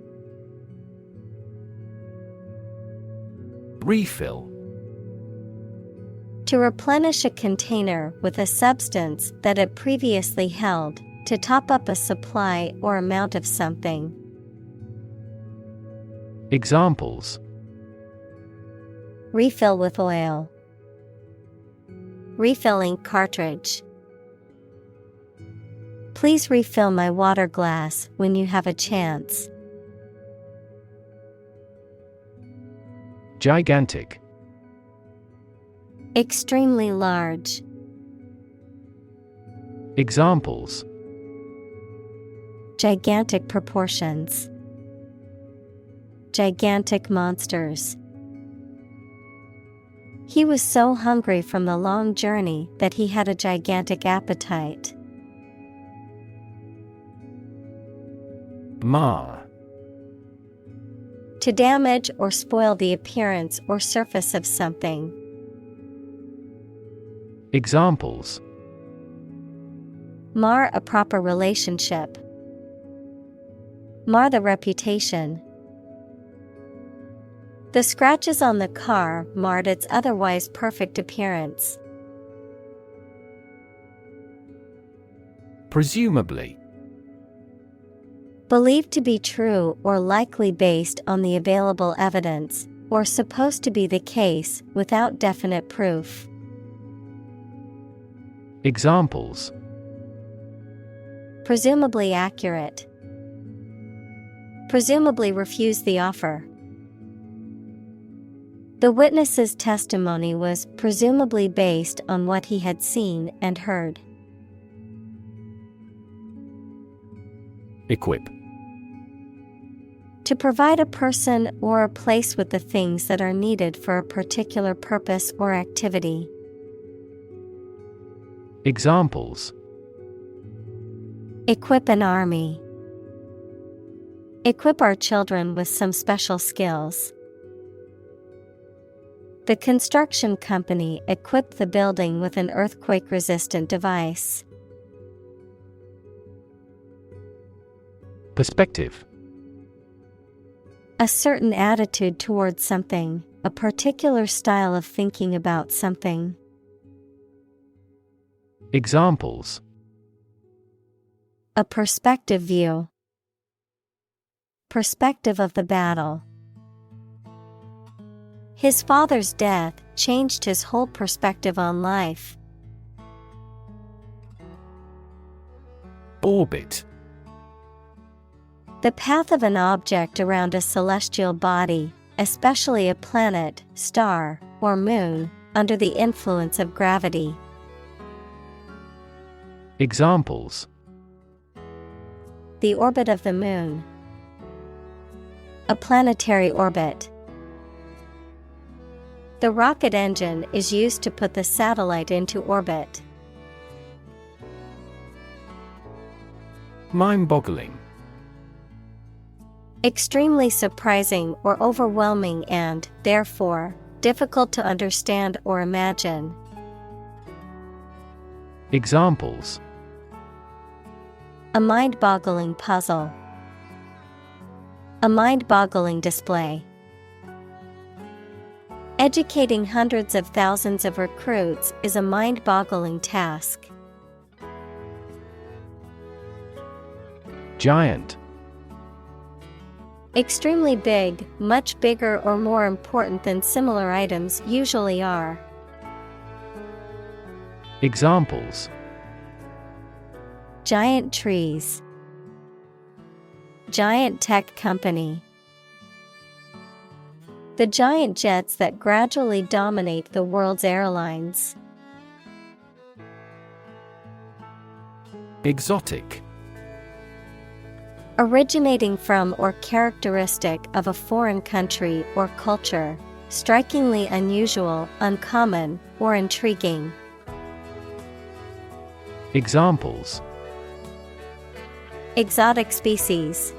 Refill. To replenish a container with a substance that it previously held, to top up a supply or amount of something. Examples: Refill with oil. Refilling cartridge. Please refill my water glass when you have a chance. Gigantic. Extremely large. Examples: Gigantic proportions. Gigantic monsters. He was so hungry from the long journey that he had a gigantic appetite. Mar. To damage or spoil the appearance or surface of something. Examples: Mar a proper relationship. Mar the reputation. The scratches on the car marred its otherwise perfect appearance. Presumably. Believed to be true or likely based on the available evidence, or supposed to be the case without definite proof. Examples: Presumably accurate. presumably refuse the offer. The witness's testimony was presumably based on what he had seen and heard. Equip. To provide a person or a place with the things that are needed for a particular purpose or activity. Examples: Equip an army. Equip our children with some special skills. The construction company equipped the building with an earthquake-resistant device. Perspective. A certain attitude towards something, a particular style of thinking about something. Examples: A perspective view. Perspective of the battle. His father's death changed his whole perspective on life. Orbit. The path of an object around a celestial body, especially a planet, star, or moon, under the influence of gravity. Examples: The orbit of the moon. A planetary orbit. The rocket engine is used to put the satellite into orbit. Mind-boggling. Extremely surprising or overwhelming and, therefore, difficult to understand or imagine. Examples: A mind-boggling puzzle. A mind-boggling display. Educating hundreds of thousands of recruits is a mind-boggling task. Giant. Extremely big, much bigger or more important than similar items usually are. Examples: Giant trees. Giant tech company. The giant jets that gradually dominate the world's airlines. Exotic. Originating from or characteristic of a foreign country or culture, strikingly unusual, uncommon, or intriguing. Examples: Exotic species.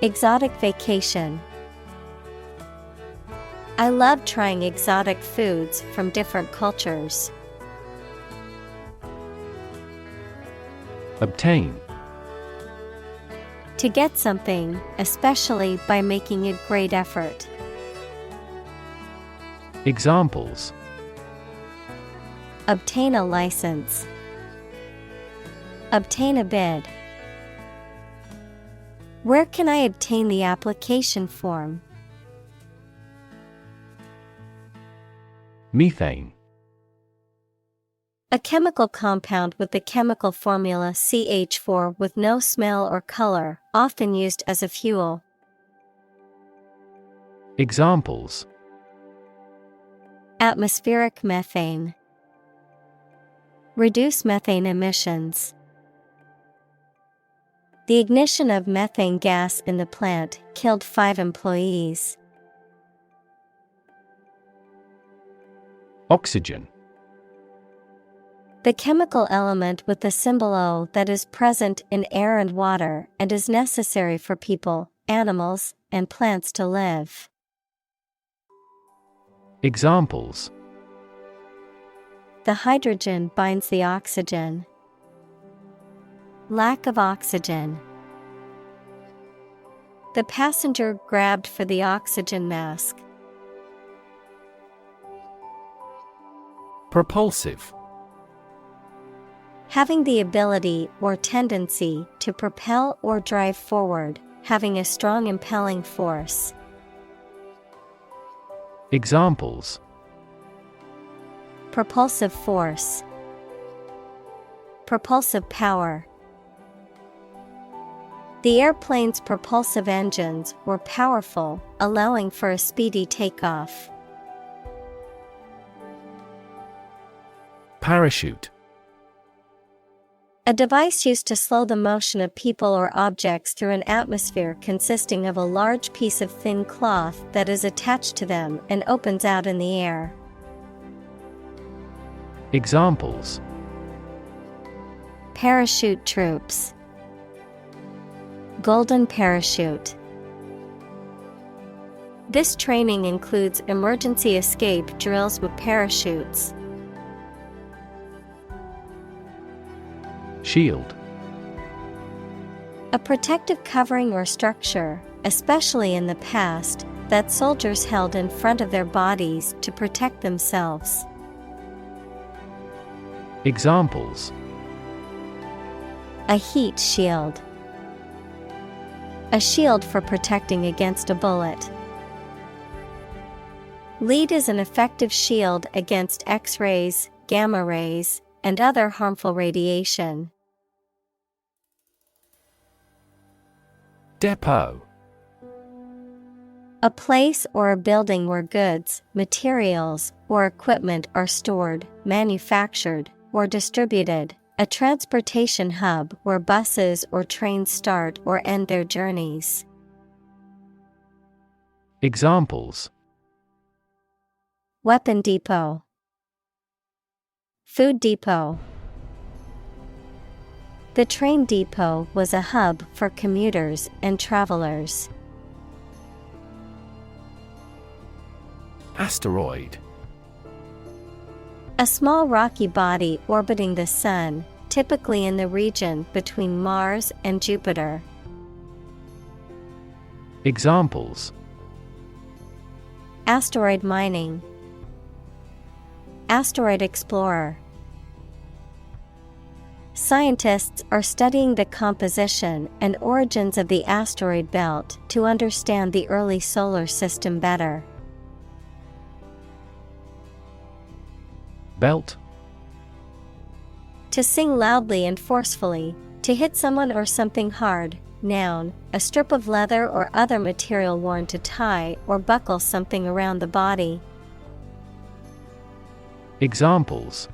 Exotic vacation. I love trying exotic foods from different cultures. Obtain. To get something, especially by making a great effort. Examples: Obtain a license. Obtain a bid. Where can I obtain the application form? Methane. A chemical compound with the chemical formula CH4 with no smell or color, often used as a fuel. Examples: Atmospheric methane. Reduce methane emissions. The ignition of methane gas in the plant killed 5 employees. Oxygen. The chemical element with the symbol O that is present in air and water and is necessary for people, animals, and plants to live. Examples: The hydrogen binds the oxygen. Lack of oxygen. The passenger grabbed for the oxygen mask. Propulsive. Having the ability or tendency to propel or drive forward, having a strong impelling force. Examples: Propulsive force. Propulsive power. The airplane's propulsive engines were powerful, allowing for a speedy takeoff. Parachute. A device used to slow the motion of people or objects through an atmosphere consisting of a large piece of thin cloth that is attached to them and opens out in the air. Examples: Parachute troops. Golden parachute. This training includes emergency escape drills with parachutes. Shield. A protective covering or structure, especially in the past, that soldiers held in front of their bodies to protect themselves. Examples: A heat shield. A shield for protecting against a bullet. Lead is an effective shield against X-rays, gamma rays, and other harmful radiation. Depot. A place or a building where goods, materials, or equipment are stored, manufactured, or distributed. A transportation hub where buses or trains start or end their journeys. Examples: Weapon depot. Food depot. The train depot was a hub for commuters and travelers. Asteroid. A small rocky body orbiting the Sun, typically in the region between Mars and Jupiter. Examples: Asteroid mining. Asteroid explorer. Scientists are studying the composition and origins of the asteroid belt to understand the early solar system better. Belt. To sing loudly and forcefully, to hit someone or something hard. Noun, a strip of leather or other material worn to tie or buckle something around the body. Examples: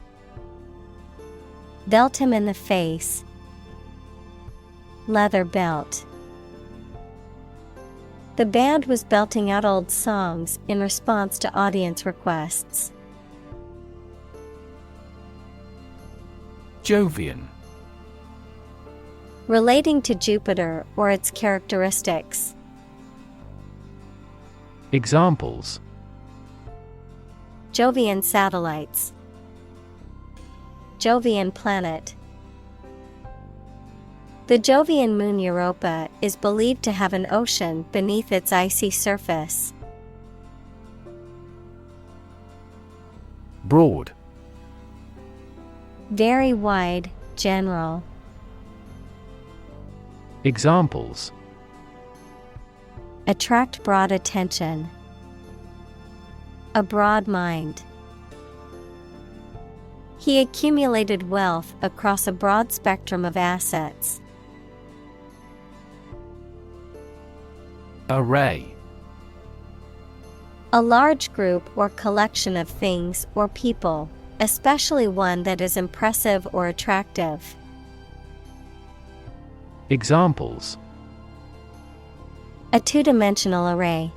Belt him in the face. Leather belt. The band was belting out old songs in response to audience requests. Jovian. Relating to Jupiter or its characteristics. Examples: Jovian satellites. Jovian planet. The Jovian moon Europa is believed to have an ocean beneath its icy surface. Broad. Very wide, general. Examples: Attract broad attention. A broad mind. He accumulated wealth across a broad spectrum of assets. Array. A large group or collection of things or people, especially one that is impressive or attractive. Examples: A two-dimensional array.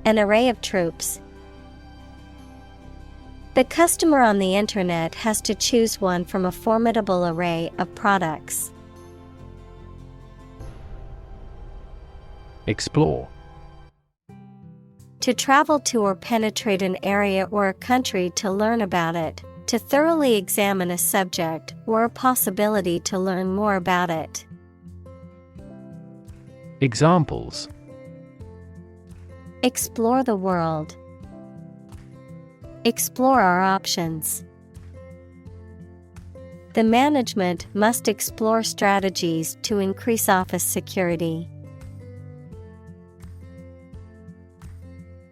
An array of troops. The customer on the internet has to choose one from a formidable array of products. Explore. To travel to or penetrate an area or a country to learn about it, to thoroughly examine a subject or a possibility to learn more about it. Examples: Explore the world. Explore our options. The management must explore strategies to increase office security.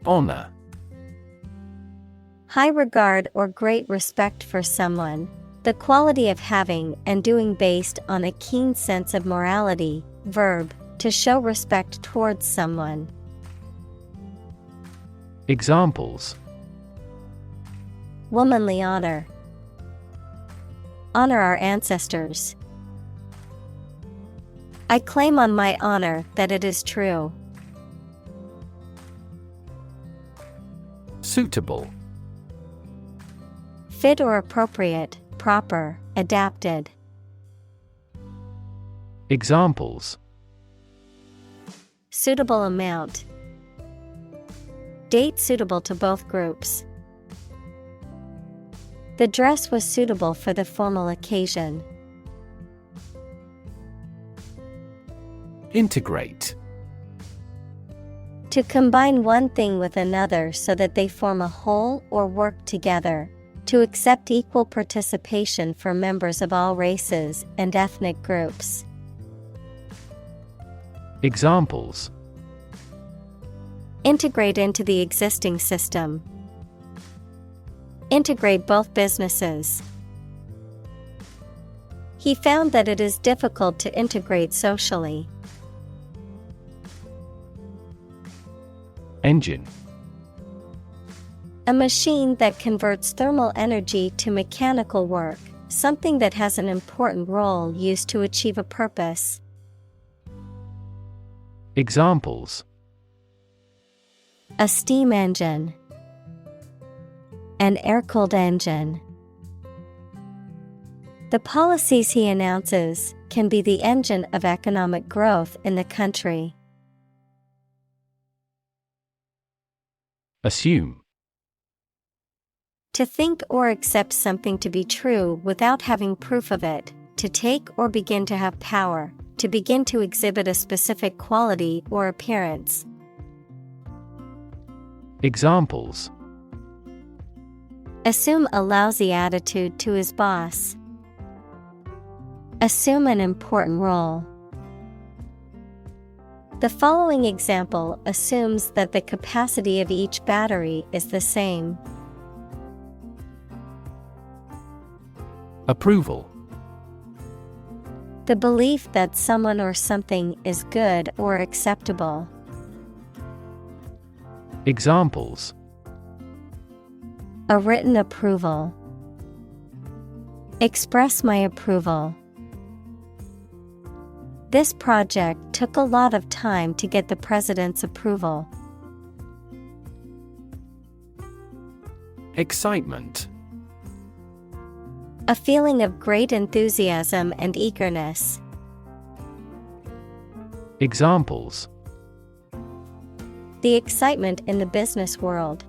Honor. High regard or great respect for someone, The quality of having and doing based on a keen sense of morality. Verb, to show respect towards someone. Examples: Womanly honor. Honor our ancestors. I claim on my honor that it is true. Suitable. Fit or appropriate, proper, adapted. Examples: Suitable amount. Date suitable to both groups. The dress was suitable for the formal occasion. Integrate. To combine one thing with another so that they form a whole or work together. To accept equal participation for members of all races and ethnic groups. Examples: Integrate into the existing system. Integrate both businesses. He found that it is difficult to integrate socially. Engine. A machine that converts thermal energy to mechanical work, something that has an important role used to achieve a purpose. Examples: A steam engine. An air-cooled engine. The policies he announces can be the engine of economic growth in the country. Assume. To think or accept something to be true without having proof of it, to take or begin to have power, to begin to exhibit a specific quality or appearance. Examples: Assume a lousy attitude to his boss. Assume an important role. The following example assumes that the capacity of each battery is the same. Approval. The belief that someone or something is good or acceptable. Examples: A written approval. Express my approval. This project took a lot of time to get the president's approval. Excitement. A feeling of great enthusiasm and eagerness. Examples: The excitement in the business world.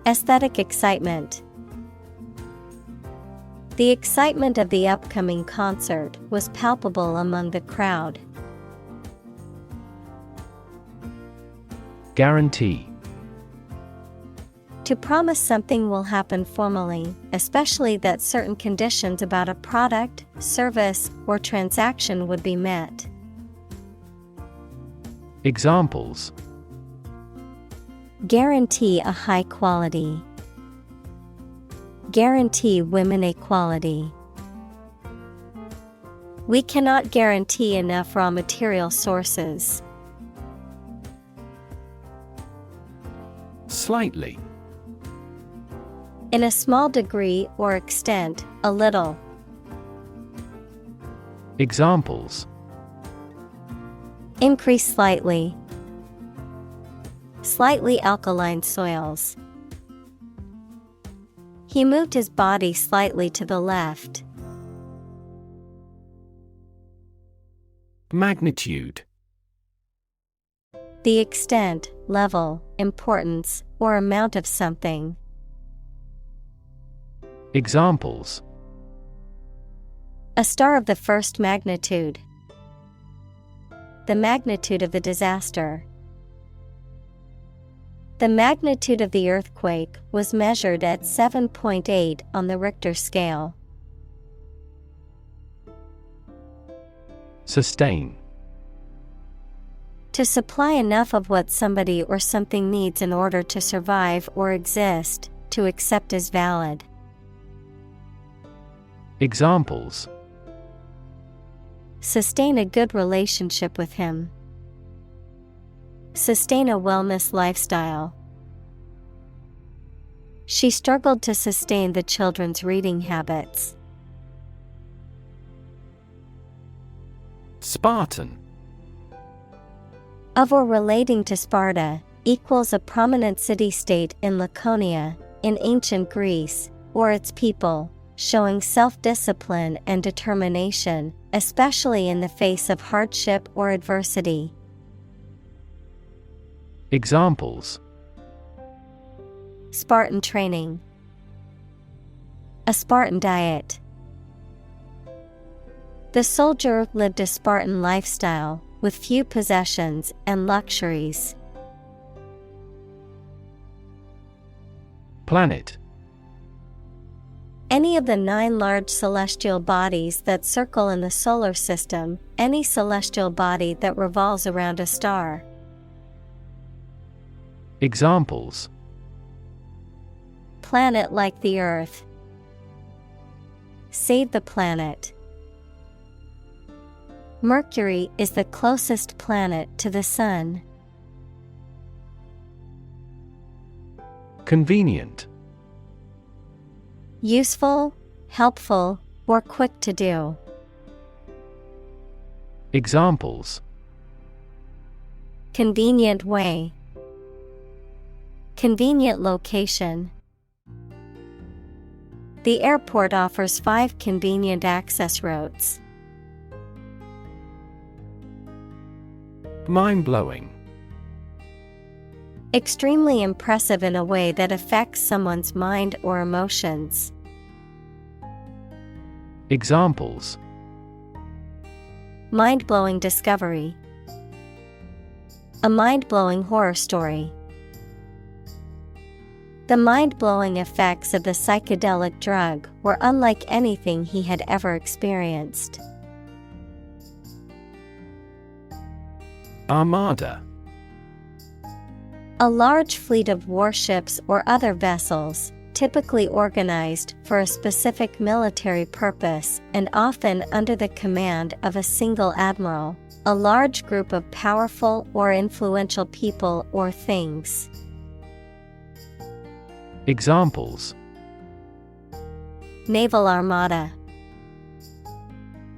Aesthetic excitement. The excitement of the upcoming concert was palpable among the crowd. Guarantee. To promise something will happen formally, especially that certain conditions about a product, service, or transaction would be met. Examples: Guarantee a high quality. Guarantee women equality. We cannot guarantee enough raw material sources. Slightly. In a small degree or extent, a little. Examples: Increase slightly. Slightly alkaline soils. He moved his body slightly to the left. Magnitude. The extent, level, importance, or amount of something. Examples: A star of the first magnitude. The magnitude of the disaster. The magnitude of the earthquake was measured at 7.8 on the Richter scale. Sustain. To supply enough of what somebody or something needs in order to survive or exist, to accept as valid. Examples: sustain a good relationship with him. Sustain a wellness lifestyle. She struggled to sustain the children's reading habits. Spartan. Of or relating to Sparta, equals a prominent city-state in Laconia, in ancient Greece, or its people, showing self-discipline and determination, especially in the face of hardship or adversity. Examples: Spartan training. A Spartan diet. The soldier lived a Spartan lifestyle, with few possessions and luxuries. Planet. Any of the 9 large celestial bodies that circle in the solar system, any celestial body that revolves around a star. Examples: Planet like the Earth. Save the planet. Mercury is the closest planet to the Sun. Convenient. Useful, helpful, or quick to do. Examples: Convenient way. Convenient location. The airport offers 5 convenient access routes. Mind-blowing. Extremely impressive in a way that affects someone's mind or emotions. Examples: Mind-blowing discovery. A mind-blowing horror story. The mind-blowing effects of the psychedelic drug were unlike anything he had ever experienced. Armada. A large fleet of warships or other vessels, typically organized for a specific military purpose and often under the command of a single admiral, a large group of powerful or influential people or things. Examples: Naval armada.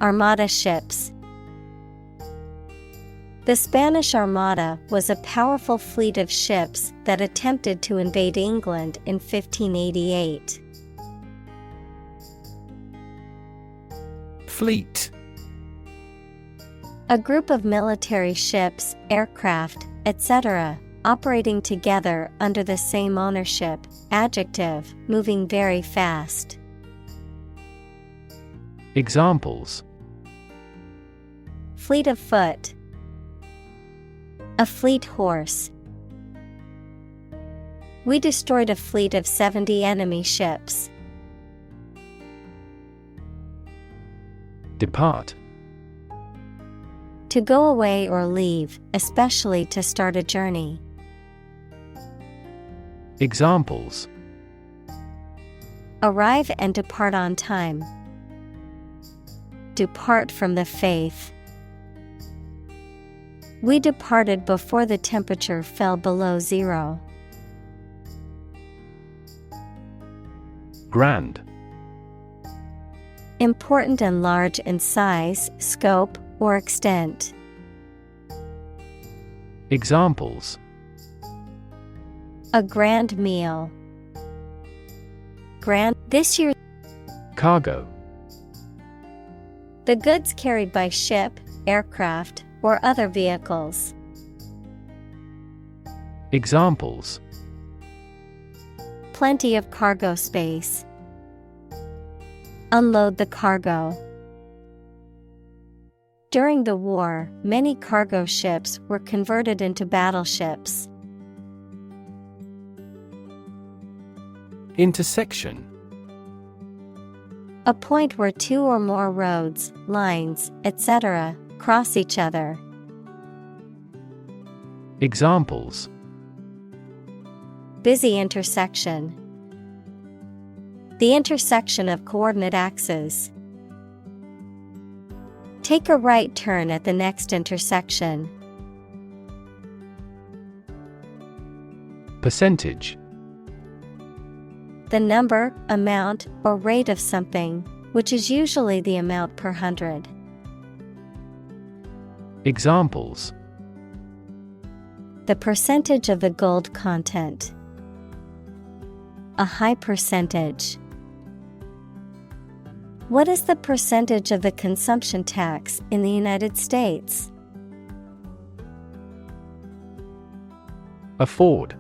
Armada ships. The Spanish Armada was a powerful fleet of ships that attempted to invade England in 1588. Fleet. A group of military ships, aircraft, etc., operating together under the same ownership. Adjective, moving very fast. Examples: Fleet of foot. A fleet horse. We destroyed a fleet of 70 enemy ships. Depart. To go away or leave, especially to start a journey. Examples: Arrive and depart on time. Depart from the faith. We departed before the temperature fell below 0. Grand. Important and large in size, scope, or extent. Examples: A grand meal. Grand this year. Cargo. The goods carried by ship, aircraft, or other vehicles. Examples: Plenty of cargo space. Unload the cargo. During the war, many cargo ships were converted into battleships. Intersection. A point where 2 or more roads, lines, etc., cross each other. Examples: Busy intersection. The intersection of coordinate axes. Take a right turn at the next intersection. Percentage. The number, amount, or rate of something, which is usually the amount per 100. Examples. The percentage of the gold content. A high percentage. What is the percentage of the consumption tax in the United States? Afford.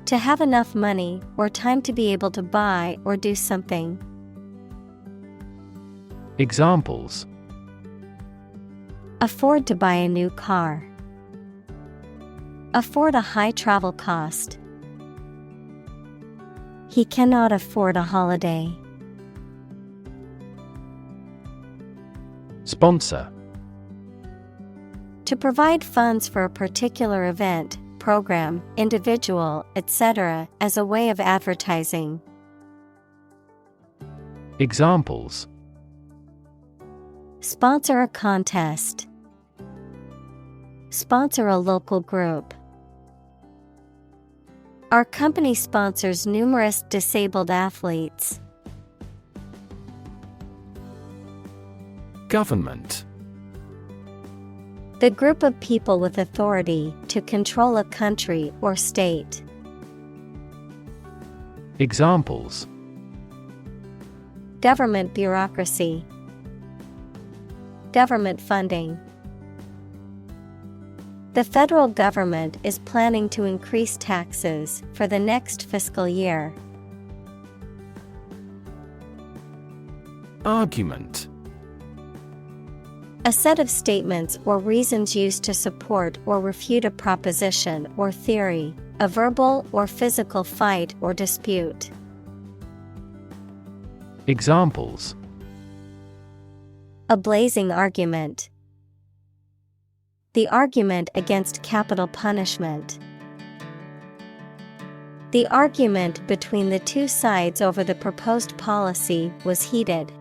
To have enough money or time to be able to buy or do something. Examples. Afford to buy a new car. Afford a high travel cost. He cannot afford a holiday. Sponsor. To provide funds for a particular event, program, individual, etc., as a way of advertising. Examples. Sponsor a contest. Sponsor a local group. Our company sponsors numerous disabled athletes. Government. The group of people with authority to control a country or state. Examples. Government bureaucracy. Government funding. The federal government is planning to increase taxes for the next fiscal year. Argument. A set of statements or reasons used to support or refute a proposition or theory, a verbal or physical fight or dispute. Examples. A blazing argument. The argument against capital punishment. The argument between the two sides over the proposed policy was heated.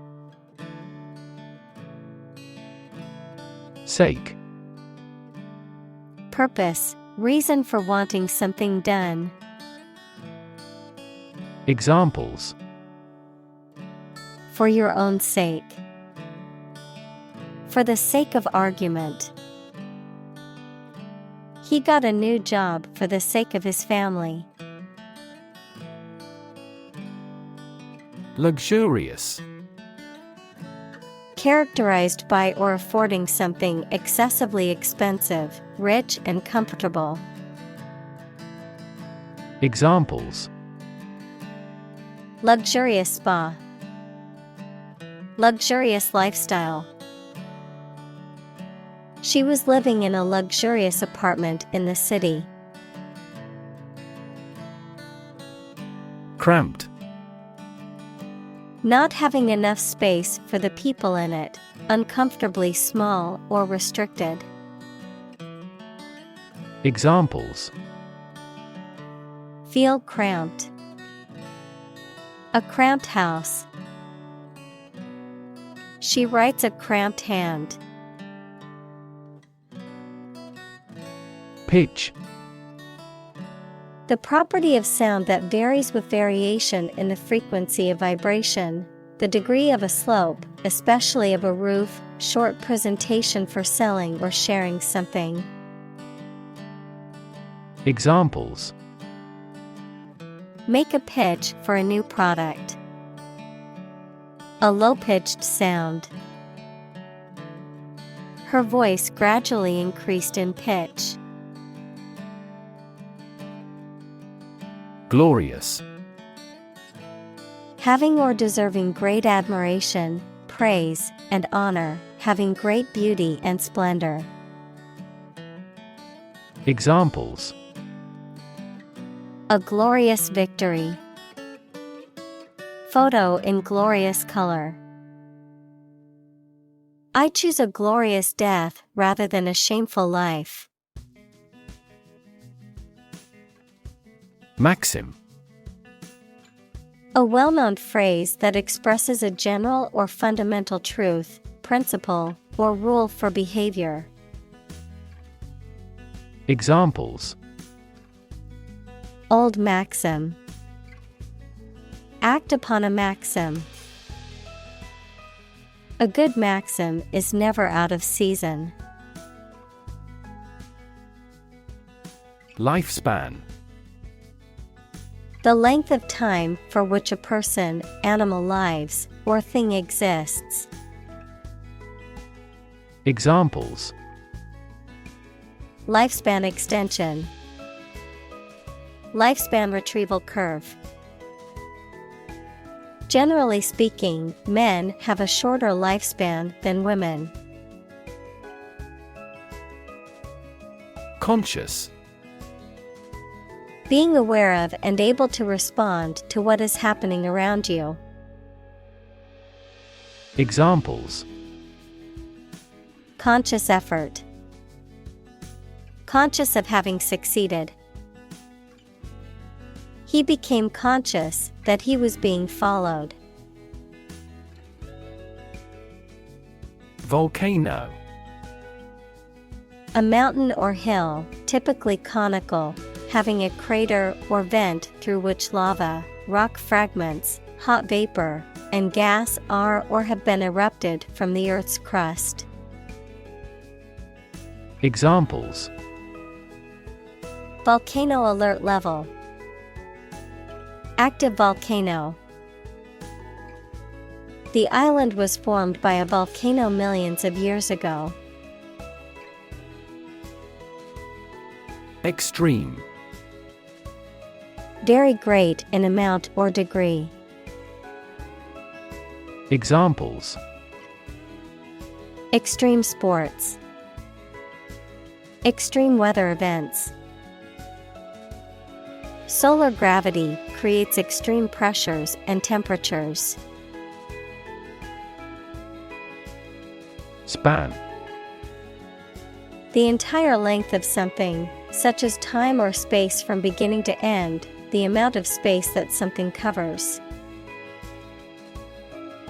Sake. Purpose, reason for wanting something done. Examples. For your own sake. For the sake of argument. He got a new job for the sake of his family. Luxurious. Characterized by or affording something excessively expensive, rich and comfortable. Examples. Luxurious spa. Luxurious lifestyle. She was living in a luxurious apartment in the city. Cramped. Not having enough space for the people in it, uncomfortably small or restricted. Examples. Feel cramped. A cramped house. She writes a cramped hand. Pitch. The property of sound that varies with variation in the frequency of vibration, the degree of a slope, especially of a roof, short presentation for selling or sharing something. Examples. Make a pitch for a new product. A low-pitched sound. Her voice gradually increased in pitch. Glorious. Having or deserving great admiration, praise, and honor, having great beauty and splendor. Examples. A glorious victory. Photo in glorious color. I choose a glorious death rather than a shameful life. Maxim. A well-known phrase that expresses a general or fundamental truth, principle or rule for behavior. Examples: Old maxim. Act upon a maxim. A good maxim is never out of season. Lifespan. The length of time for which a person, animal lives, or thing exists. Examples: Lifespan extension. Lifespan retrieval curve. Generally speaking, men have a shorter lifespan than women. Conscious. Being aware of and able to respond to what is happening around you. Examples: Conscious effort. Conscious of having succeeded. He became conscious that he was being followed. Volcano. A mountain or hill, typically conical, having a crater or vent through which lava, rock fragments, hot vapor, and gas are or have been erupted from the Earth's crust. Examples: Volcano alert level. Active volcano. The island was formed by a volcano millions of years ago. Extreme. Very great in amount or degree. Examples: Extreme sports. Extreme weather events. Solar gravity creates extreme pressures and temperatures. Span. The entire length of something, such as time or space from beginning to end, the amount of space that something covers.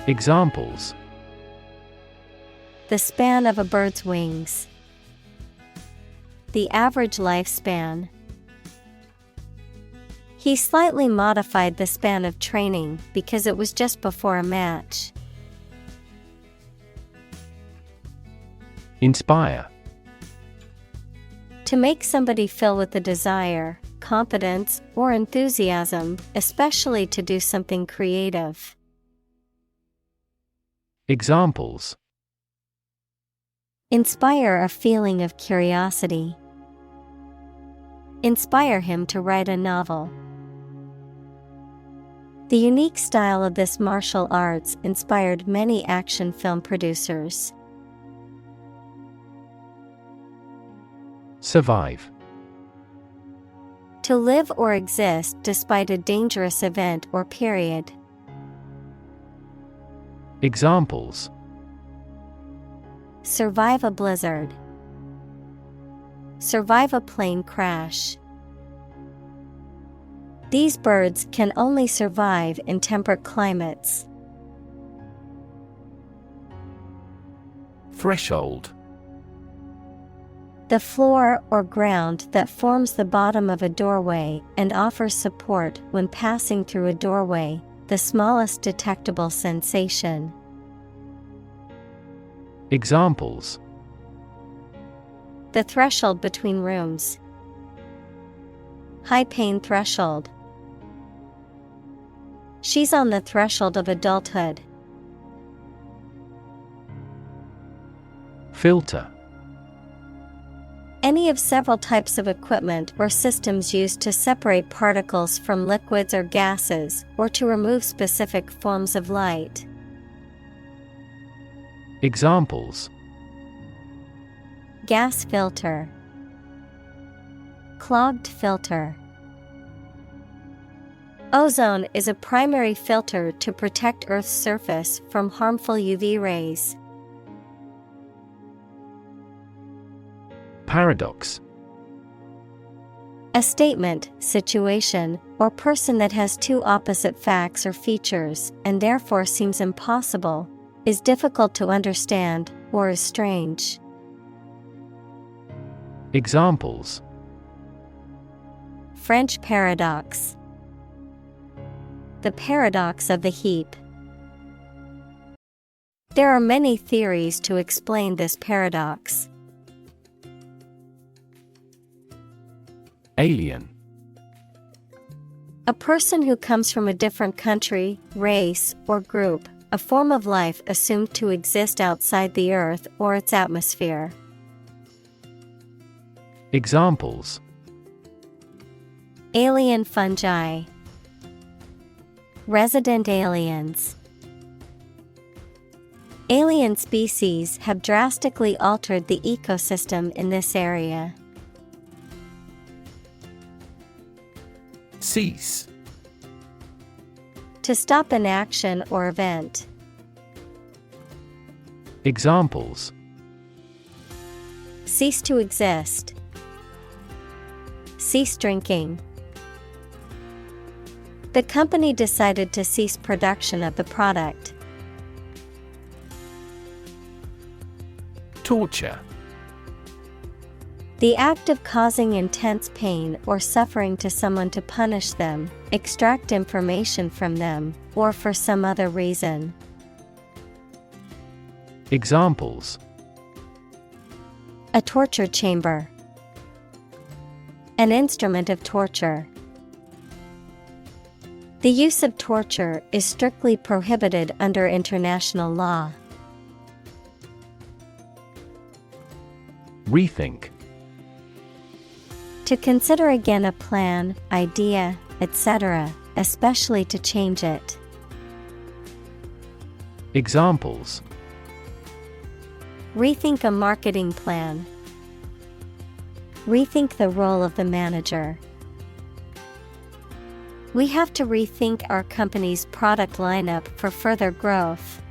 Examples: The span of a bird's wings. The average lifespan. He slightly modified the span of training because it was just before a match. Inspire. To make somebody fill with a desire, confidence, or enthusiasm, especially to do something creative. Examples: Inspire a feeling of curiosity. Inspire him to write a novel. The unique style of this martial arts inspired many action film producers. Survive. To live or exist despite a dangerous event or period. Examples: Survive a blizzard. Survive a plane crash. These birds can only survive in temperate climates. Threshold. The floor or ground that forms the bottom of a doorway and offers support when passing through a doorway, the smallest detectable sensation. Examples: The threshold between rooms. High pain threshold. She's on the threshold of adulthood. Filter. Any of several types of equipment or systems used to separate particles from liquids or gases, or to remove specific forms of light. Examples: Gas filter. Clogged filter. Ozone is a primary filter to protect Earth's surface from harmful UV rays. Paradox. A statement, situation, or person that has two opposite facts or features and therefore seems impossible, is difficult to understand, or is strange. Examples: French paradox. The paradox of the heap. There are many theories to explain this paradox. Alien. A person who comes from a different country, race, or group, a form of life assumed to exist outside the Earth or its atmosphere. Examples: Alien fungi. Resident aliens. Alien species have drastically altered the ecosystem in this area. Cease. To stop an action or event. Examples: Cease to exist. Cease drinking. The company decided to cease production of the product. Torture. The act of causing intense pain or suffering to someone to punish them, extract information from them, or for some other reason. Examples: A torture chamber. An instrument of torture. The use of torture is strictly prohibited under international law. Rethink. To consider again a plan, idea, etc., especially to change it. Examples: Rethink a marketing plan. Rethink the role of the manager. We have to rethink our company's product lineup for further growth.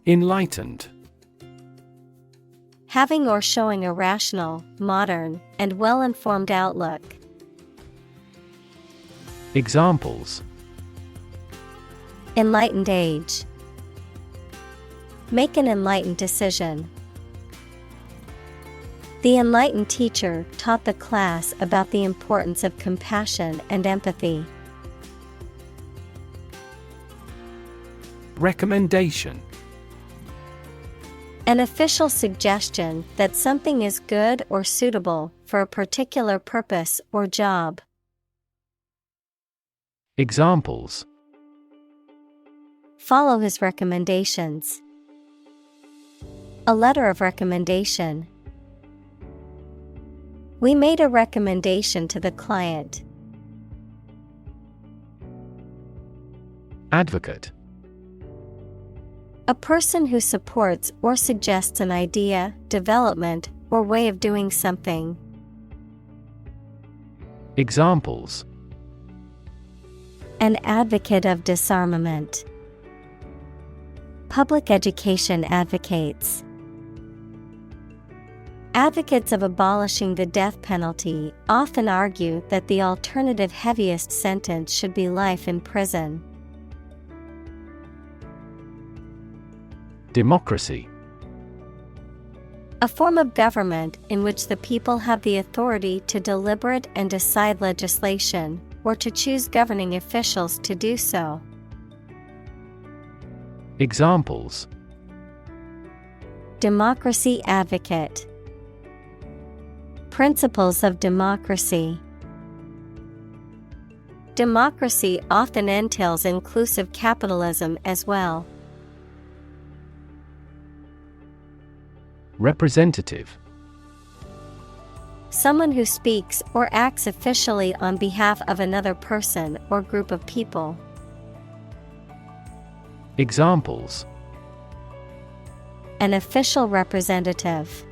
Enlightened. Having or showing a rational, modern, and well-informed outlook. Examples: Enlightened age. Make an enlightened decision. The enlightened teacher taught the class about the importance of compassion and empathy. Recommendation. An official suggestion that something is good or suitable for a particular purpose or job. Examples: Follow his recommendations. A letter of recommendation. We made a recommendation to the client. Advocate. A person who supports or suggests an idea, development, or way of doing something. Examples: An advocate of disarmament. Public education advocates. Advocates of abolishing the death penalty often argue that the alternative heaviest sentence should be life in prison. Democracy. A form of government in which the people have the authority to deliberate and decide legislation, or to choose governing officials to do so. Examples: Democracy advocate. Principles of democracy. Democracy often entails inclusive capitalism as well. Representative. Someone who speaks or acts officially on behalf of another person or group of people. Examples: An official representative.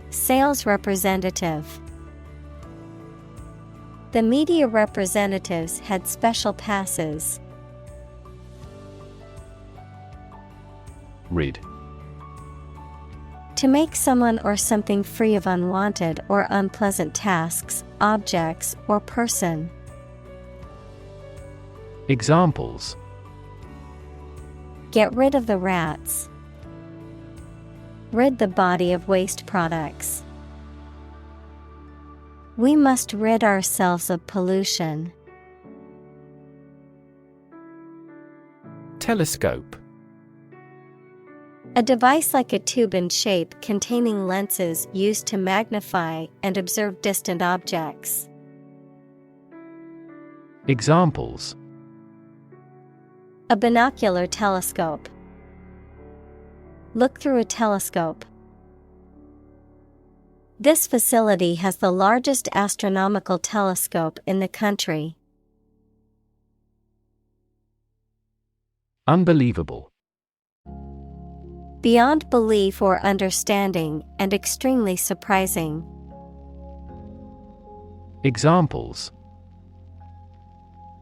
Sales representative. The media representatives had special passes. Rid. To make someone or something free of unwanted or unpleasant tasks, objects, or person. Examples: Get rid of the rats. Rid the body of waste products. We must rid ourselves of pollution. Telescope. A device like a tube in shape containing lenses used to magnify and observe distant objects. Examples: A binocular telescope. Look through a telescope. This facility has the largest astronomical telescope in the country. Unbelievable. Beyond belief or understanding, and extremely surprising. Examples: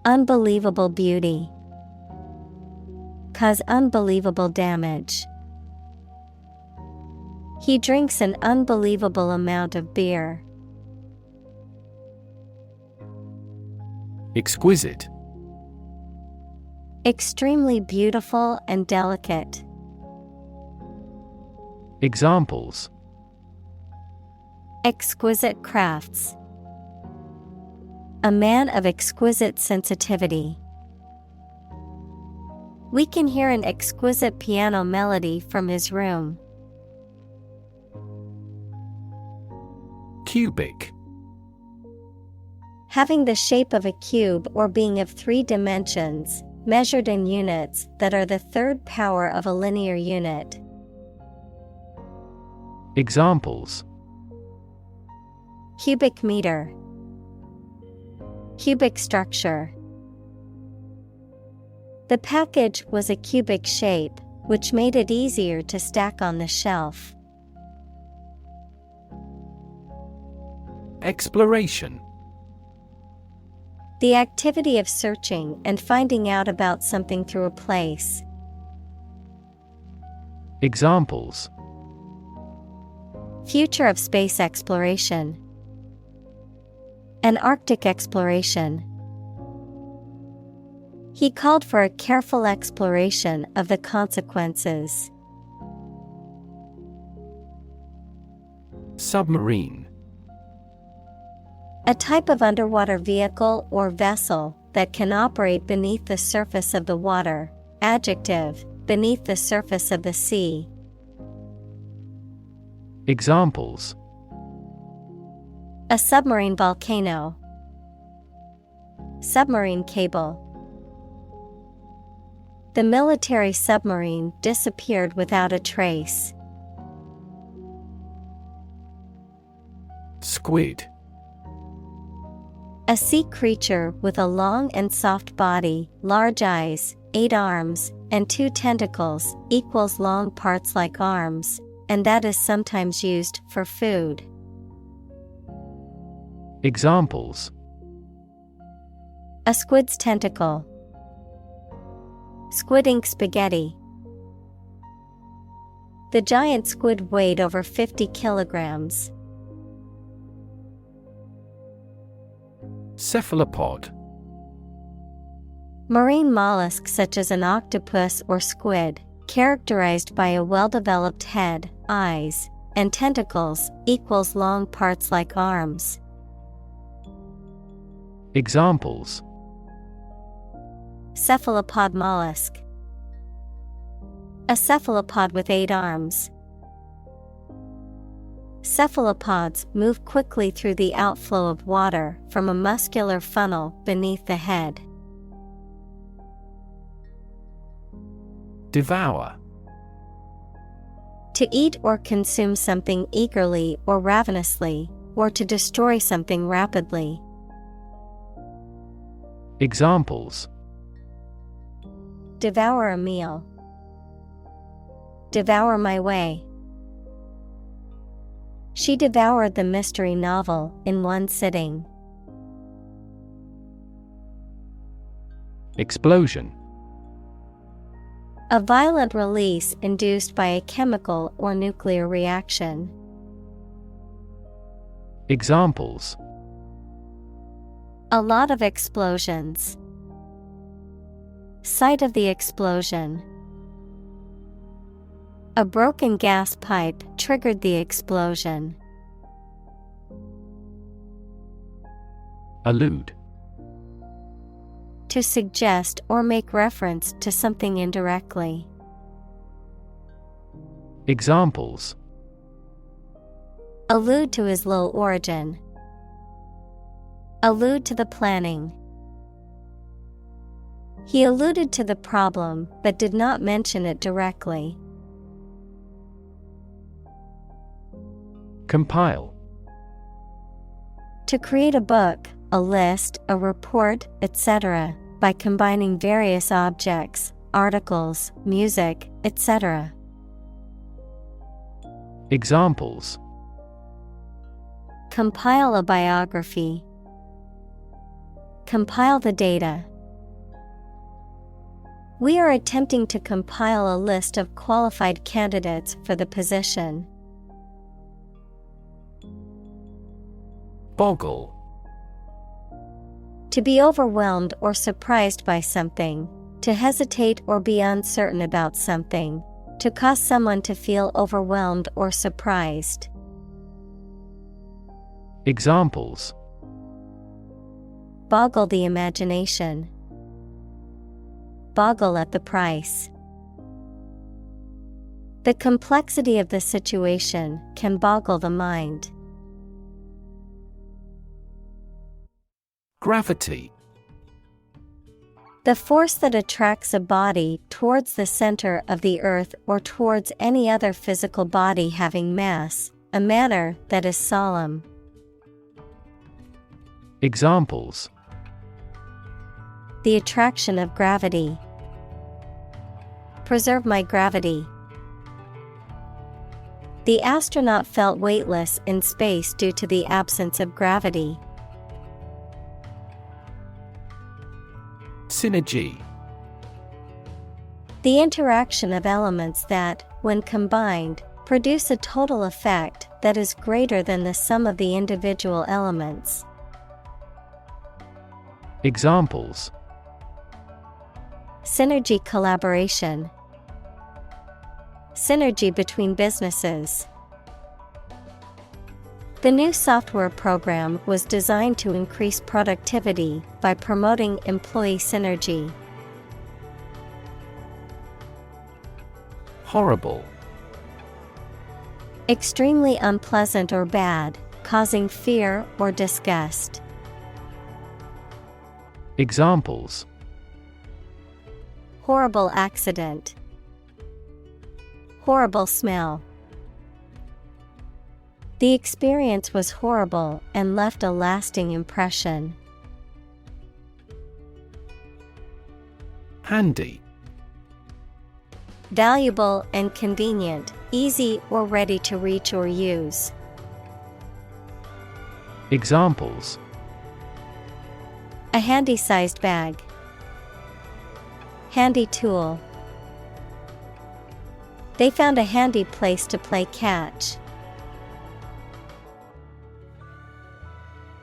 Unbelievable beauty. Cause unbelievable damage. He drinks an unbelievable amount of beer. Exquisite. Extremely beautiful and delicate. Examples: Exquisite crafts. A man of exquisite sensitivity. We can hear an exquisite piano melody from his room. Cubic. Having the shape of a cube or being of 3 dimensions, measured in units that are the third power of a linear unit. Examples: Cubic meter. Cubic structure. The package was a cubic shape, which made it easier to stack on the shelf. Exploration. The activity of searching and finding out about something through a place. Examples: Future of space exploration. An Arctic exploration. He called for a careful exploration of the consequences. Submarine. A type of underwater vehicle or vessel that can operate beneath the surface of the water. Adjective, beneath the surface of the sea. Examples: A submarine volcano. Submarine cable. The military submarine disappeared without a trace. Squid. A sea creature with a long and soft body, large eyes, 8 arms, and 2 tentacles, equals long parts like arms, and that is sometimes used for food. Examples: A squid's tentacle. Squid ink spaghetti. The giant squid weighed over 50 kilograms. Cephalopod. Marine mollusk such as an octopus or squid, characterized by a well-developed head, eyes, and tentacles, equals long parts like arms. Examples: Cephalopod mollusk. A cephalopod with 8 arms. Cephalopods move quickly through the outflow of water from a muscular funnel beneath the head. Devour. To eat or consume something eagerly or ravenously, or to destroy something rapidly. Examples: Devour a meal. Devour my way. She devoured the mystery novel in one sitting. Explosion. A violent release induced by a chemical or nuclear reaction. Examples: A lot of explosions. Site of the explosion. A broken gas pipe triggered the explosion. Allude. To suggest or make reference to something indirectly. Examples. Allude to his low origin. Allude to the planning. He alluded to the problem but did not mention it directly. Compile. To create a book, a list, a report, etc., by combining various objects, articles, music, etc. Examples. Compile a biography. Compile the data. We are attempting to compile a list of qualified candidates for the position. Boggle. To be overwhelmed or surprised by something, to hesitate or be uncertain about something, to cause someone to feel overwhelmed or surprised. Examples. Boggle the imagination. Boggle at the price. The complexity of the situation can boggle the mind. Gravity. The force that attracts a body towards the center of the earth or towards any other physical body having mass, a manner that is solemn. Examples. The attraction of gravity. Preserve my gravity. The astronaut felt weightless in space due to the absence of gravity. Synergy. The interaction of elements that, when combined, produce a total effect that is greater than the sum of the individual elements. Examples. Synergy collaboration. Synergy between businesses. The new software program was designed to increase productivity by promoting employee synergy. Horrible. Extremely unpleasant or bad, causing fear or disgust. Examples. Horrible accident. Horrible smell. The experience was horrible and left a lasting impression. Handy. Valuable and convenient, easy or ready to reach or use. Examples. A handy-sized bag. Handy tool. They found a handy place to play catch.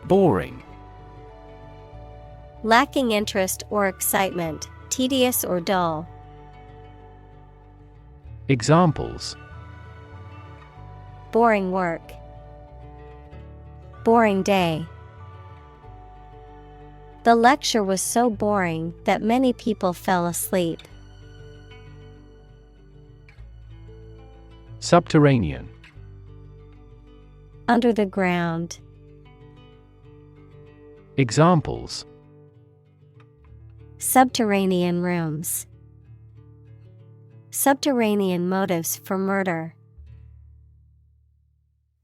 Boring. Lacking interest or excitement, tedious or dull. Examples. Boring work. Boring day. The lecture was so boring that many people fell asleep. Subterranean. Under the ground. Examples. Subterranean rooms. Subterranean motives for murder.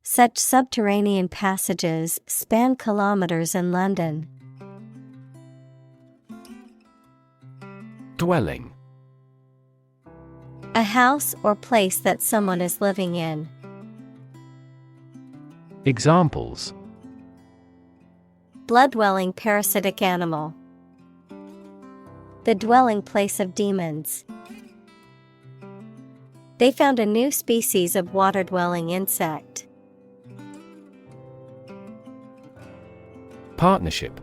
Such subterranean passages span kilometers in London. Dwelling. A house or place that someone is living in. Examples. Blood-dwelling parasitic animal. The dwelling place of demons. They found a new species of water-dwelling insect. Partnership.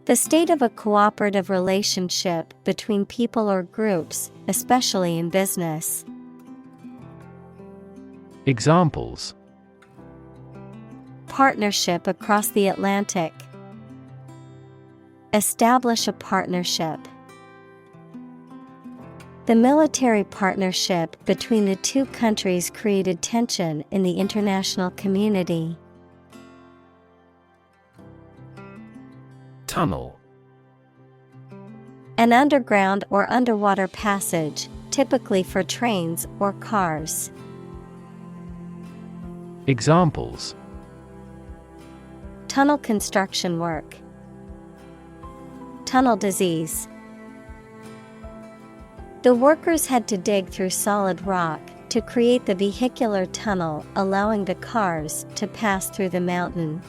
The state of a cooperative relationship between people or groups, especially in business. Examples: Partnership across the Atlantic. Establish a partnership. The military partnership between the two countries created tension in the international community. Tunnel. An underground or underwater passage, typically for trains or cars. Examples: Tunnel construction work. Tunnel disease. The workers had to dig through solid rock to create the vehicular tunnel, allowing the cars to pass through the mountain.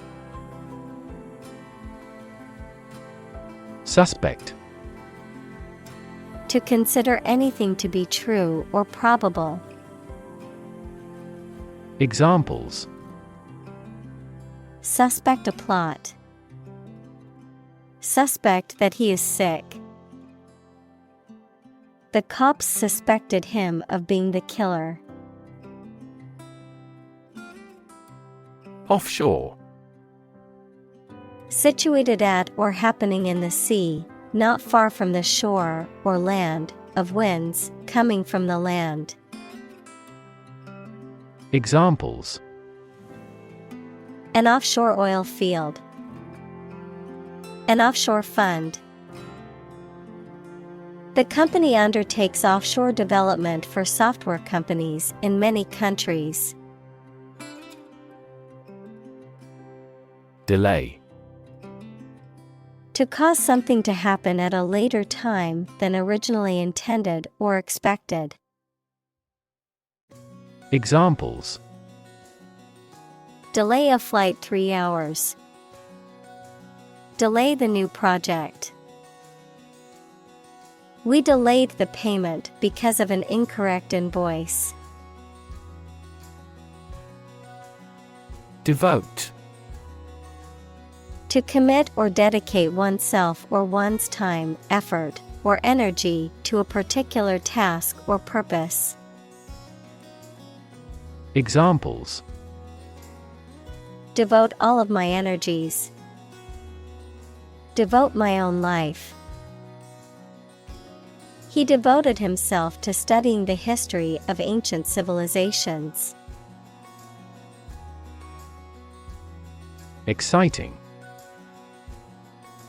Suspect. To consider anything to be true or probable. Examples: Suspect a plot. Suspect that he is sick. The cops suspected him of being the killer. Offshore. Situated at or happening in the sea, not far from the shore or land, of winds coming from the land. Examples: An offshore oil field. An offshore fund. The company undertakes offshore development for software companies in many countries. Delay. To cause something to happen at a later time than originally intended or expected. Examples: Delay a flight 3 hours. Delay the new project. We delayed the payment because of an incorrect invoice. Devote. To commit or dedicate oneself or one's time, effort, or energy to a particular task or purpose. Examples: Devote all of my energies. Devote my own life. He devoted himself to studying the history of ancient civilizations. Exciting.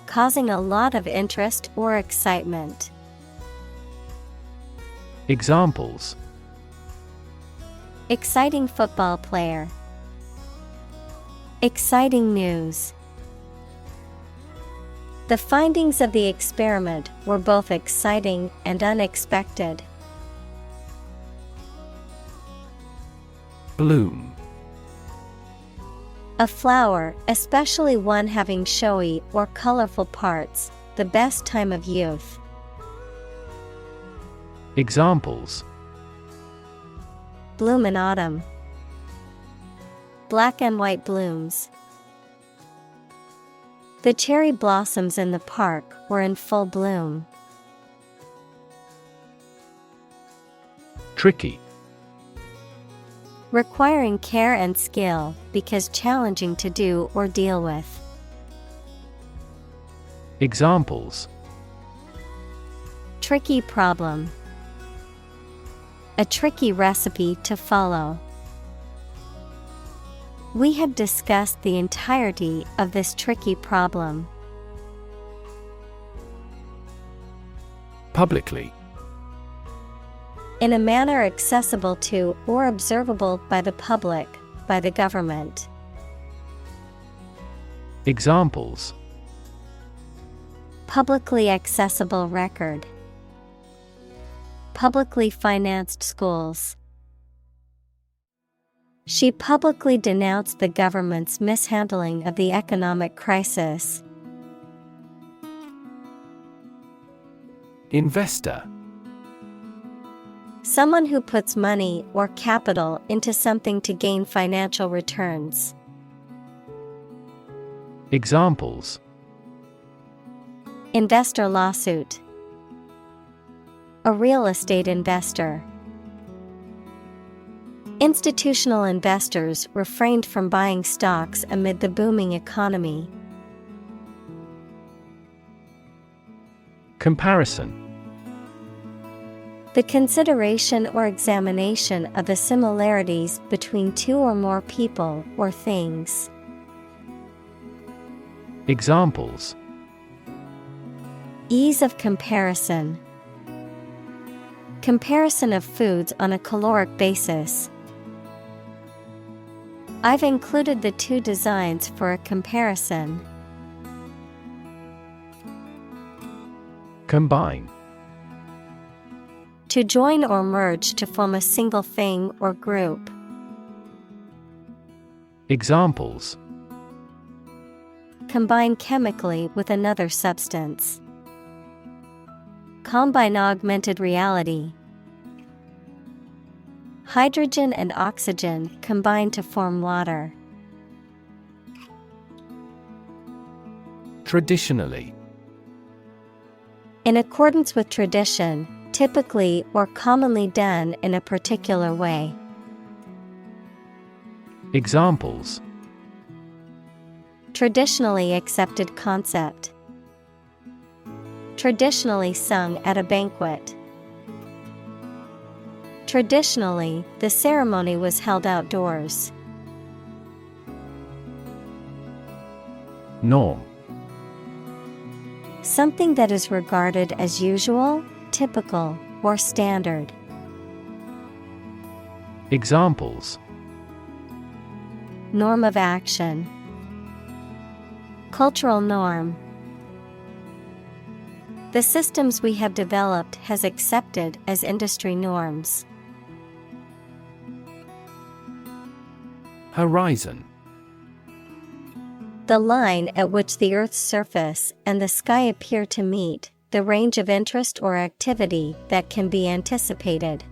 Causing a lot of interest or excitement. Examples: Exciting football player. Exciting news. The findings of the experiment were both exciting and unexpected. Bloom. A flower, especially one having showy or colorful parts, the best time of youth. Examples: Bloom in autumn. Black and white blooms. The cherry blossoms in the park were in full bloom. Tricky. Requiring care and skill because challenging to do or deal with. Examples: Tricky problem. A tricky recipe to follow. We have discussed the entirety of this tricky problem. Publicly. In a manner accessible to or observable by the public, by the government. Examples: Publicly accessible record. Publicly financed schools. She publicly denounced the government's mishandling of the economic crisis. Investor. Someone who puts money or capital into something to gain financial returns. Examples: Investor lawsuit. A real estate investor. Institutional investors refrained from buying stocks amid the booming economy. Comparison. The consideration or examination of the similarities between two or more people or things. Examples. Ease of comparison. Comparison of foods on a caloric basis. I've included the two designs for a comparison. Combine. To join or merge to form a single thing or group. Examples. Combine chemically with another substance. Combine augmented reality. Hydrogen and oxygen combine to form water. Traditionally. In accordance with tradition, typically or commonly done in a particular way. Examples. Traditionally accepted concept. Traditionally sung at a banquet. Traditionally, the ceremony was held outdoors. Norm. Something that is regarded as usual, typical, or standard. Examples. Norm of action. Cultural norm. The systems we have developed has accepted as industry norms. Horizon. The line at which the Earth's surface and the sky appear to meet, the range of interest or activity that can be anticipated.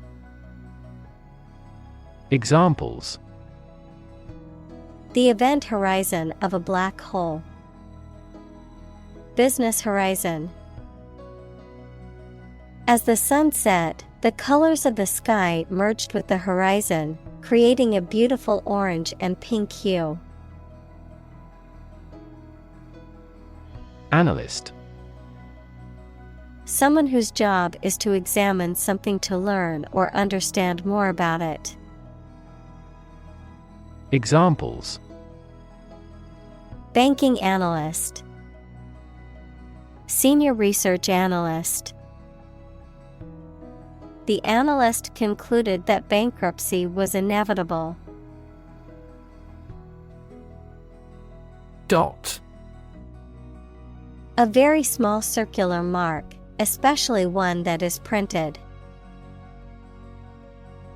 Examples. The event horizon of a black hole. Business horizon. As the sun set, the colors of the sky merged with the horizon, creating a beautiful orange and pink hue. Analyst. Someone whose job is to examine something to learn or understand more about it. Examples. Banking analyst. Senior research analyst. The analyst concluded that bankruptcy was inevitable. Dot. A very small circular mark, especially one that is printed.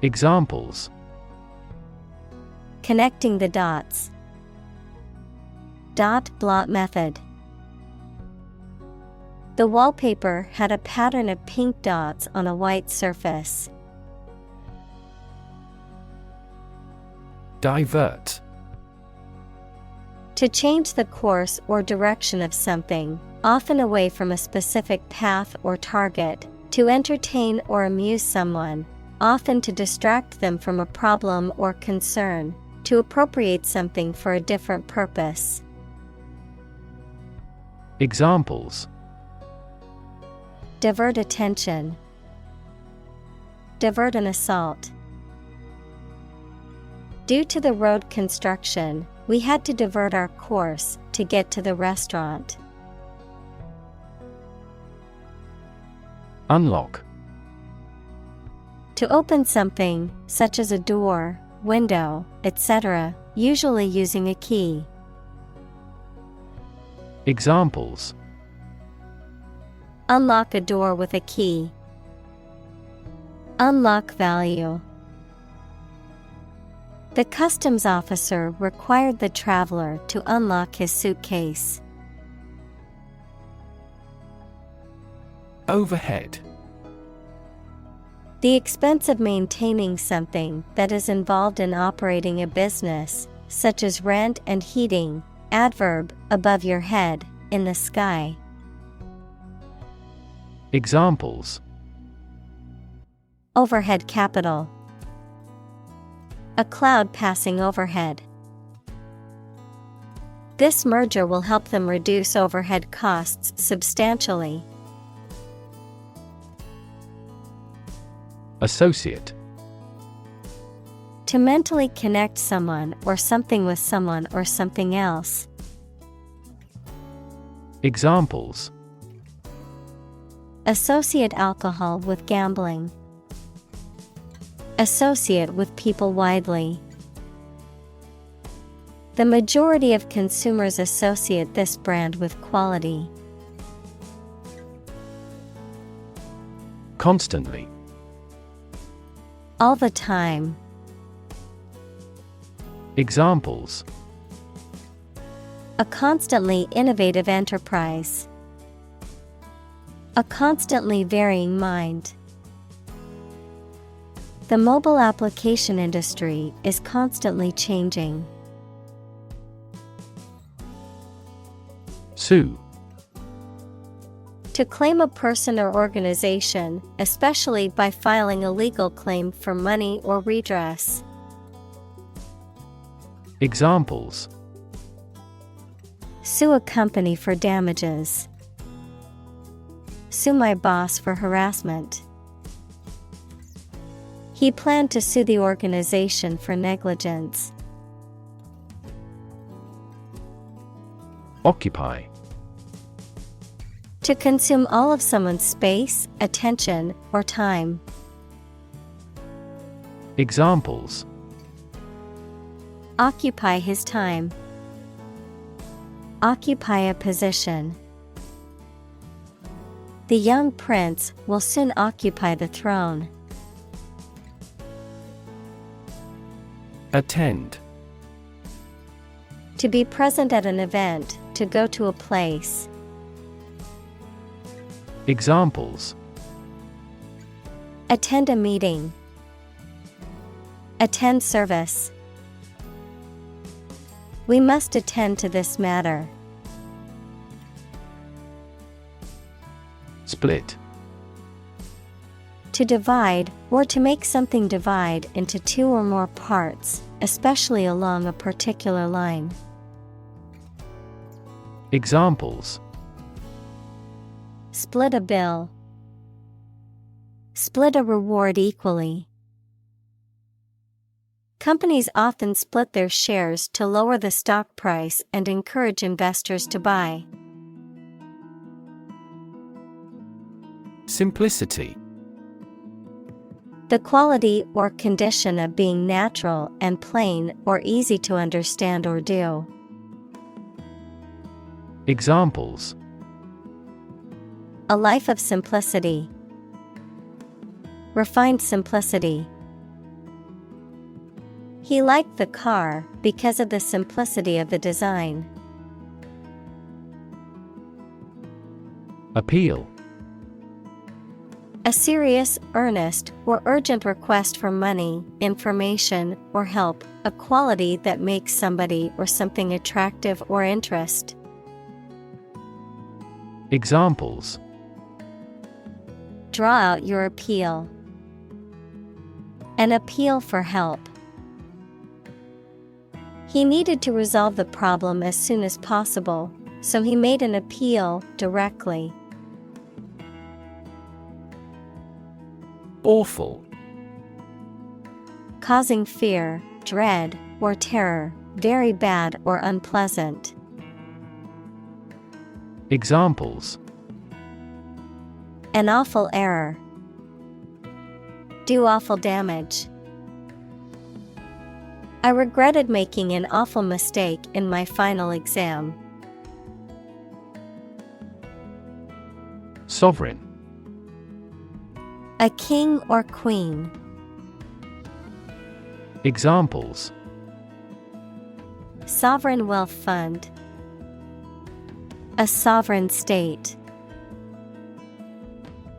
Examples. Connecting the dots. Dot blot method. The wallpaper had a pattern of pink dots on a white surface. Divert. To change the course or direction of something, often away from a specific path or target, to entertain or amuse someone, often to distract them from a problem or concern, to appropriate something for a different purpose. Examples. Divert attention. Divert an assault. Due to the road construction, we had to divert our course to get to the restaurant. Unlock. To open something, such as a door, window, etc., usually using a key. Examples. Unlock a door with a key. Unlock value. The customs officer required the traveler to unlock his suitcase. Overhead. The expense of maintaining something that is involved in operating a business, such as rent and heating. Adverb, above your head, in the sky. Examples: overhead capital, a cloud passing overhead. This merger will help them reduce overhead costs substantially. Associate: to mentally connect someone or something with someone or something else. Examples: associate alcohol with gambling, associate with people widely. The majority of consumers associate this brand with quality. Constantly: all the time. Examples: a constantly innovative enterprise, a constantly varying mind. The mobile application industry is constantly changing. Sue: to claim a person or organization, especially by filing a legal claim for money or redress. Examples: sue a company for damages, sue my boss for harassment. He planned to sue the organization for negligence. Occupy: to consume all of someone's space, attention, or time. Examples: occupy his time, occupy a position. The young prince will soon occupy the throne. Attend: to be present at an event, to go to a place. Examples: attend a meeting, attend service. We must attend to this matter. Split: to divide, or to make something divide into two or more parts, especially along a particular line. Examples: split a bill, split a reward equally. Companies often split their shares to lower the stock price and encourage investors to buy. Simplicity: the quality or condition of being natural and plain or easy to understand or do. Examples: a life of simplicity, refined simplicity. He liked the car because of the simplicity of the design. Appeal: a serious, earnest, or urgent request for money, information, or help, a quality that makes somebody or something attractive or interest. Examples: draw out your appeal, an appeal for help. He needed to resolve the problem as soon as possible, so he made an appeal directly. Awful: causing fear, dread, or terror, very bad or unpleasant. Examples: an awful error, do awful damage. I regretted making an awful mistake in my final exam. Sovereign: a king or queen. Examples: sovereign wealth fund, a sovereign state.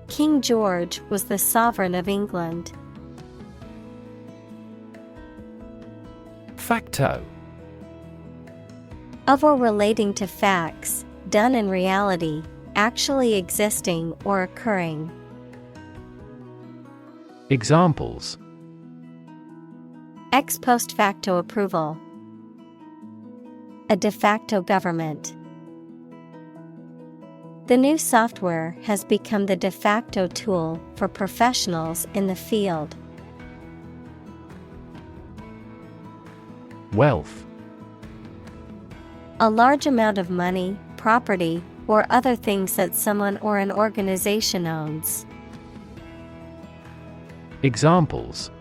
King George was the sovereign of England. Facto: of or relating to facts, done in reality, actually existing or occurring. Examples: Ex post facto approval. A de facto government. The new software has become the de facto tool for professionals in the field. Wealth. A large amount of money, property, or other things that someone or an organization owns. Examples: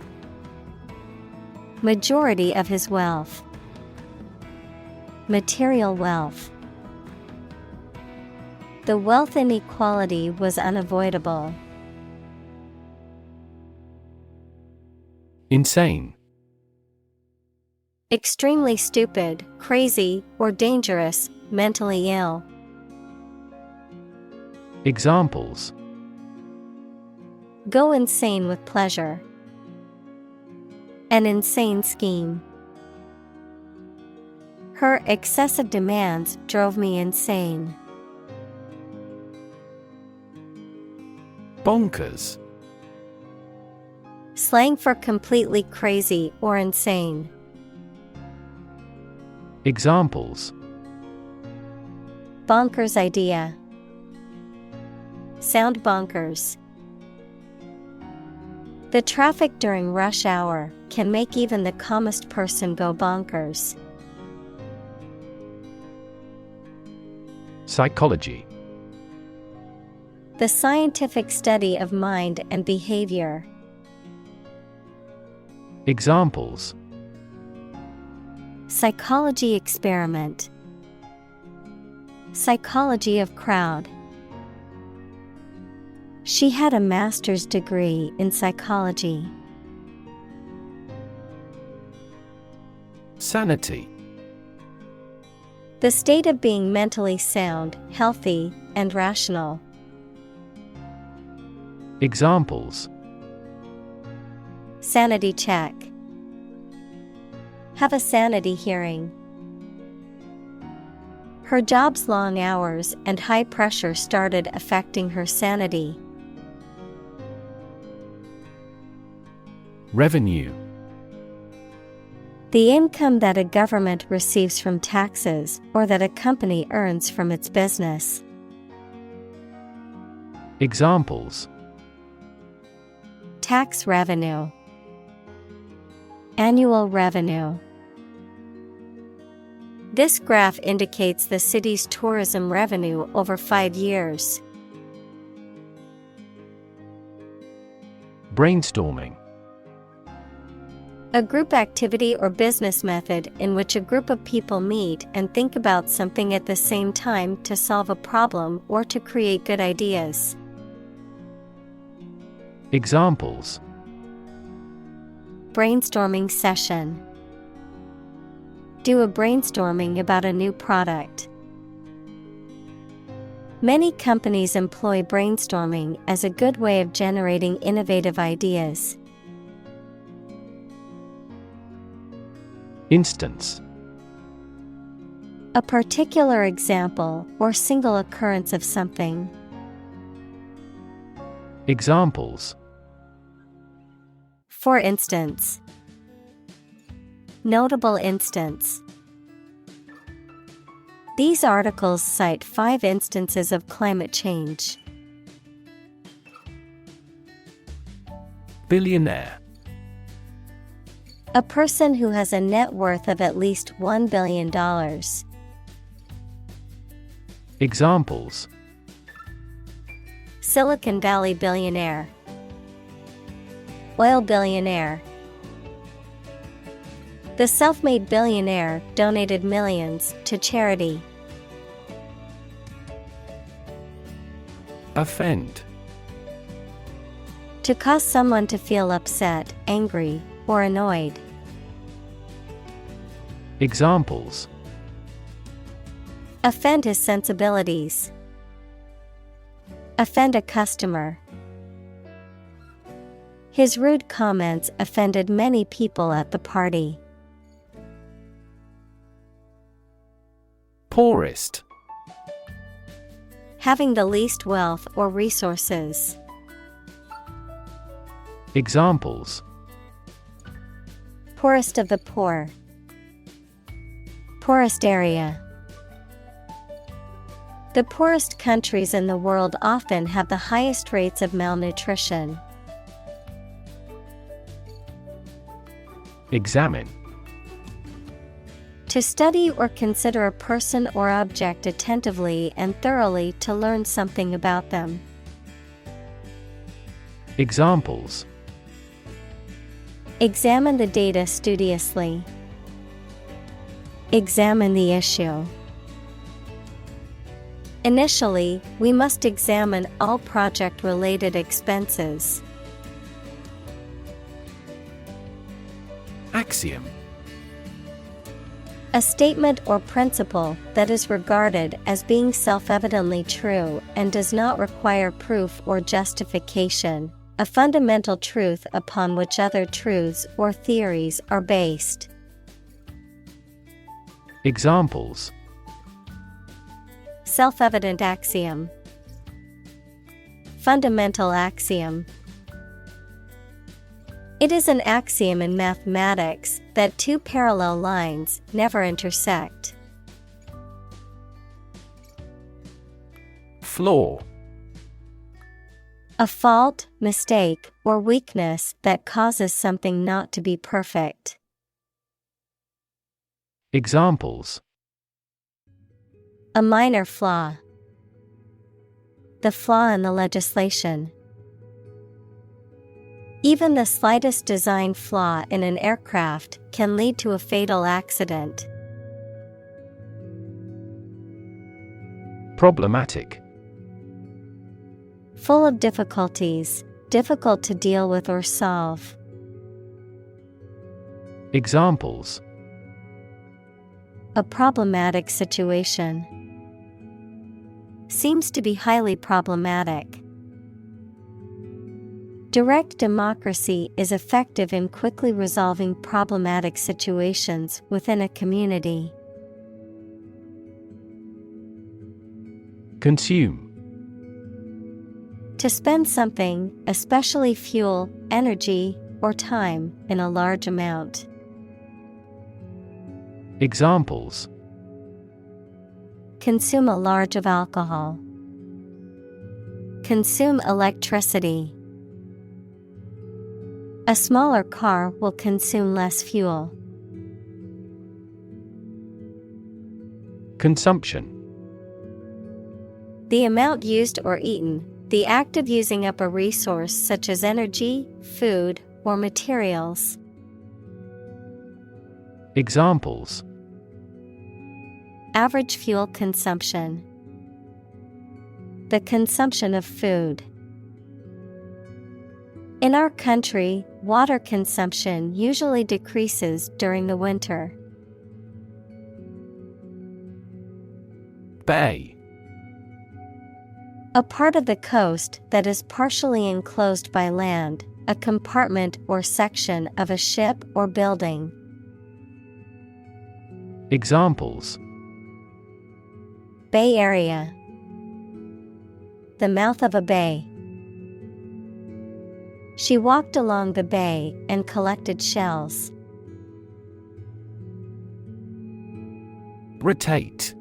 Majority of his wealth. Material wealth. The wealth inequality was unavoidable. Insane. Extremely stupid, crazy, or dangerous, mentally ill. Examples: Go insane with pleasure. An insane scheme. Her excessive demands drove me insane. Bonkers. Slang for completely crazy or insane. Examples: Bonkers idea. Sound bonkers. The traffic during rush hour can make even the calmest person go bonkers. Psychology. The scientific study of mind and behavior. Examples: Psychology experiment. Psychology of crowd. She had a master's degree in psychology. Sanity. The state of being mentally sound, healthy, and rational. Examples: Sanity check. Have a sanity hearing. Her job's long hours and high pressure started affecting her sanity. Revenue. The income that a government receives from taxes or that a company earns from its business. Examples: Tax revenue. Annual revenue. This graph indicates the city's tourism revenue over 5 years. Brainstorming. A group activity or business method in which a group of people meet and think about something at the same time to solve a problem or to create good ideas. Examples: Brainstorming session. Do a brainstorming about a new product. Many companies employ brainstorming as a good way of generating innovative ideas. Instance. A particular example or single occurrence of something. Examples: For instance. Notable instance. These articles cite 5 instances of climate change. Billionaire. A person who has a net worth of at least $1 billion. Examples: Silicon Valley billionaire. Oil billionaire. The self-made billionaire donated millions to charity. Offend. To cause someone to feel upset, angry, or annoyed. Examples: Offend his sensibilities. Offend a customer. His rude comments offended many people at the party. Poorest. having the least wealth or resources. Examples: Poorest of the poor. Poorest area. The poorest countries in the world often have the highest rates of malnutrition. Examine. To study or consider a person or object attentively and thoroughly to learn something about them. Examples: Examine the data studiously. Examine the issue. Initially, we must examine all project-related expenses. Axiom. A statement or principle that is regarded as being self-evidently true and does not require proof or justification, a fundamental truth upon which other truths or theories are based. Examples: Self-evident axiom. Fundamental axiom. It is an axiom in mathematics that two parallel lines never intersect. Flaw. A fault, mistake, or weakness that causes something not to be perfect. Examples: A minor flaw. The flaw in the legislation. Even the slightest design flaw in an aircraft can lead to a fatal accident. Problematic. Full of difficulties, difficult to deal with or solve. Examples: A problematic situation. Seems to be highly problematic. Direct democracy is effective in quickly resolving problematic situations within a community. Consume. To spend something, especially fuel, energy, or time, in a large amount. Examples: Consume a large of alcohol. Consume electricity. A smaller car will consume less fuel. Consumption. The amount used or eaten, the act of using up a resource such as energy, food, or materials. Examples: Average fuel consumption. The consumption of food. In our country, water consumption usually decreases during the winter. Bay. A part of the coast that is partially enclosed by land, a compartment or section of a ship or building. Examples: Bay Area. The mouth of a bay. She walked along the bay and collected shells. Rotate.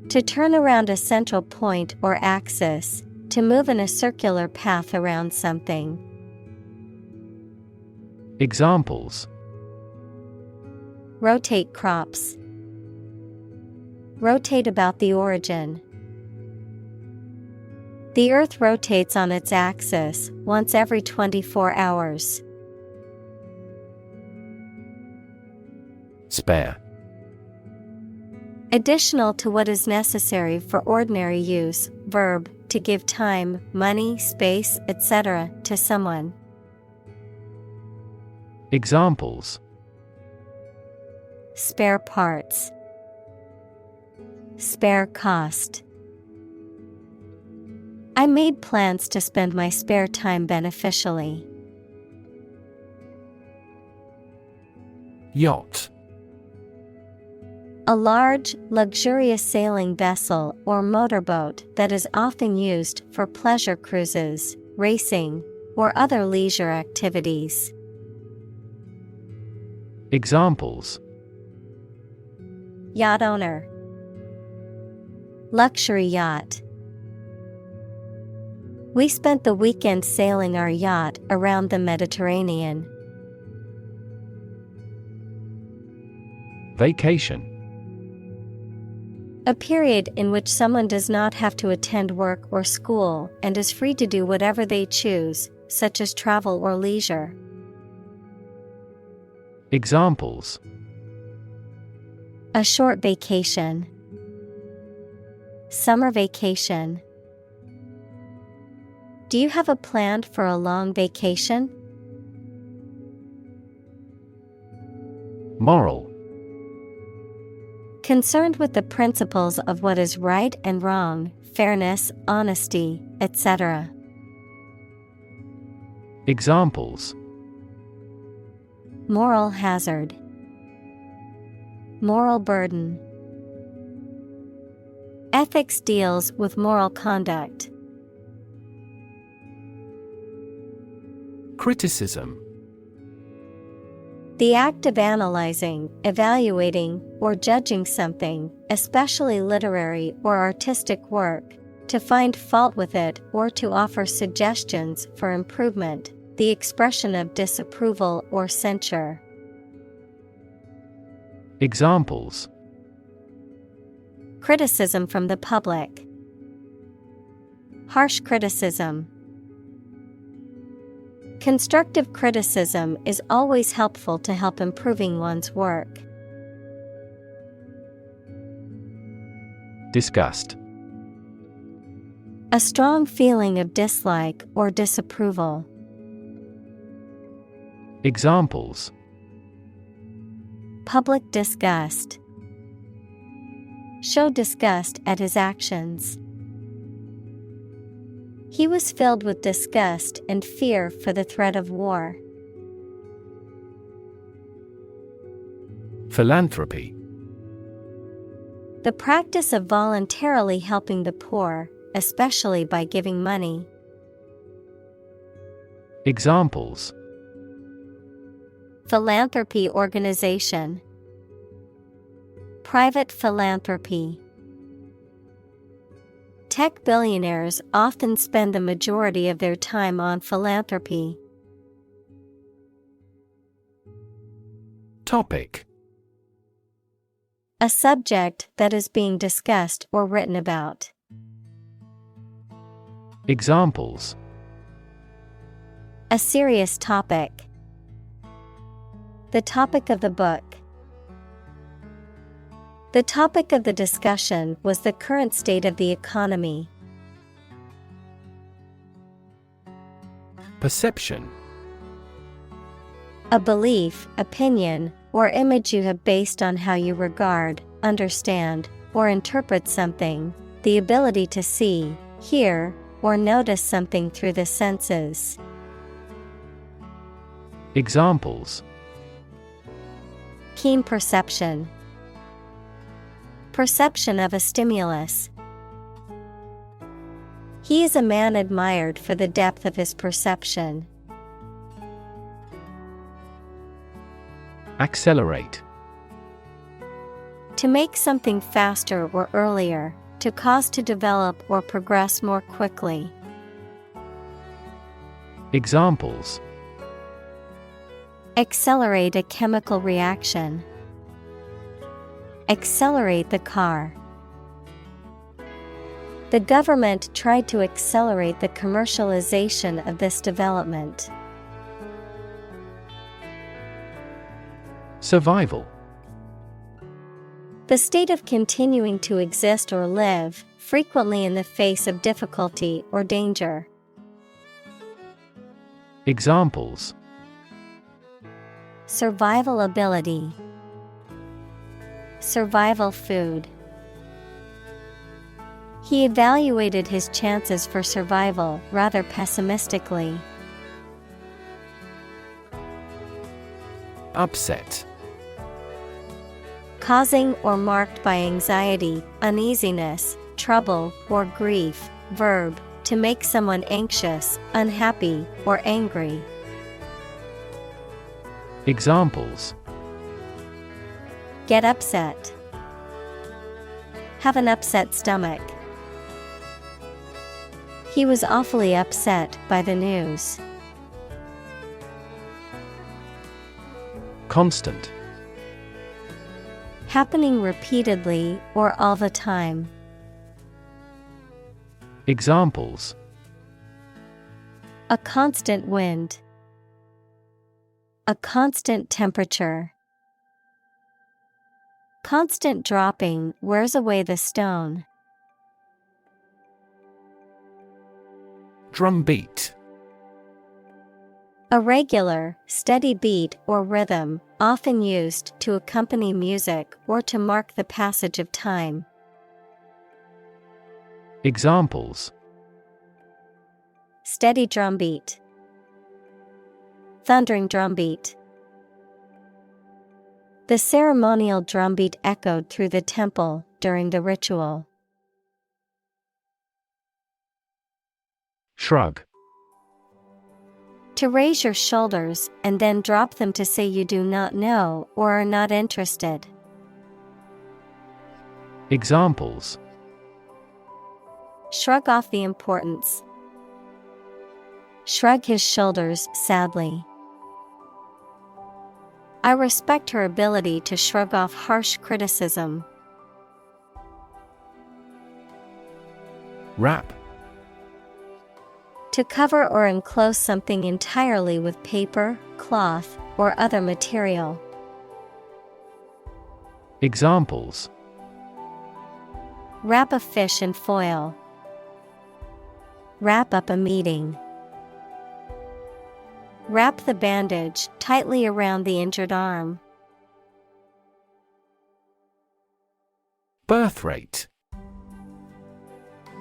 To turn around a central point or axis, to move in a circular path around something. Examples: Rotate crops. Rotate about the origin. The Earth rotates on its axis once every 24 hours. Spare. Additional to what is necessary for ordinary use, verb, to give time, money, space, etc. to someone. Examples: Spare parts. Spare cost. I made plans to spend my spare time beneficially. Yacht. A A large, luxurious sailing vessel or motorboat that is often used for pleasure cruises, racing, or other leisure activities. Examples: Yacht owner. Luxury yacht. We spent the weekend sailing our yacht around the Mediterranean. Vacation. A period in which someone does not have to attend work or school and is free to do whatever they choose, such as travel or leisure. Examples: A short vacation. Summer vacation. Do you have a plan for a long vacation? Moral. Concerned with the principles of what is right and wrong, fairness, honesty, etc. Examples: Moral hazard. Moral burden. Ethics deals with moral conduct. Criticism. The act of analyzing, evaluating, or judging something, especially literary or artistic work, to find fault with it or to offer suggestions for improvement, the expression of disapproval or censure. Examples: Criticism from the public. Harsh criticism. Constructive criticism is always helpful to help improving one's work. Disgust. A strong feeling of dislike or disapproval. Examples: Public disgust. Show disgust at his actions. He was filled with disgust and fear for the threat of war. Philanthropy. The practice of voluntarily helping the poor, especially by giving money. Examples: Philanthropy organization. Private philanthropy. Tech billionaires often spend the majority of their time on philanthropy. Topic. A subject that is being discussed or written about. Examples: A serious topic. The topic of the book. The topic of the discussion was the current state of the economy. Perception. A belief, opinion, or image you have based on how you regard, understand, or interpret something, the ability to see, hear, or notice something through the senses. Examples: Keen perception. Perception of a stimulus. He is a man admired for the depth of his perception. Accelerate. To make something faster or earlier, to cause to develop or progress more quickly. Examples: Accelerate a chemical reaction. Accelerate the car. The government tried to accelerate the commercialization of this development. Survival. The state of continuing to exist or live, frequently in the face of difficulty or danger. Examples: Survival ability. Survival food. He evaluated his chances for survival rather pessimistically. Upset. Causing or marked by anxiety, uneasiness, trouble, or grief. Verb, to make someone anxious, unhappy, or angry. Examples: Get upset. Have an upset stomach. He was awfully upset by the news. Constant. Happening repeatedly or all the time. Examples: A constant wind. A constant temperature. Constant dropping wears away the stone. Drumbeat. A regular, steady beat or rhythm, often used to accompany music or to mark the passage of time. Examples: Steady drumbeat. Thundering drumbeat. The ceremonial drumbeat echoed through the temple during the ritual. Shrug. To raise your shoulders and then drop them to say you do not know or are not interested. Examples: Shrug off the importance. Shrug his shoulders sadly. I respect her ability to shrug off harsh criticism. Wrap. To cover or enclose something entirely with paper, cloth, or other material. Examples: Wrap a fish in foil. Wrap up a meeting. Wrap the bandage tightly around the injured arm. Birth rate.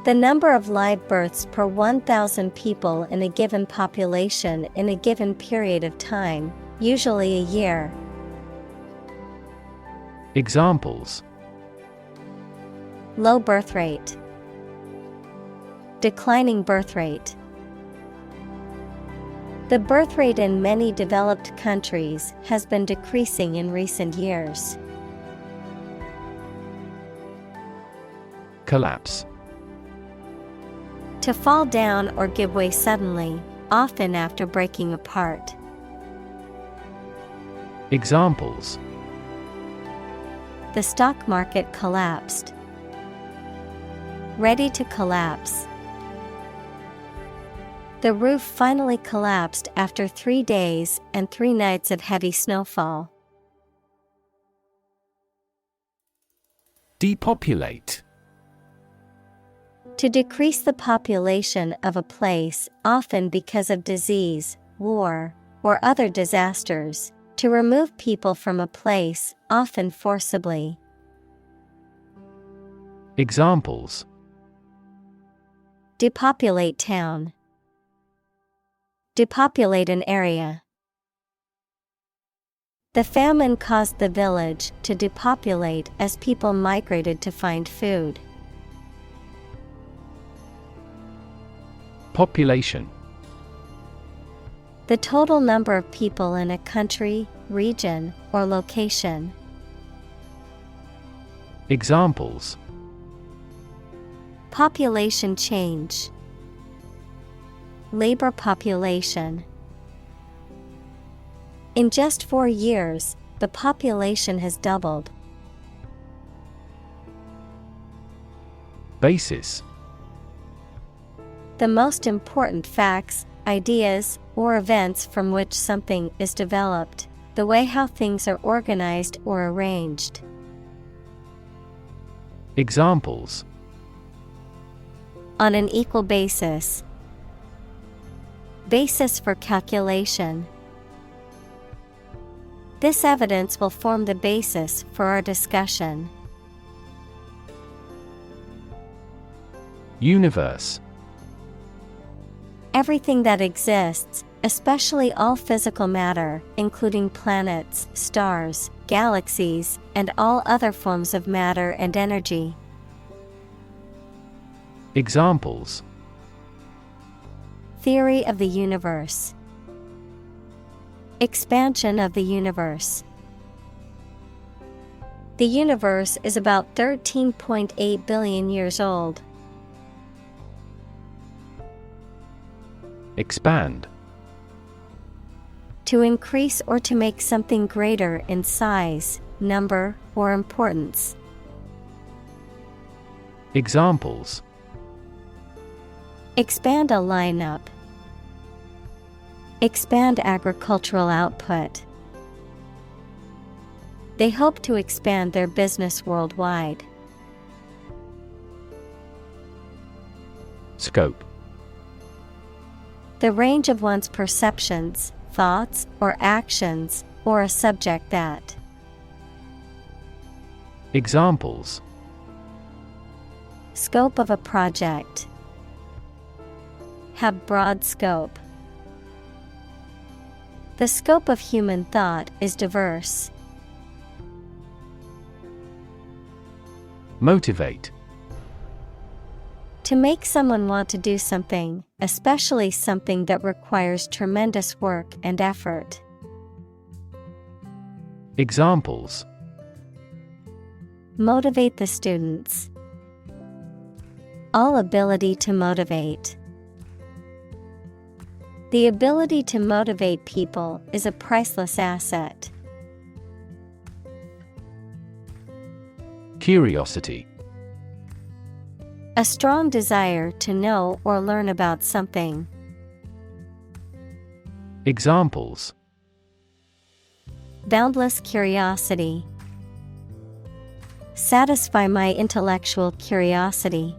The number of live births per 1,000 people in a given population in a given period of time, usually a year. Examples: Low birth rate. Declining birth rate. The birth rate in many developed countries has been decreasing in recent years. Collapse. To fall down or give way suddenly, often after breaking apart. Examples: The stock market collapsed. Ready to collapse. The roof finally collapsed after 3 days and 3 nights of heavy snowfall. Depopulate. To decrease the population of a place, often because of disease, war, or other disasters. To remove people from a place, often forcibly. Examples: Depopulate town. Depopulate an area. The famine caused the village to depopulate as people migrated to find food. Population. The total number of people in a country, region, or location. Examples: Population change. Labor population. In just 4 years, the population has doubled. Basis. The most important facts, ideas, or events from which something is developed, the way how things are organized or arranged. Examples: On an equal basis. Basis for calculation. This evidence will form the basis for our discussion. Universe. Everything that exists, especially all physical matter, including planets, stars, galaxies, and all other forms of matter and energy. Examples: Theory of the universe. Expansion of the universe. The universe is about 13.8 billion years old. Expand. To increase or to make something greater in size, number, or importance. Examples: Expand a lineup. Expand agricultural output. They hope to expand their business worldwide. Scope. The range of one's perceptions, thoughts, or actions, or a subject that. Examples: Scope of a project. Have broad scope. The scope of human thought is diverse. Motivate. To make someone want to do something, especially something that requires tremendous work and effort. Examples: Motivate the students. All ability to motivate. The ability to motivate people is a priceless asset. Curiosity. A strong desire to know or learn about something. Examples: Boundless curiosity. Satisfy my intellectual curiosity.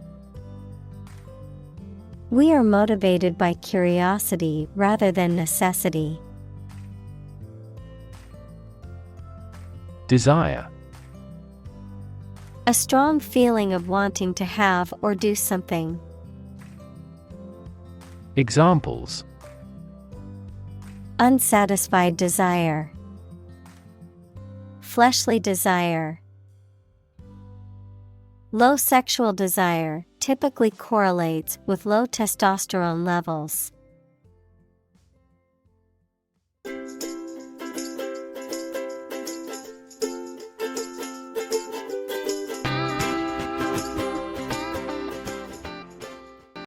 We are motivated by curiosity rather than necessity. Desire. A strong feeling of wanting to have or do something. Examples: Unsatisfied desire. Fleshly desire. Low sexual desire typically correlates with low testosterone levels.